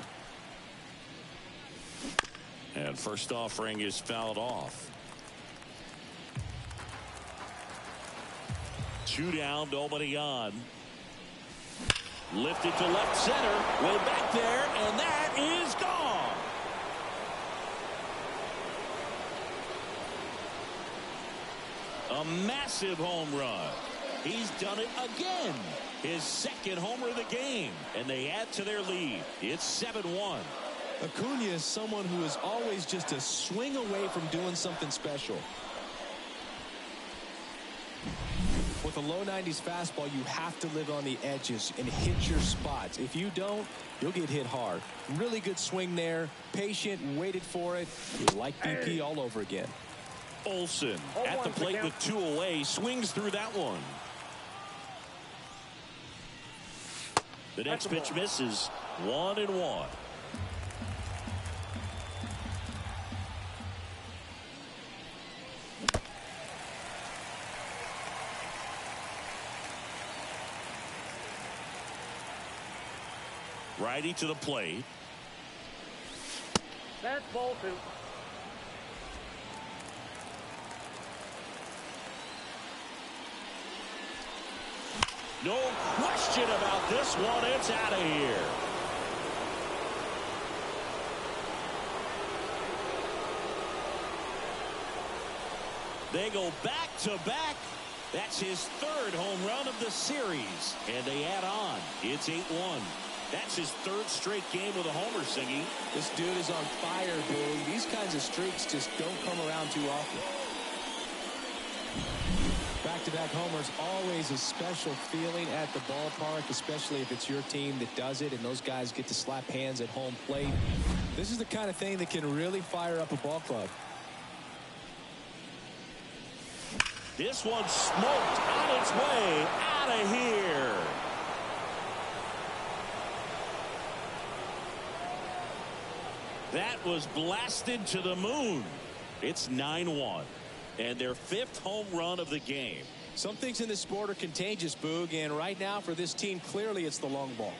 And first offering is fouled off. 2 down, nobody on. Lifted to left center. Way back there, and that is gone. A massive home run. He's done it again. His 2nd homer of the game. And they add to their lead. It's 7-1. Acuna is someone who is always just a swing away from doing something special. With a low 90s fastball, you have to live on the edges and hit your spots. If you don't, you'll get hit hard. Really good swing there. Patient, waited for it. You like BP all over again. Olsen at the plate with 2 away. Swings through that one. The next pitch misses. 1-1. Righty to the plate. That's ball 2. No question about this one. It's out of here. They go back to back. That's his 3rd home run of the series. And they add on. It's 8-1. That's his 3rd straight game with a homer, Singy. This dude is on fire, Boog. These kinds of streaks just don't come around too often. Back-to-back homers, always a special feeling at the ballpark, especially if it's your team that does it and those guys get to slap hands at home plate. This is the kind of thing that can really fire up a ball club. This one smoked on its way out of here. That was blasted to the moon. It's 9-1. And their 5th home run of the game. Some things in this sport are contagious, Boog, and right now for this team, clearly it's the long ball.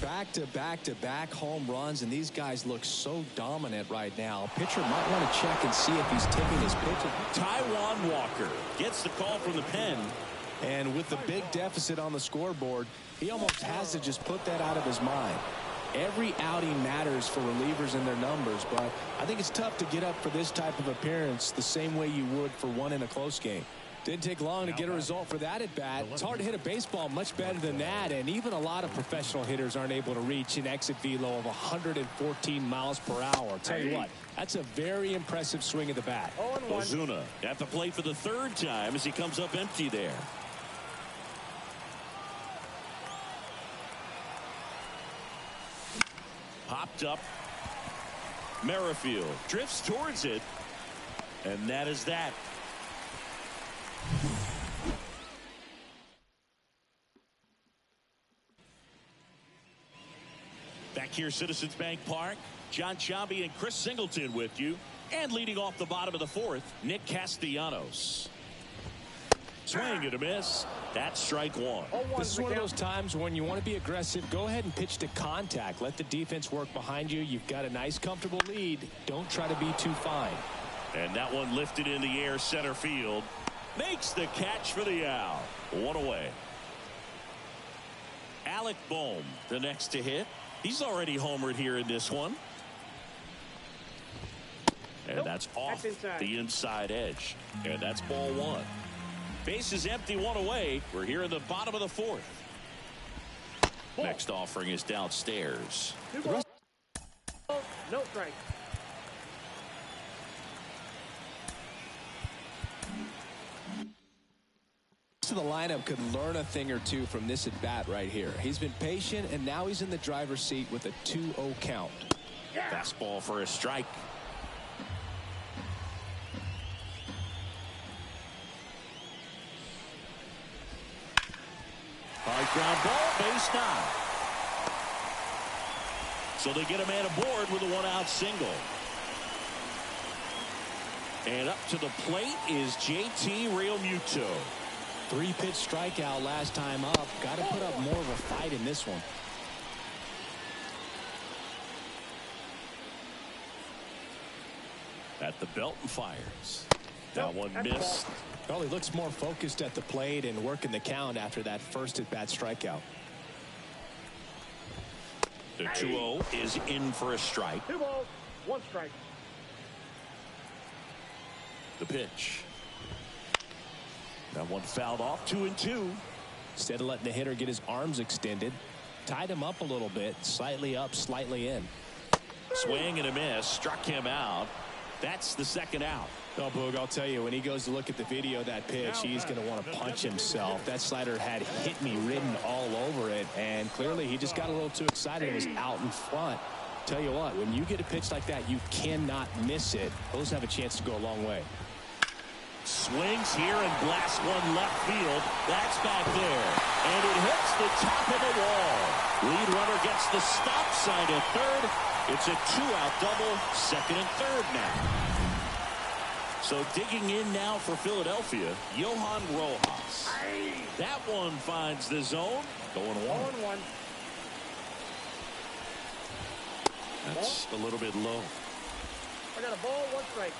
Back-to-back-to-back home runs, and these guys look so dominant right now. Pitcher might want to check and see if he's taking his pitch. Taijuan Walker gets the call from the pen. And with the big deficit on the scoreboard, he almost has to just put that out of his mind. Every outing matters for relievers in their numbers, but I think it's tough to get up for this type of appearance the same way you would for one in a close game. Didn't take long to get a result for that at bat. It's hard to hit a baseball much better than that, and even a lot of professional hitters aren't able to reach an exit velo of 114 miles per hour. I'll tell you what, that's a very impressive swing of the bat. Ozuna at the plate for the third time as he comes up empty there. Popped up. Merrifield drifts towards it, and that is that. Back here, Citizens Bank Park. John Sciambi and Chris Singleton with you. And leading off the bottom of the fourth, Nick Castellanos. Swing and a miss. That's strike one. This is one of those times when you want to be aggressive. Go ahead and pitch to contact. Let the defense work behind you. You've got a nice, comfortable lead. Don't try to be too fine. And that one lifted in the air center field. Makes the catch for the out. One away. Alec Bohm, the next to hit. He's already homered here in this one. And that's off the inside edge. And that's ball one. Base is empty, one away. We're here in the bottom of the fourth. Next offering is downstairs. No strike. The lineup could learn a thing or two from this at bat right here. He's been patient, and now he's in the driver's seat with a 2-0 count. Fastball for a strike. High ground ball, base knock. So they get a man aboard with a one-out single. And up to the plate is JT Realmuto. 3-pitch strikeout last time up. Got to put up more of a fight in this one. At the belt and fires. That one missed. Well, he looks more focused at the plate and working the count after that first at-bat strikeout. The 2-0 is in for a strike. 2 balls, 1 strike. The pitch. That one fouled off, 2-2. Instead of letting the hitter get his arms extended, tied him up a little bit, slightly up, slightly in. Swing and a miss, struck him out. That's the second out. Oh, Boog, I'll tell you, when he goes to look at the video of that pitch, he's going to want to punch himself. That slider had hit me written all over it, and clearly he just got a little too excited and was out in front. Tell you what, when you get a pitch like that, you cannot miss it. Those have a chance to go a long way. Swings here and blasts one left field. That's back there. And it hits the top of the wall. Lead runner gets the stop sign at third. It's a 2-out double, second and third now. So digging in now for Philadelphia, Johan Rojas. That one finds the zone. Going 1. 0-1. That's a little bit low. I got a ball, 1 strike.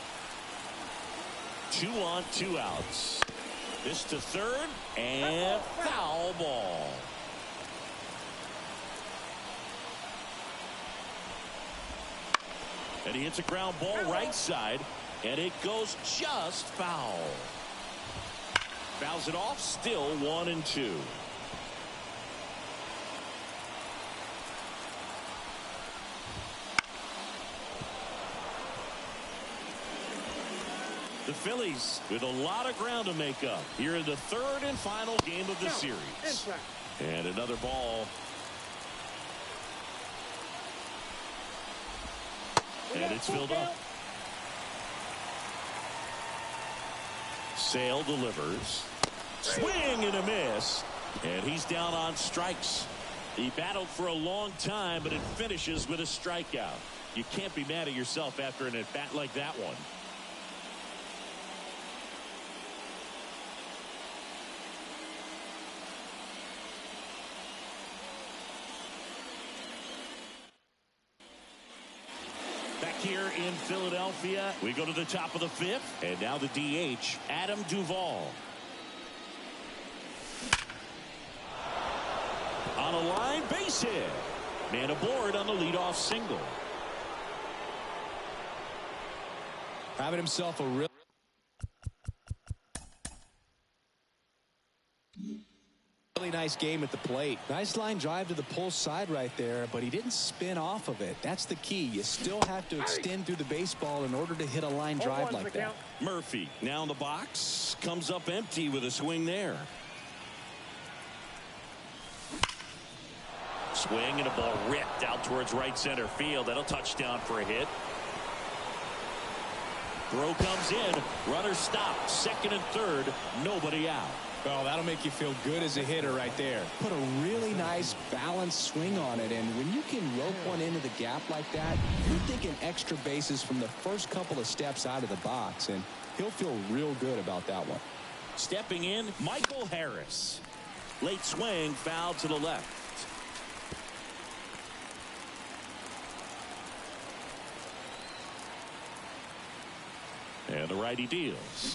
2 on, 2 outs. This to third and foul ball. And he hits a ground ball right side, and it goes just foul. Fouls it off, still 1-2. The Phillies with a lot of ground to make up here in the third and final game of the series. And another ball. And it's filled up. Sale delivers. Swing and a miss. And he's down on strikes. He battled for a long time, but it finishes with a strikeout. You can't be mad at yourself after an at-bat like that one. in Philadelphia. We go to the top of the fifth. And now the DH, Adam Duvall. On a line, base hit. Man aboard on the leadoff single. Having himself a really nice game at the plate. Nice line drive to the pull side right there, but he didn't spin off of it. That's the key. You still have to extend through the baseball in order to hit a line drive like that. Murphy now in the box. Comes up empty with a swing there. Swing and a ball ripped out towards right center field. That'll touchdown for a hit. Throw comes in. Runner stopped. Second and third. Nobody out. Well, that'll make you feel good as a hitter right there. Put a really nice balanced swing on it, and when you can rope one into the gap like that, you're thinking extra bases from the first couple of steps out of the box, and he'll feel real good about that one. Stepping in, Michael Harris. Late swing, foul to the left. And the righty deals.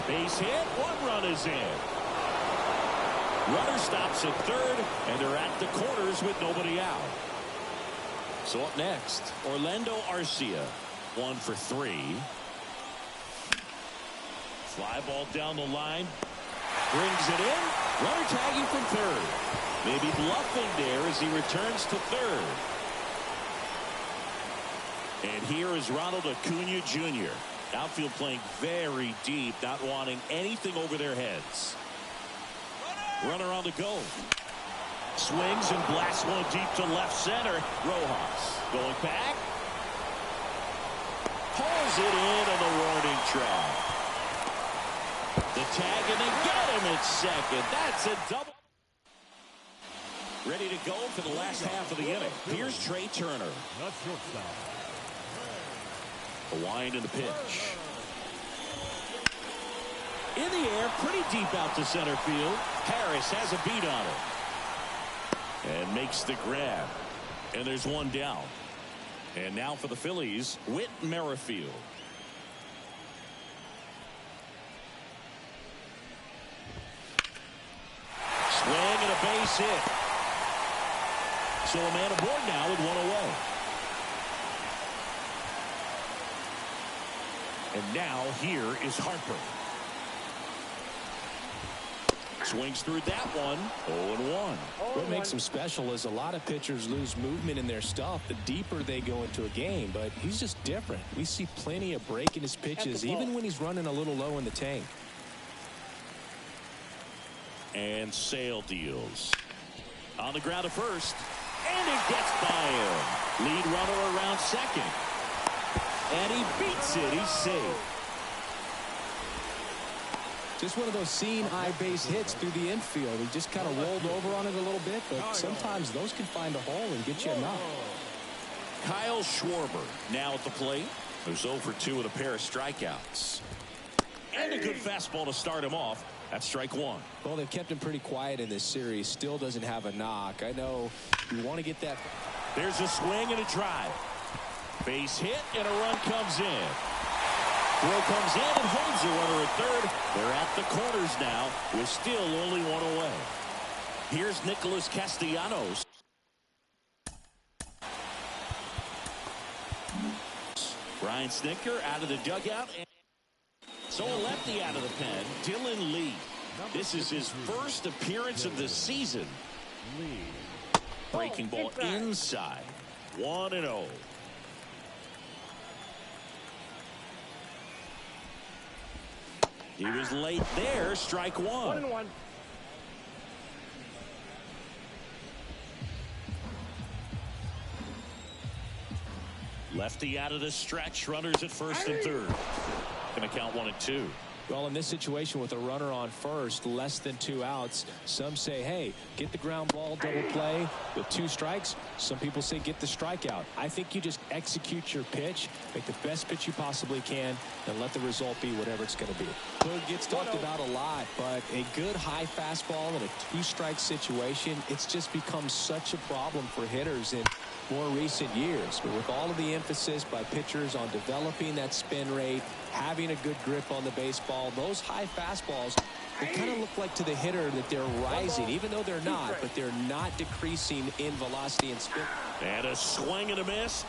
Base hit. One run is in. Runner stops at third, and they're at the corners with nobody out. So up next, Orlando Arcia. 1 for 3. Fly ball down the line. Brings it in. Runner tagging from third. Maybe bluffing there as he returns to third. And here is Ronald Acuna Jr. Outfield playing very deep, not wanting anything over their heads. Runner on the go. Swings and blasts one deep to left center. Rojas going back. Pulls it in on the warning track. The tag, and they get him at second. That's a double. Ready to go for the last half of the inning. Here's Trey Turner. A wind in the pitch. In the air, pretty deep out to center field. Harris has a beat on it. And makes the grab. And there's one down. And now for the Phillies, Whit Merrifield. Swing and a base hit. So a man aboard now with one away. And now here is Harper. Swings through that one. 0-1. What makes him special is a lot of pitchers lose movement in their stuff the deeper they go into a game, but he's just different. We see plenty of break in his pitches, even when he's running a little low in the tank. And Sale deals. On the ground to first. And it gets by him. Lead runner around second. And he beats it. He's safe. Just one of those seeing eye base hits through the infield. He just kind of rolled over on it a little bit, but sometimes those can find a hole and get you a knock. Kyle Schwarber now at the plate. Who's 0 for 2 with a pair of strikeouts. And a good fastball to start him off. That's strike one. Well, they've kept him pretty quiet in this series. Still doesn't have a knock. I know you want to get that. There's a swing and a drive. Base hit and a run comes in. Throw comes in and holds the runner at third. They're at the corners now with still only one away. Here's Nicholas Castellanos. Brian Snitker out of the dugout. So a lefty out of the pen, Dylan Lee. This is his first appearance of the season. Breaking ball inside. 1-0. He was late there. Strike one. 1-1. Lefty out of the stretch. Runners at first and third. Going to count 1-2. Well, in this situation with a runner on first, less than 2 outs, some say, hey, get the ground ball, double play with 2 strikes. Some people say get the strikeout. I think you just execute your pitch, make the best pitch you possibly can, and let the result be whatever it's going to be. It gets talked about a lot, but a good high fastball in a 2-strike situation, it's just become such a problem for hitters in more recent years. But with all of the emphasis by pitchers on developing that spin rate, having a good grip on the baseball, those high fastballs, they kind of look like to the hitter that they're rising, even though they're not, but they're not decreasing in velocity and spin. And a swing and a miss,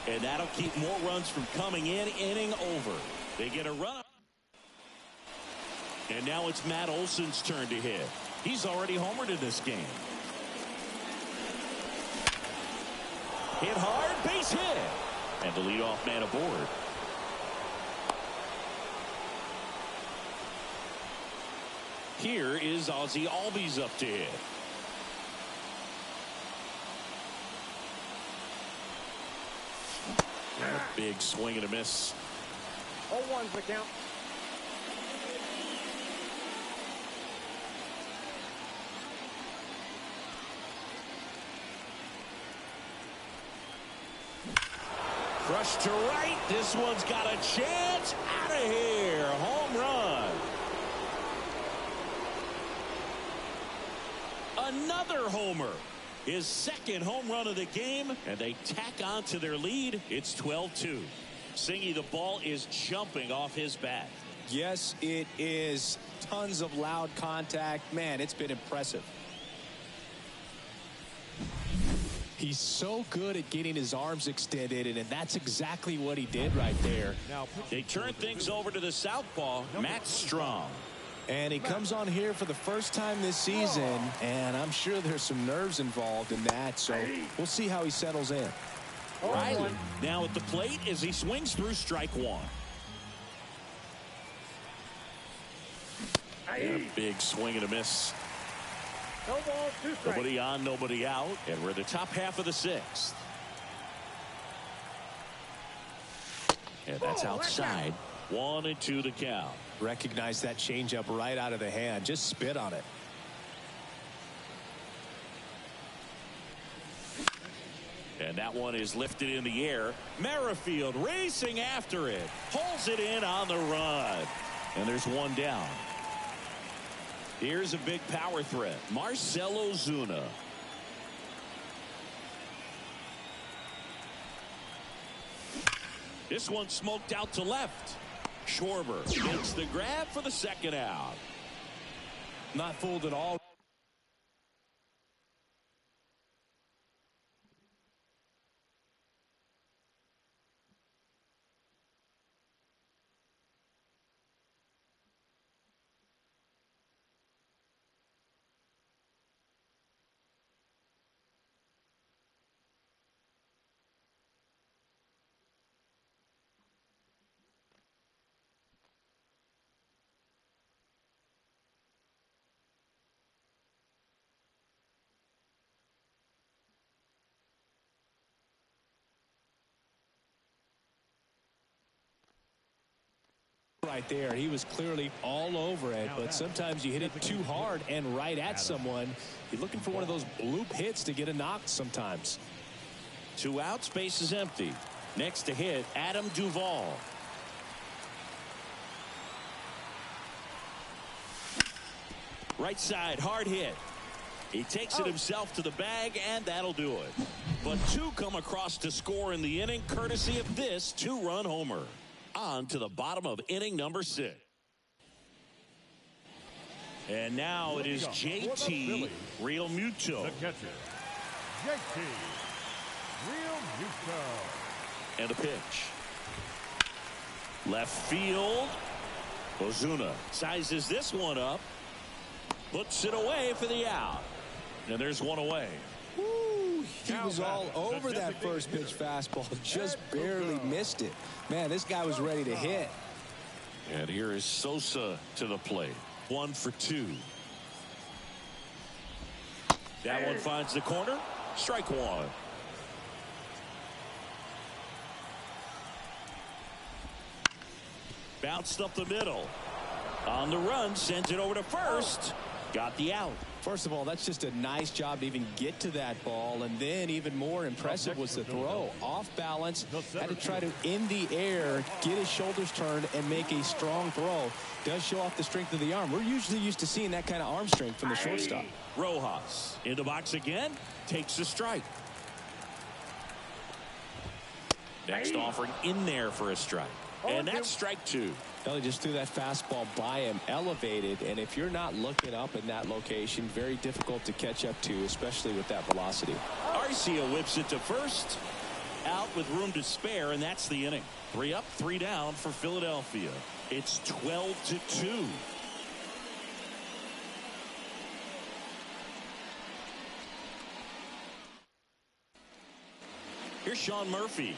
and that'll keep more runs from coming in. Inning over. They get a run. And now it's Matt Olson's turn to hit. He's already homered in this game. Hit hard, base hit. And the leadoff man aboard. Here is Ozzie Albies up to hit. And a big swing and a miss. 0-1's the count. Crushed to right. This one's got a chance. Out of here. Home run. Another homer. His second home run of the game. And they tack on to their lead. It's 12-2. Singy, the ball is jumping off his bat. Yes, it is. Tons of loud contact. Man, it's been impressive. He's so good at getting his arms extended, and that's exactly what he did right there. Now They turn things over to the southpaw, Matt Strong. And he comes on here for the first time this season, and I'm sure there's some nerves involved in that, so we'll see how he settles in. Riley now at the plate as he swings through strike one. And a big swing and a miss. No balls, 2 strikes. Nobody on, nobody out. And we're in the top half of the 6th. And that's outside. 1-2 the count. Recognize that changeup right out of the hand. Just spit on it. And that one is lifted in the air. Merrifield racing after it. Pulls it in on the run. And there's one down. Here's a big power threat. Marcell Ozuna. This one smoked out to left. Schwarber makes the grab for the second out. Not fooled at all. Right there, he was clearly all over it, but sometimes you hit it too hard and right at someone. You're looking for one of those bloop hits to get a knock sometimes. 2 outs, base is empty. Next to hit, Adam Duvall. Right side, hard hit. He takes it himself to the bag, and that'll do it. But 2 come across to score in the inning, courtesy of this 2-run homer. On to the bottom of inning number 6. And now it is JT Realmuto. the catcher, JT Realmuto. And a pitch. Left field. Ozuna sizes this one up. Puts it away for the out. And there's one away. Woo, he was all over that first pitch fastball. Just barely missed it. Man, this guy was ready to hit. And here is Sosa to the plate. 1 for 2. That one finds the corner. Strike one. Bounced up the middle. On the run, sends it over to first. Got the out. First of all, that's just a nice job to even get to that ball. And then even more impressive was the throw. Off balance, had to try to, in the air, get his shoulders turned and make a strong throw. Does show off the strength of the arm. We're usually used to seeing that kind of arm strength from the shortstop. Rojas in the box again. Takes the strike. Next offering in there for a strike. And that's strike two. He just threw that fastball by him, elevated, and if you're not looking up in that location, very difficult to catch up to, especially with that velocity. Arcia whips it to first. Out with room to spare, and that's the inning. 3 up, 3 down for Philadelphia. It's 12-2. Here's Sean Murphy.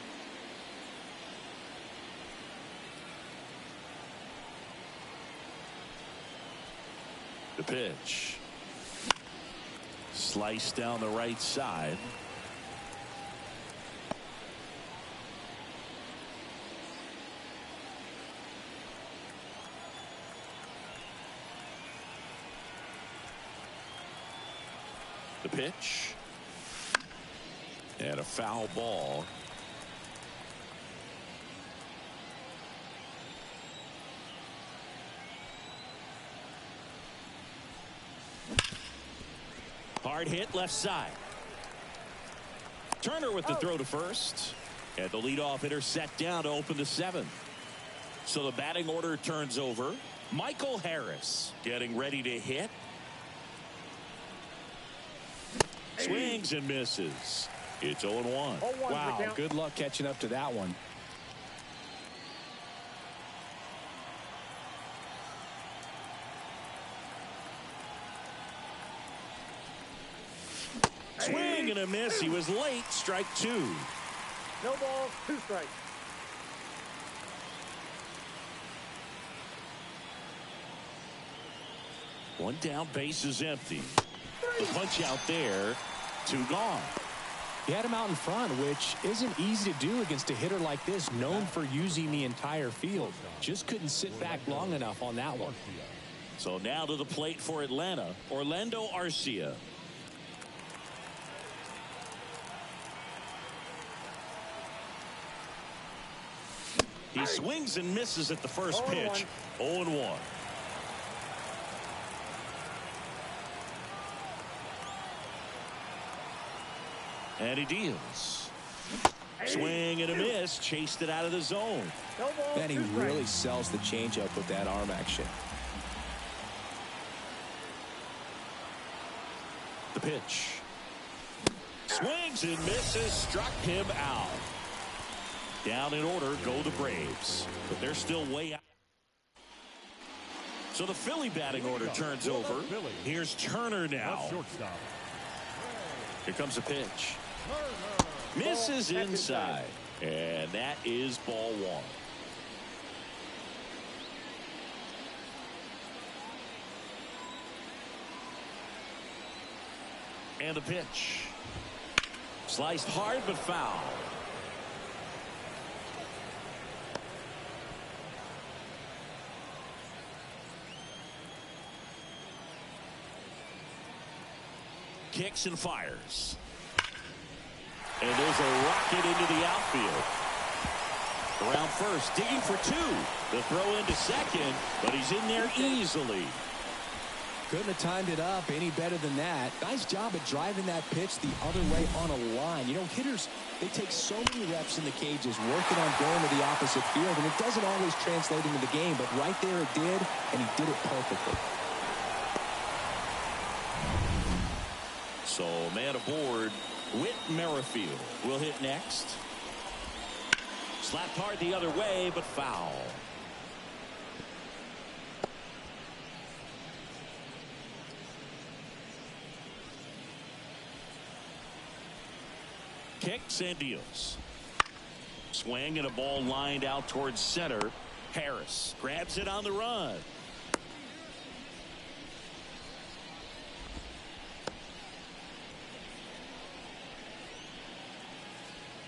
The pitch. Sliced down the right side. The pitch. And a foul ball. Hard hit left side. Turner with the throw to first. And the leadoff hitter set down to open the 7th. So the batting order turns over. Michael Harris getting ready to hit. Swings and misses. It's 0-1. Wow, good luck catching up to that one. Swing and a miss. He was late. Strike 2. No balls, 2 strikes. One down, base is empty. The punch out there. 2 gone. He had him out in front, which isn't easy to do against a hitter like this, known for using the entire field. Just couldn't sit back long enough on that one. So now to the plate for Atlanta, Orlando Arcia. He swings and misses at the first pitch. 0-1. And he deals. Swing and a miss. Chased it out of the zone. Man, he really sells the changeup with that arm action. The pitch. Swings and misses. Struck him out. Down in order go the Braves. But they're still way out. So the Philly batting order turns over. Here's Turner now. Here comes the pitch. Misses inside. And that is ball 1. And the pitch. Sliced hard but foul. Kicks and fires. And there's a rocket into the outfield. Around first, digging for 2. The throw into second, but he's in there easily. Couldn't have timed it up any better than that. Nice job of driving that pitch the other way on a line. You know, hitters, they take so many reps in the cages working on going to the opposite field, and it doesn't always translate into the game, but right there it did, and he did it perfectly. So man aboard, Whit Merrifield will hit next. Slapped hard the other way, but foul. Kicks and deals. Swing and a ball lined out towards center. Harris grabs it on the run.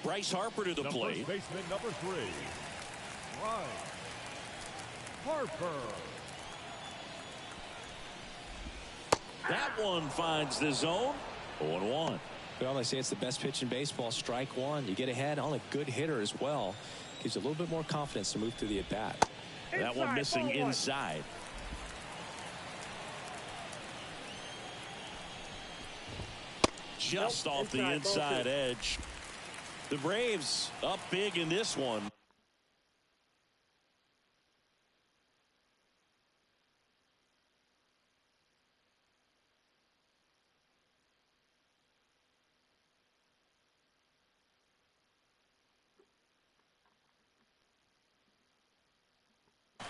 Bryce Harper to the plate. First baseman number 3, Bryce Harper. That one finds the zone. 0-1. Well, they say it's the best pitch in baseball. Strike one. You get ahead on a good hitter as well. Gives you a little bit more confidence to move through the at-bat. That one missing inside. Just off the inside edge. The Braves up big in this one.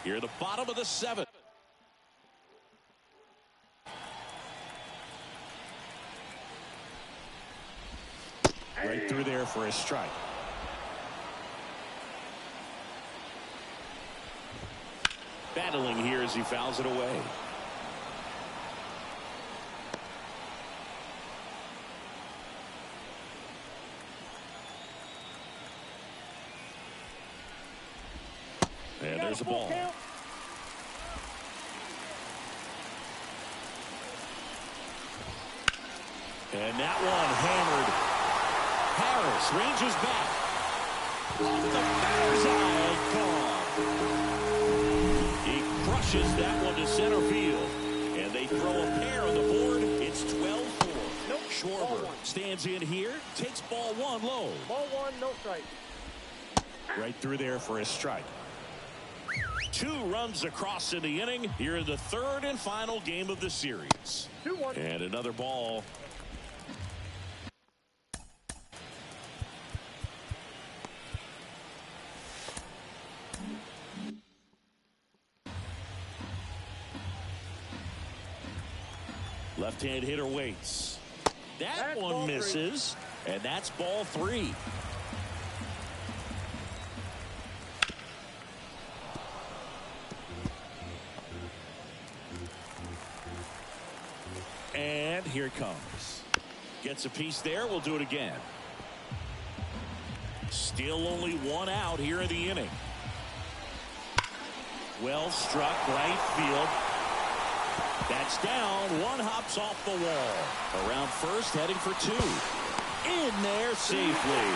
Here at the bottom of the seventh. Right through there for a strike. Battling here as he fouls it away. And there's a ball. And that one hammered. Harris ranges back. Off the batter's eye, gone. He crushes that one to center field. And they throw a pair on the board. It's 12-4. Nope. Schwarber stands in here, takes ball one low. Ball one, no strike. Right through there for a strike. 2 runs across in the inning here in the third and final game of the series. 2-1. And another ball. Left-hand hitter waits. That one misses, and that's ball 3. And here it comes. Gets a piece there. We'll do it again. Still only 1 out here in the inning. Well struck right field. That's down. 1 hops off the wall. Around first, heading for 2. In there safely.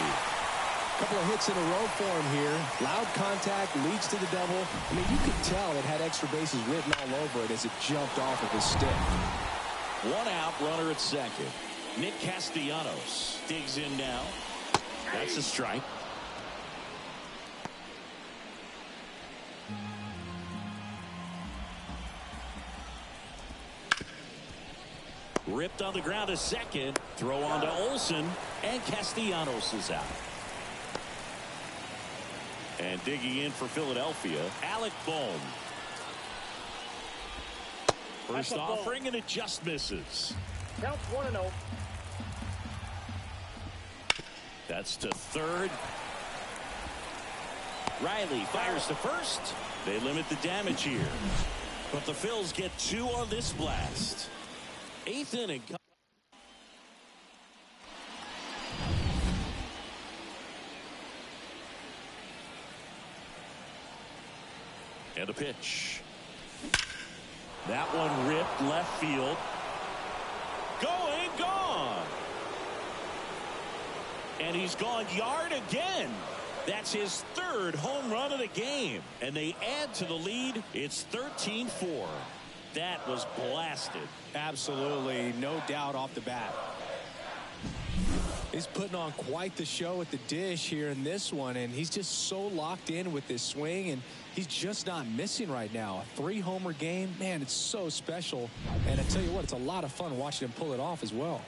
Couple of hits in a row for him here. Loud contact leads to the double. I mean, you could tell it had extra bases written all over it as it jumped off of his stick. 1 out, runner at second. Nick Castellanos digs in now. That's a strike. Ripped on the ground to second. Throw on to Olsen. And Castellanos is out. And digging in for Philadelphia, Alec Bohm. First offering, and it just misses. Counts 1-0. That's to third. Riley fires to first. They limit the damage here. But the Phils get 2 on this blast. 8th inning. And a pitch. That one ripped left field. Going, gone. And he's gone yard again. That's his 3rd home run of the game. And they add to the lead. It's 13-4. That was blasted. Absolutely, no doubt off the bat. He's putting on quite the show at the dish here in this one, and he's just so locked in with this swing, and he's just not missing right now. A 3-homer game, man, it's so special. And I tell you what, it's a lot of fun watching him pull it off as well.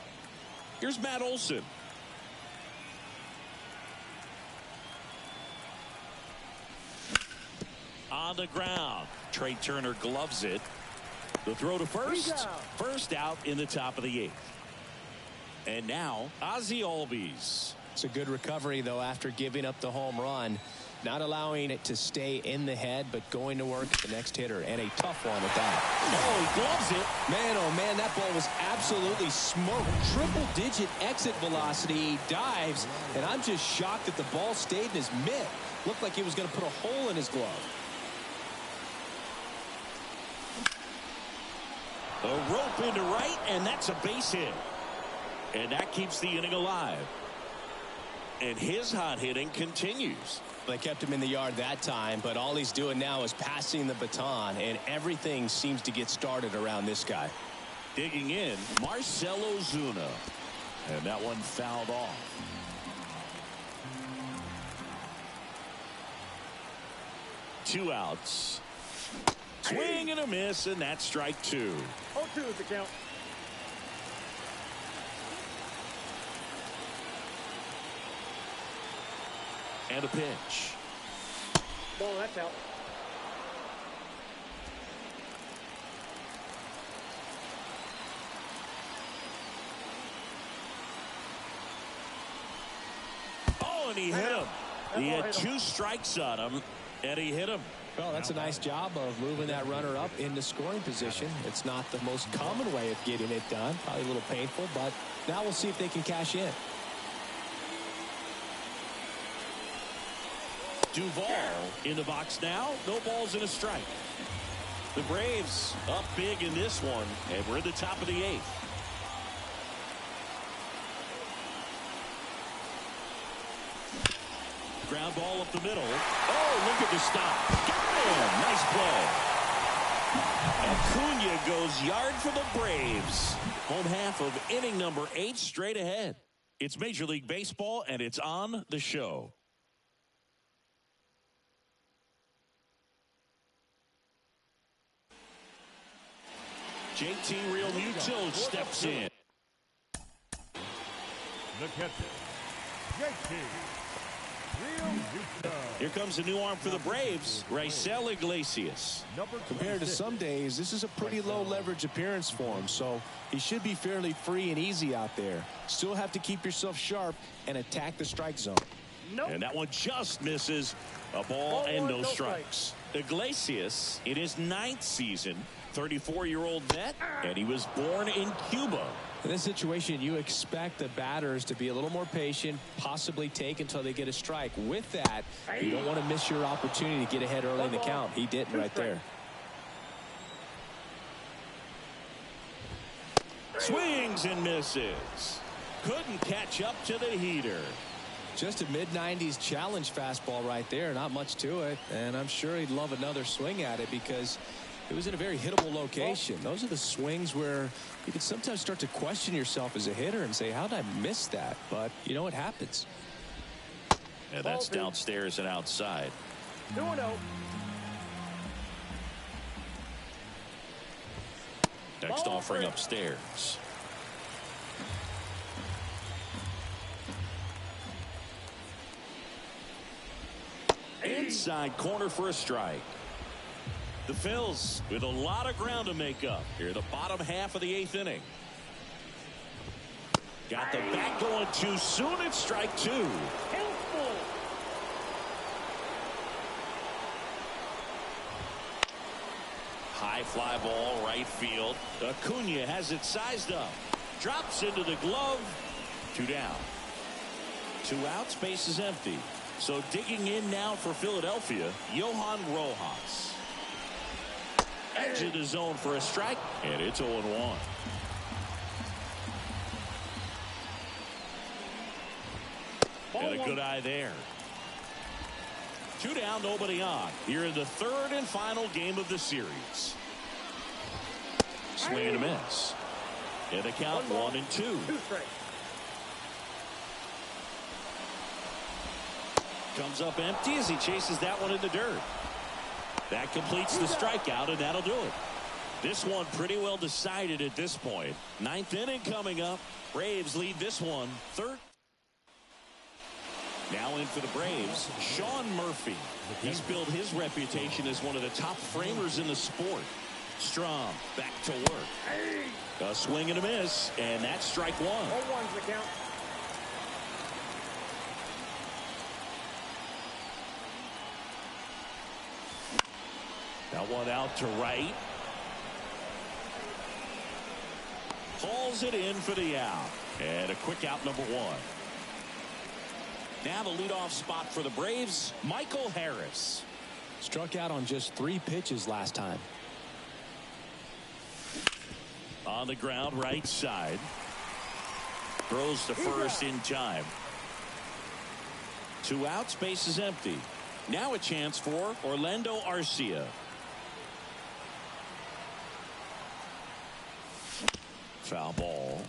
Here's Matt Olson. On the ground. Trey Turner gloves it. The throw to first. First out in the top of the 8th. And now Ozzie Albies. It's a good recovery, though, after giving up the home run. Not allowing it to stay in the head, but going to work at the next hitter. And a tough one at that. Oh, he gloves it. Man, oh, man, that ball was absolutely smoked. Triple-digit exit velocity. He dives, and I'm just shocked that the ball stayed in his mitt. Looked like he was going to put a hole in his glove. A rope into right, and that's a base hit. And that keeps the inning alive. And his hot hitting continues. They kept him in the yard that time, but all he's doing now is passing the baton, and everything seems to get started around this guy. Digging in, Marcell Ozuna. And that one fouled off. Two outs. Swing and a miss, and that's strike two. 0-2 is the count. And a pitch. Ball, that's out. Oh, and he hit him. He had two strikes on him, and he hit him. Well, that's a nice job of moving that runner up into scoring position. It's not the most common way of getting it done. Probably a little painful, but now we'll see if they can cash in. Duvall in the box now. No balls and a strike. The Braves up big in this one, and we're at the top of the eighth. Ground ball up the middle. Oh, look at the stop. Got him. Nice play. Acuna goes yard for the Braves. Home half of inning number 8 straight ahead. It's Major League Baseball, and it's on the show. JT Realmuto steps in. The catcher, JT Realmuto. Here comes a new arm for the Braves, Raisel Iglesias. Compared to some days, this is a pretty low leverage appearance for him, so he should be fairly free and easy out there. Still have to keep yourself sharp and attack the strike zone. Nope. And that one just misses. A ball and no strikes. Iglesias in his 9th season, 34-year-old vet, and he was born in Cuba. In this situation, you expect the batters to be a little more patient, possibly take until they get a strike. With that, you don't want to miss your opportunity to get ahead early in the count. He didn't right there. Swings and misses. Couldn't catch up to the heater. Just a mid-90s challenge fastball right there. Not much to it. And I'm sure he'd love another swing at it because it was in a very hittable location. Those are the swings where you can sometimes start to question yourself as a hitter and say, how did I miss that? But, you know, it happens. And that's downstairs and outside. 2-0. Next offering upstairs. Inside corner for a strike. The Phils with a lot of ground to make up here, the bottom half of the 8th inning. Got the bat going too soon. It's strike 2. High fly ball right field. Acuna has it sized up. Drops into the glove. 2 down. 2 outs. Base is empty. So digging in now for Philadelphia, Johan Rojas. Edge of the zone for a strike, and it's 0-1. And a good eye there. 2 down, nobody on. Here in the 3rd and final game of the series. Swing and a miss. And the count 1-2. 2 strikes. Comes up empty as he chases that one in the dirt. That completes the strikeout, and that'll do it. This one pretty well decided at this point. 9th inning coming up. Braves lead this one 3rd. Now in for the Braves, Sean Murphy. He's built his reputation as one of the top framers in the sport. Strom back to work. A swing and a miss, and that's strike 1. 0-1's the count. That one out to right. Hauls it in for the out. And a quick out, number 1. Now the leadoff spot for the Braves, Michael Harris. Struck out on just 3 pitches last time. On the ground, right side. Throws to first in time. 2 outs, base is empty. Now a chance for Orlando Arcia. Foul ball.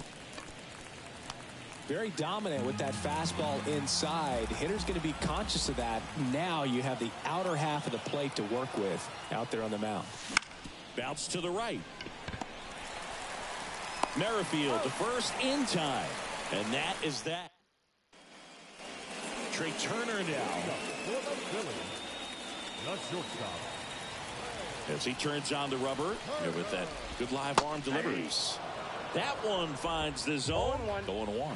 Very dominant with that fastball inside. Hitter's going to be conscious of that. Now you have the outer half of the plate to work with out there on the mound. Bounce to the right. Merrifield to first in time. And that is that. Trey Turner now. For the Phillies, the shortstop. As he turns on the rubber and with that good live arm delivers. That one finds the zone. 0-1.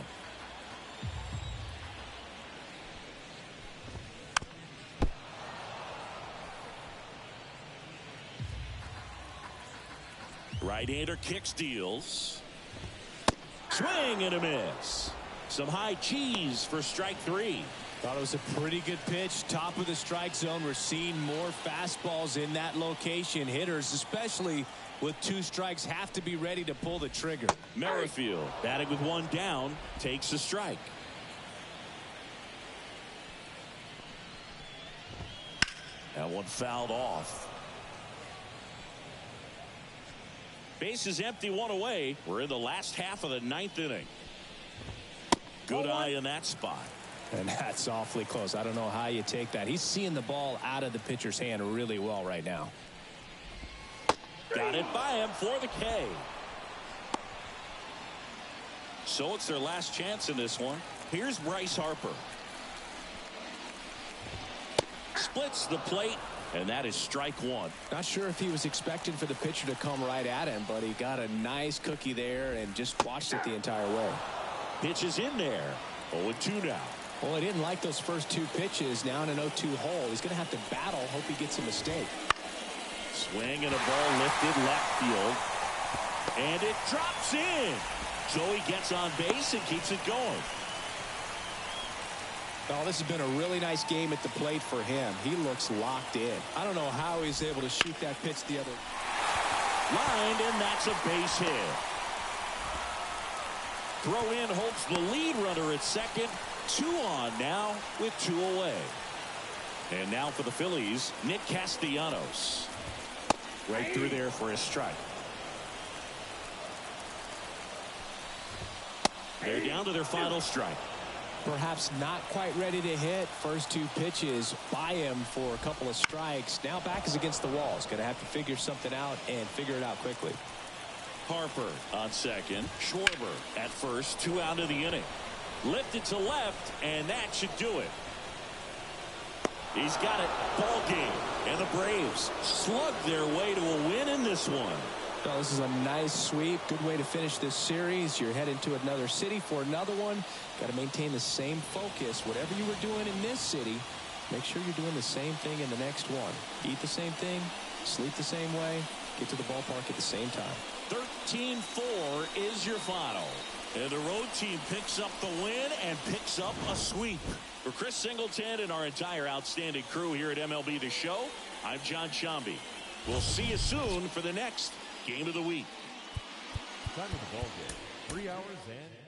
Right-hander kicks, deals. Swing and a miss. Some high cheese for strike 3. Thought it was a pretty good pitch. Top of the strike zone. We're seeing more fastballs in that location. Hitters, especially with 2 strikes, have to be ready to pull the trigger. Merrifield batting with 1 down, takes a strike. That one fouled off. Base is empty, 1 away. We're in the last half of the 9th inning. Good eye in that spot. And that's awfully close. I don't know how you take that. He's seeing the ball out of the pitcher's hand really well right now. Got it by him for the K. So it's their last chance in this one. Here's Bryce Harper. Splits the plate, and that is strike 1. Not sure if he was expecting for the pitcher to come right at him, but he got a nice cookie there and just watched it the entire way. Pitch is in there. 0-2 now. Well, he didn't like those first 2 pitches. Now in an 0-2 hole. He's going to have to battle. Hope he gets a mistake. Swing and a ball lifted left field. And it drops in. Joey gets on base and keeps it going. Oh, this has been a really nice game at the plate for him. He looks locked in. I don't know how he's able to shoot that pitch the other Lined, and that's a base hit. Throw in holds the lead runner at second. 2 on now with 2 away. And now for the Phillies, Nick Castellanos. Right through there for a strike. They're down to their final strike. Perhaps not quite ready to hit. First 2 pitches by him for a couple of strikes. Now back is against the wall. He's going to have to figure something out and figure it out quickly. Harper on second. Schwarber at first. 2 out of the inning. Lifted to left, and that should do it. He's got it. Ball game. And the Braves slug their way to a win in this one. Well, this is a nice sweep. Good way to finish this series. You're heading to another city for another one. Got to maintain the same focus. Whatever you were doing in this city, make sure you're doing the same thing in the next one. Eat the same thing, sleep the same way, get to the ballpark at the same time. 13-4 is your final. And the road team picks up the win and picks up a sweep. For Chris Singleton and our entire outstanding crew here at MLB The Show, I'm John Shambi. We'll see you soon for the next Game of the Week. Time of the ball game, 3 hours and